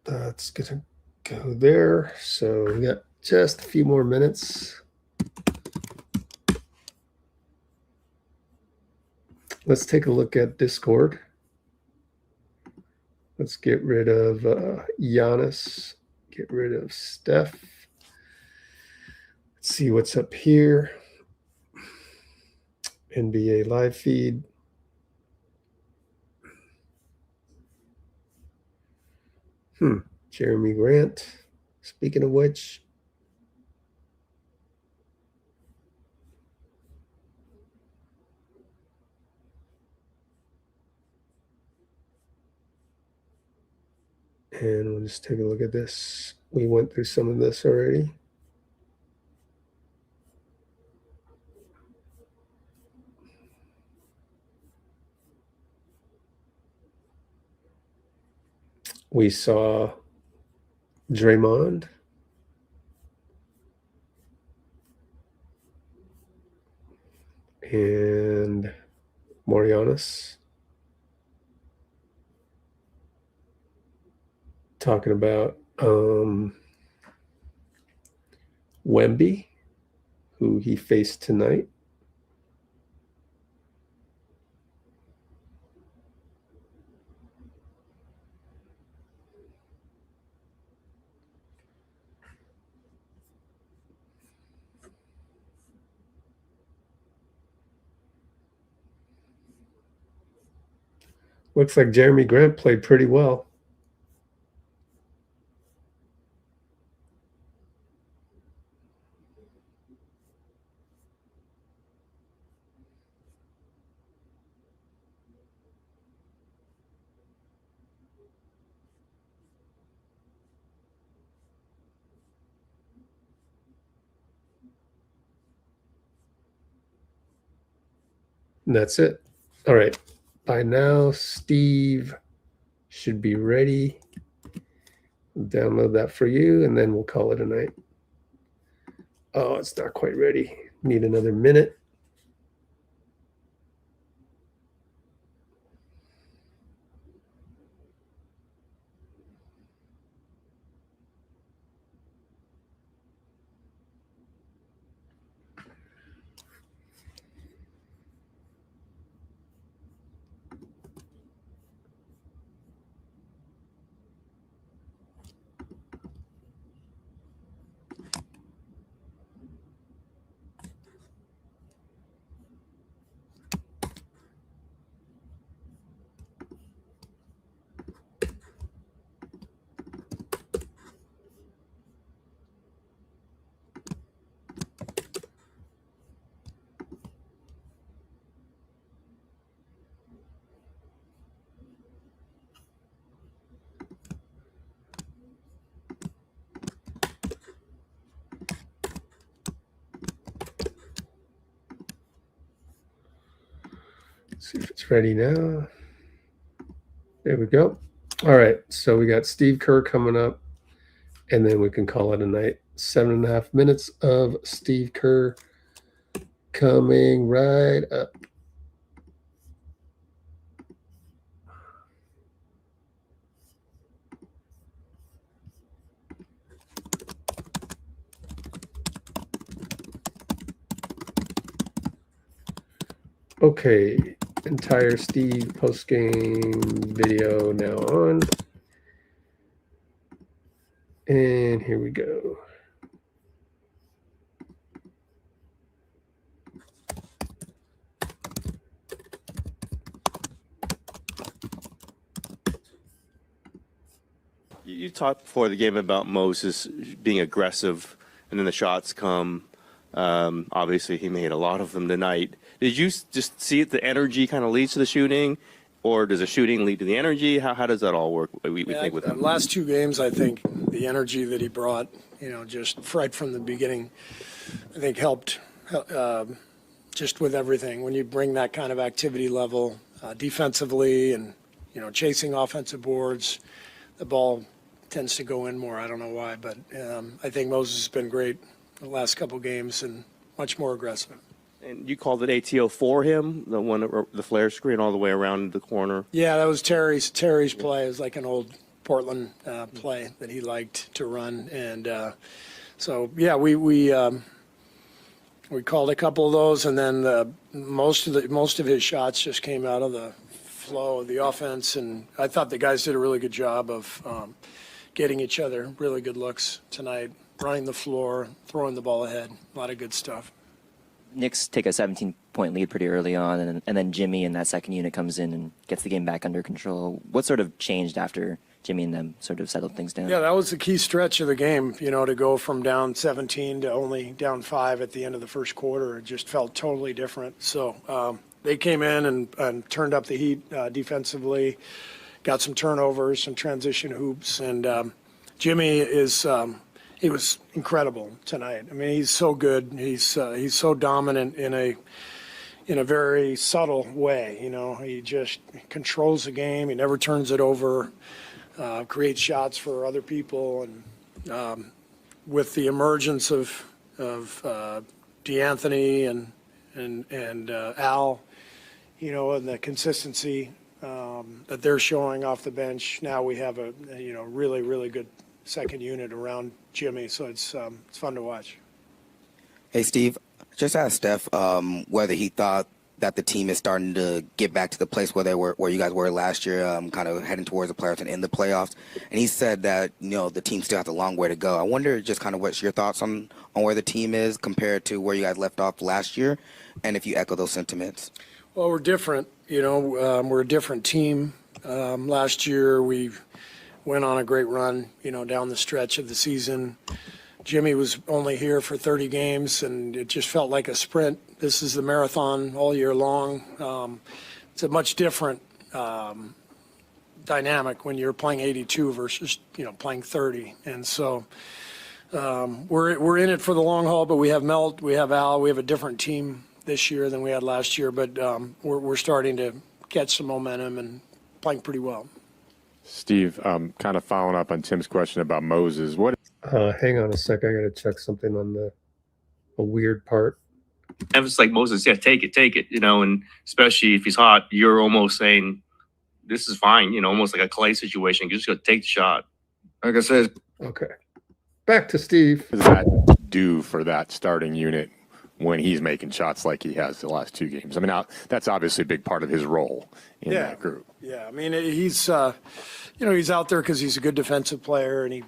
That's going to go there. So we got just a few more minutes. Let's take a look at Discord. Let's get rid of Giannis. Get rid of Steph. Let's see what's up here. NBA live feed. Jeremy Grant. Speaking of which, and we'll just take a look at this. We went through some of this already. We saw Draymond. And Marianas talking about Wemby, who he faced tonight. Looks like Jeremy Grant played pretty well. And that's it. All right. By now, Steve should be ready Download that for you, and then we'll call it a night. Oh, it's not quite ready. Need another minute. See if it's ready now. There we go. All right, so we got Steve Kerr coming up, and then we can call it a night. 7.5 minutes of Steve Kerr coming right up. Okay, entire Steve post-game video now on. And here we go. You talked before the game about Moses being aggressive, and then the shots come. Obviously, he made a lot of them tonight. Did you just see it, the energy kind of leads to the shooting, or does the shooting lead to the energy? How does that all work, we think, with him? Last two games, I think the energy that he brought, just right from the beginning, I think helped just with everything. When you bring that kind of activity level defensively and, chasing offensive boards, the ball tends to go in more. I don't know why, but I think Moses has been great the last couple games and much more aggressive. And you called it ATL for him, the one, the flare screen all the way around the corner? Yeah, that was Terry's play. It was like an old Portland play that he liked to run. And so, yeah, we called a couple of those, and then most of his shots just came out of the flow of the offense. And I thought the guys did a really good job of getting each other really good looks tonight, running the floor, throwing the ball ahead. A lot of good stuff. Knicks take a 17-point lead pretty early on, and then Jimmy in that second unit comes in and gets the game back under control. What sort of changed after Jimmy and them sort of settled things down? Yeah, that was the key stretch of the game, to go from down 17 to only down 5 at the end of the first quarter. It just felt totally different. So they came in and turned up the heat defensively, got some turnovers, some transition hoops, and Jimmy is he was incredible tonight. I mean, he's so good. He's so dominant in a very subtle way. He just controls the game. He never turns it over. Creates shots for other people, and with the emergence of DeAnthony and Al, and the consistency that they're showing off the bench. Now we have a really, really good second unit around Jimmy, so it's fun to watch. Hey, Steve, just asked Steph whether he thought that the team is starting to get back to the place where you guys were last year, kind of heading towards the playoffs and in the playoffs. And he said that the team still has a long way to go. I wonder just kind of what's your thoughts on where the team is compared to where you guys left off last year, and if you echo those sentiments. Well, we're different. We're a different team. Last year we went on a great run, down the stretch of the season. Jimmy was only here for 30 games, and it just felt like a sprint. This is the marathon all year long. It's a much different dynamic when you're playing 82 versus, playing 30. And so we're in it for the long haul, but we have Melt, we have Al, we have a different team this year than we had last year, but we're starting to catch some momentum and playing pretty well. Steve, kind of following up on Tim's question about Moses. What? Hang on a sec. I got to check something on a weird part. And it's like Moses, yeah, take it, you know, and especially if he's hot, you're almost saying, this is fine, you know, almost like a Clay situation. You just got to take the shot. Like I said, Okay. Back to Steve. What does that do for that starting unit when he's making shots like he has the last two games? I mean, now, that's obviously a big part of his role in that group. Yeah, I mean, he's he's out there because he's a good defensive player, and he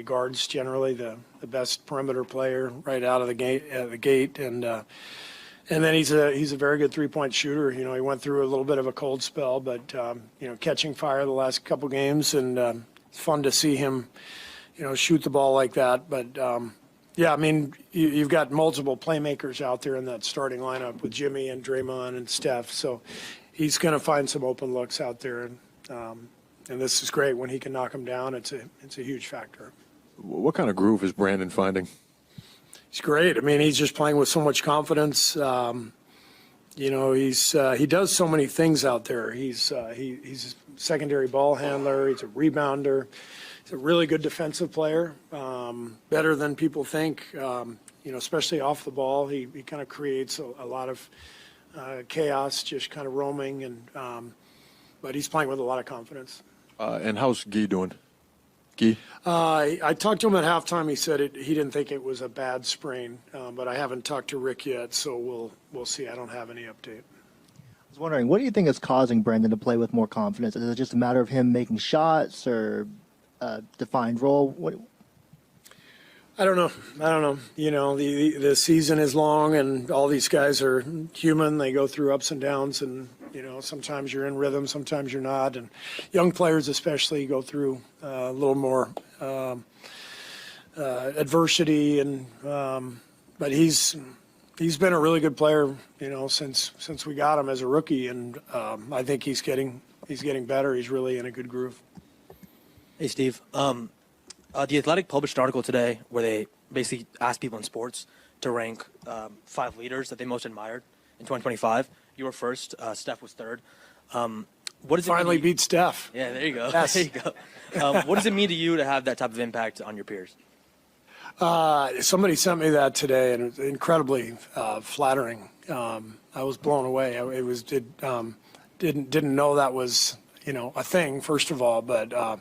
guards generally the best perimeter player right out of the gate, and then he's a very good 3-point shooter. You know, he went through a little bit of a cold spell, but catching fire the last couple games, and it's fun to see him, shoot the ball like that. But yeah, I mean, you've got multiple playmakers out there in that starting lineup with Jimmy and Draymond and Steph, so he's going to find some open looks out there, and this is great when he can knock them down. It's a huge factor. What kind of groove is Brandon finding? He's great. I mean, he's just playing with so much confidence. He does so many things out there. He's a secondary ball handler. He's a rebounder. He's a really good defensive player, better than people think. Especially off the ball, he kind of creates a lot of chaos, just kind of roaming, and but he's playing with a lot of confidence. And how's Guy doing? Guy? I talked to him at halftime. He said he didn't think it was a bad sprain, but I haven't talked to Rick yet, so we'll see. I don't have any update. I was wondering, what do you think is causing Brandon to play with more confidence? Is it just a matter of him making shots or a defined role? What? I don't know. The season is long, and all these guys are human. They go through ups and downs, and sometimes you're in rhythm, sometimes you're not. And young players especially go through a little more adversity. And but he's been a really good player, since we got him as a rookie, and I think he's getting better. He's really in a good groove. Hey, Steve. The Athletic published an article today where they basically asked people in sports to rank 5 leaders that they most admired in 2025. You were first. Steph was third. What does it Finally mean beat Steph. Yeah, there you go. Yes. There you go. What does it mean to you to have that type of impact on your peers? Somebody sent me that today, and it was incredibly flattering. I was blown away. Didn't know that was a thing, first of all, but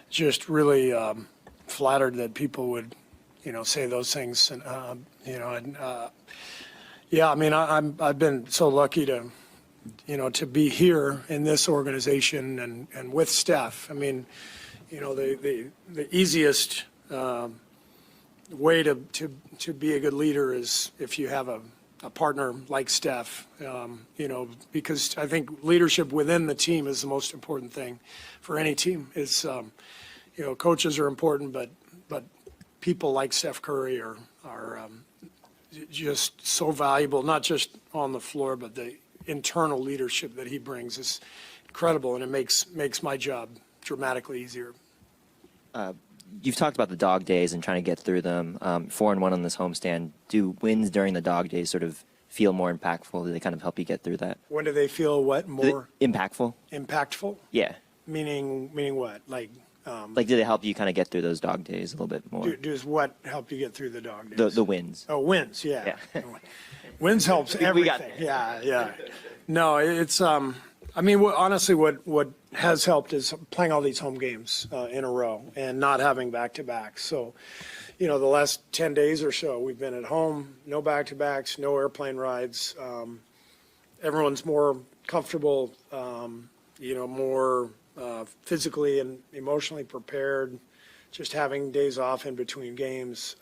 just really flattered that people would say those things. And yeah, I mean, I've been so lucky to be here in this organization and with Steph. I mean, the easiest way to be a good leader is if you have a partner like Steph, because I think leadership within the team is the most important thing for any team. It's, coaches are important, but people like Steph Curry are just so valuable, not just on the floor, but the internal leadership that he brings is incredible, and it makes my job dramatically easier. You've talked about the dog days and trying to get through them. 4-1 on this homestand. Do wins during the dog days sort of feel more impactful? Do they kind of help you get through that? When do they feel what more impactful? Impactful? Yeah. Meaning what? Like do they help you kind of get through those dog days a little bit more? Does what help you get through the dog days? The wins. Oh, wins, yeah. Wins helps everything. Yeah. No, it's I mean, honestly, what has helped is playing all these home games in a row and not having back-to-backs. So, the last 10 days or so, we've been at home, no back-to-backs, no airplane rides. Everyone's more comfortable, more physically and emotionally prepared, just having days off in between games.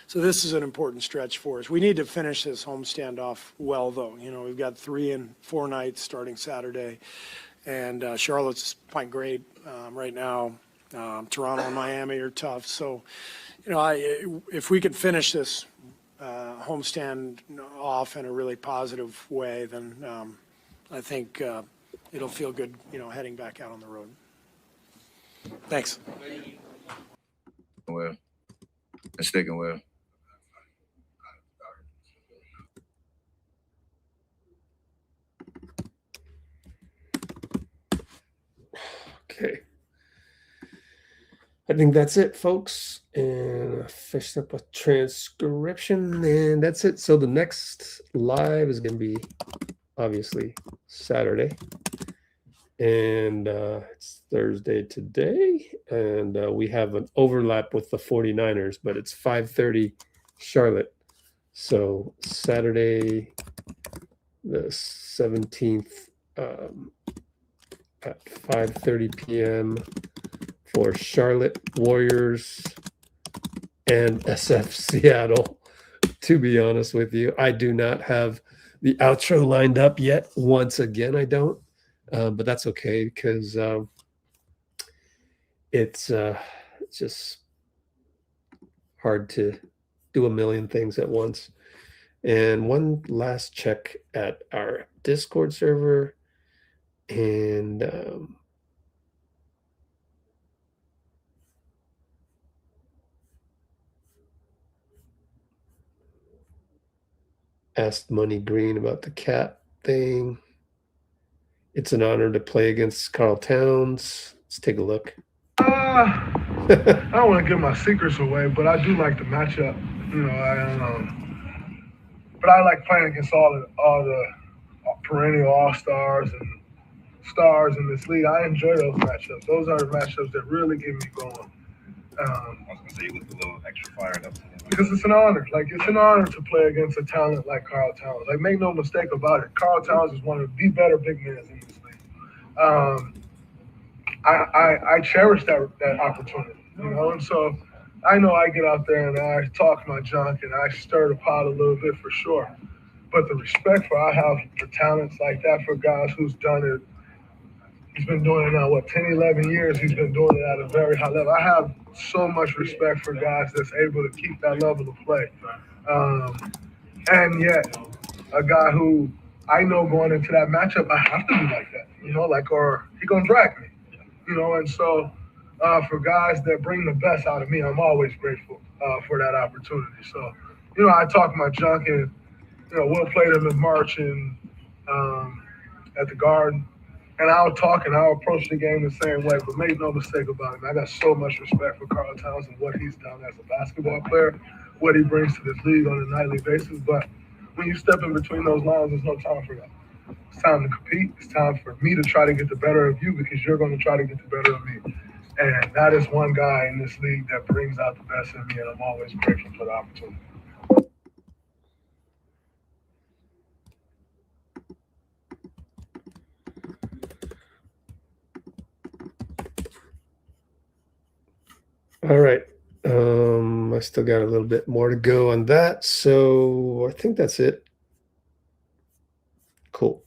So this is an important stretch for us. We need to finish this homestand off well, though. We've got 3 and 4 nights starting Saturday, and Charlotte's playing great right now. Toronto and Miami are tough. So, if we could finish this homestand off in a really positive way, then I think it'll feel good, heading back out on the road. Thanks. Well, and sticking well. Okay. I think that's it, folks. And I fished up a transcription, and that's it. So the next live is going to be obviously Saturday. And it's Thursday today. And we have an overlap with the 49ers, but it's 5:30 Charlotte. So Saturday, the 17th, at 5:30 p.m. for Charlotte Warriors and SF Seattle. To be honest with you, I do not have the outro lined up yet. Once again, I don't, but that's okay because it's just hard to do a million things at once. And one last check at our Discord server, and asked Money Green about the cat thing. It's an honor to play against Carl Towns. Let's take a look. I don't want to give my secrets away, but I do like the matchup. You know, but I like playing against all the perennial all-stars and stars in this league. I enjoy those matchups. Those are the matchups that really get me going. I was gonna say you look a little extra fired up because it's an honor. Like, it's an honor to play against a talent like Carl Towns. Like, make no mistake about it. Carl Towns is one of the better big men in this league. I cherish that opportunity, you know, and so I know I get out there and I talk my junk and I stir the pot a little bit for sure. But the respect I have for talents like that, for guys who's done it, he's been doing it now, 10, 11 years, he's been doing it at a very high level. I have so much respect for guys that's able to keep that level of play. And yet, a guy who I know going into that matchup, I have to be like that, you know, like, or he gonna drag me, you know, and so for guys that bring the best out of me, I'm always grateful for that opportunity. So, you know, I talk my junk and, you know, we'll play them in March and at the Garden. And I'll talk and I'll approach the game the same way, but make no mistake about it. I got so much respect for Carl Towns and what he's done as a basketball player, what he brings to this league on a nightly basis. But when you step in between those lines, there's no time for that. It's time to compete. It's time for me to try to get the better of you because you're going to try to get the better of me. And that is one guy in this league that brings out the best in me, and I'm always grateful for the opportunity. All right. I still got a little bit more to go on that. So I think that's it. Cool.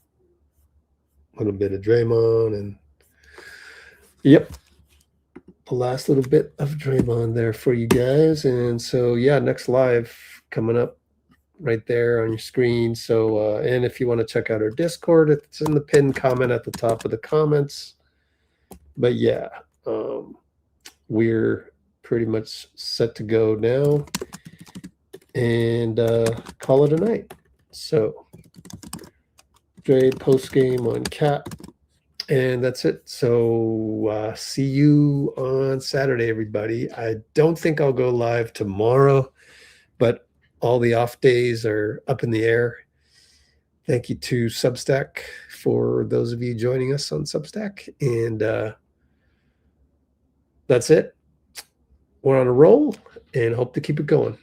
A little bit of Draymond and yep. The last little bit of Draymond there for you guys. And so, yeah, next live coming up right there on your screen. So, and if you want to check out our Discord, it's in the pinned comment at the top of the comments. But yeah, we're pretty much set to go now and call it a night. So Dray post game on Cat, and that's it. So see you on Saturday, everybody. I don't think I'll go live tomorrow, but all the off days are up in the air. Thank you to Substack for those of you joining us on Substack, and that's it. We're on a roll and hope to keep it going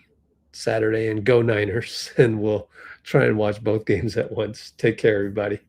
Saturday, and go Niners. And we'll try and watch both games at once. Take care, everybody.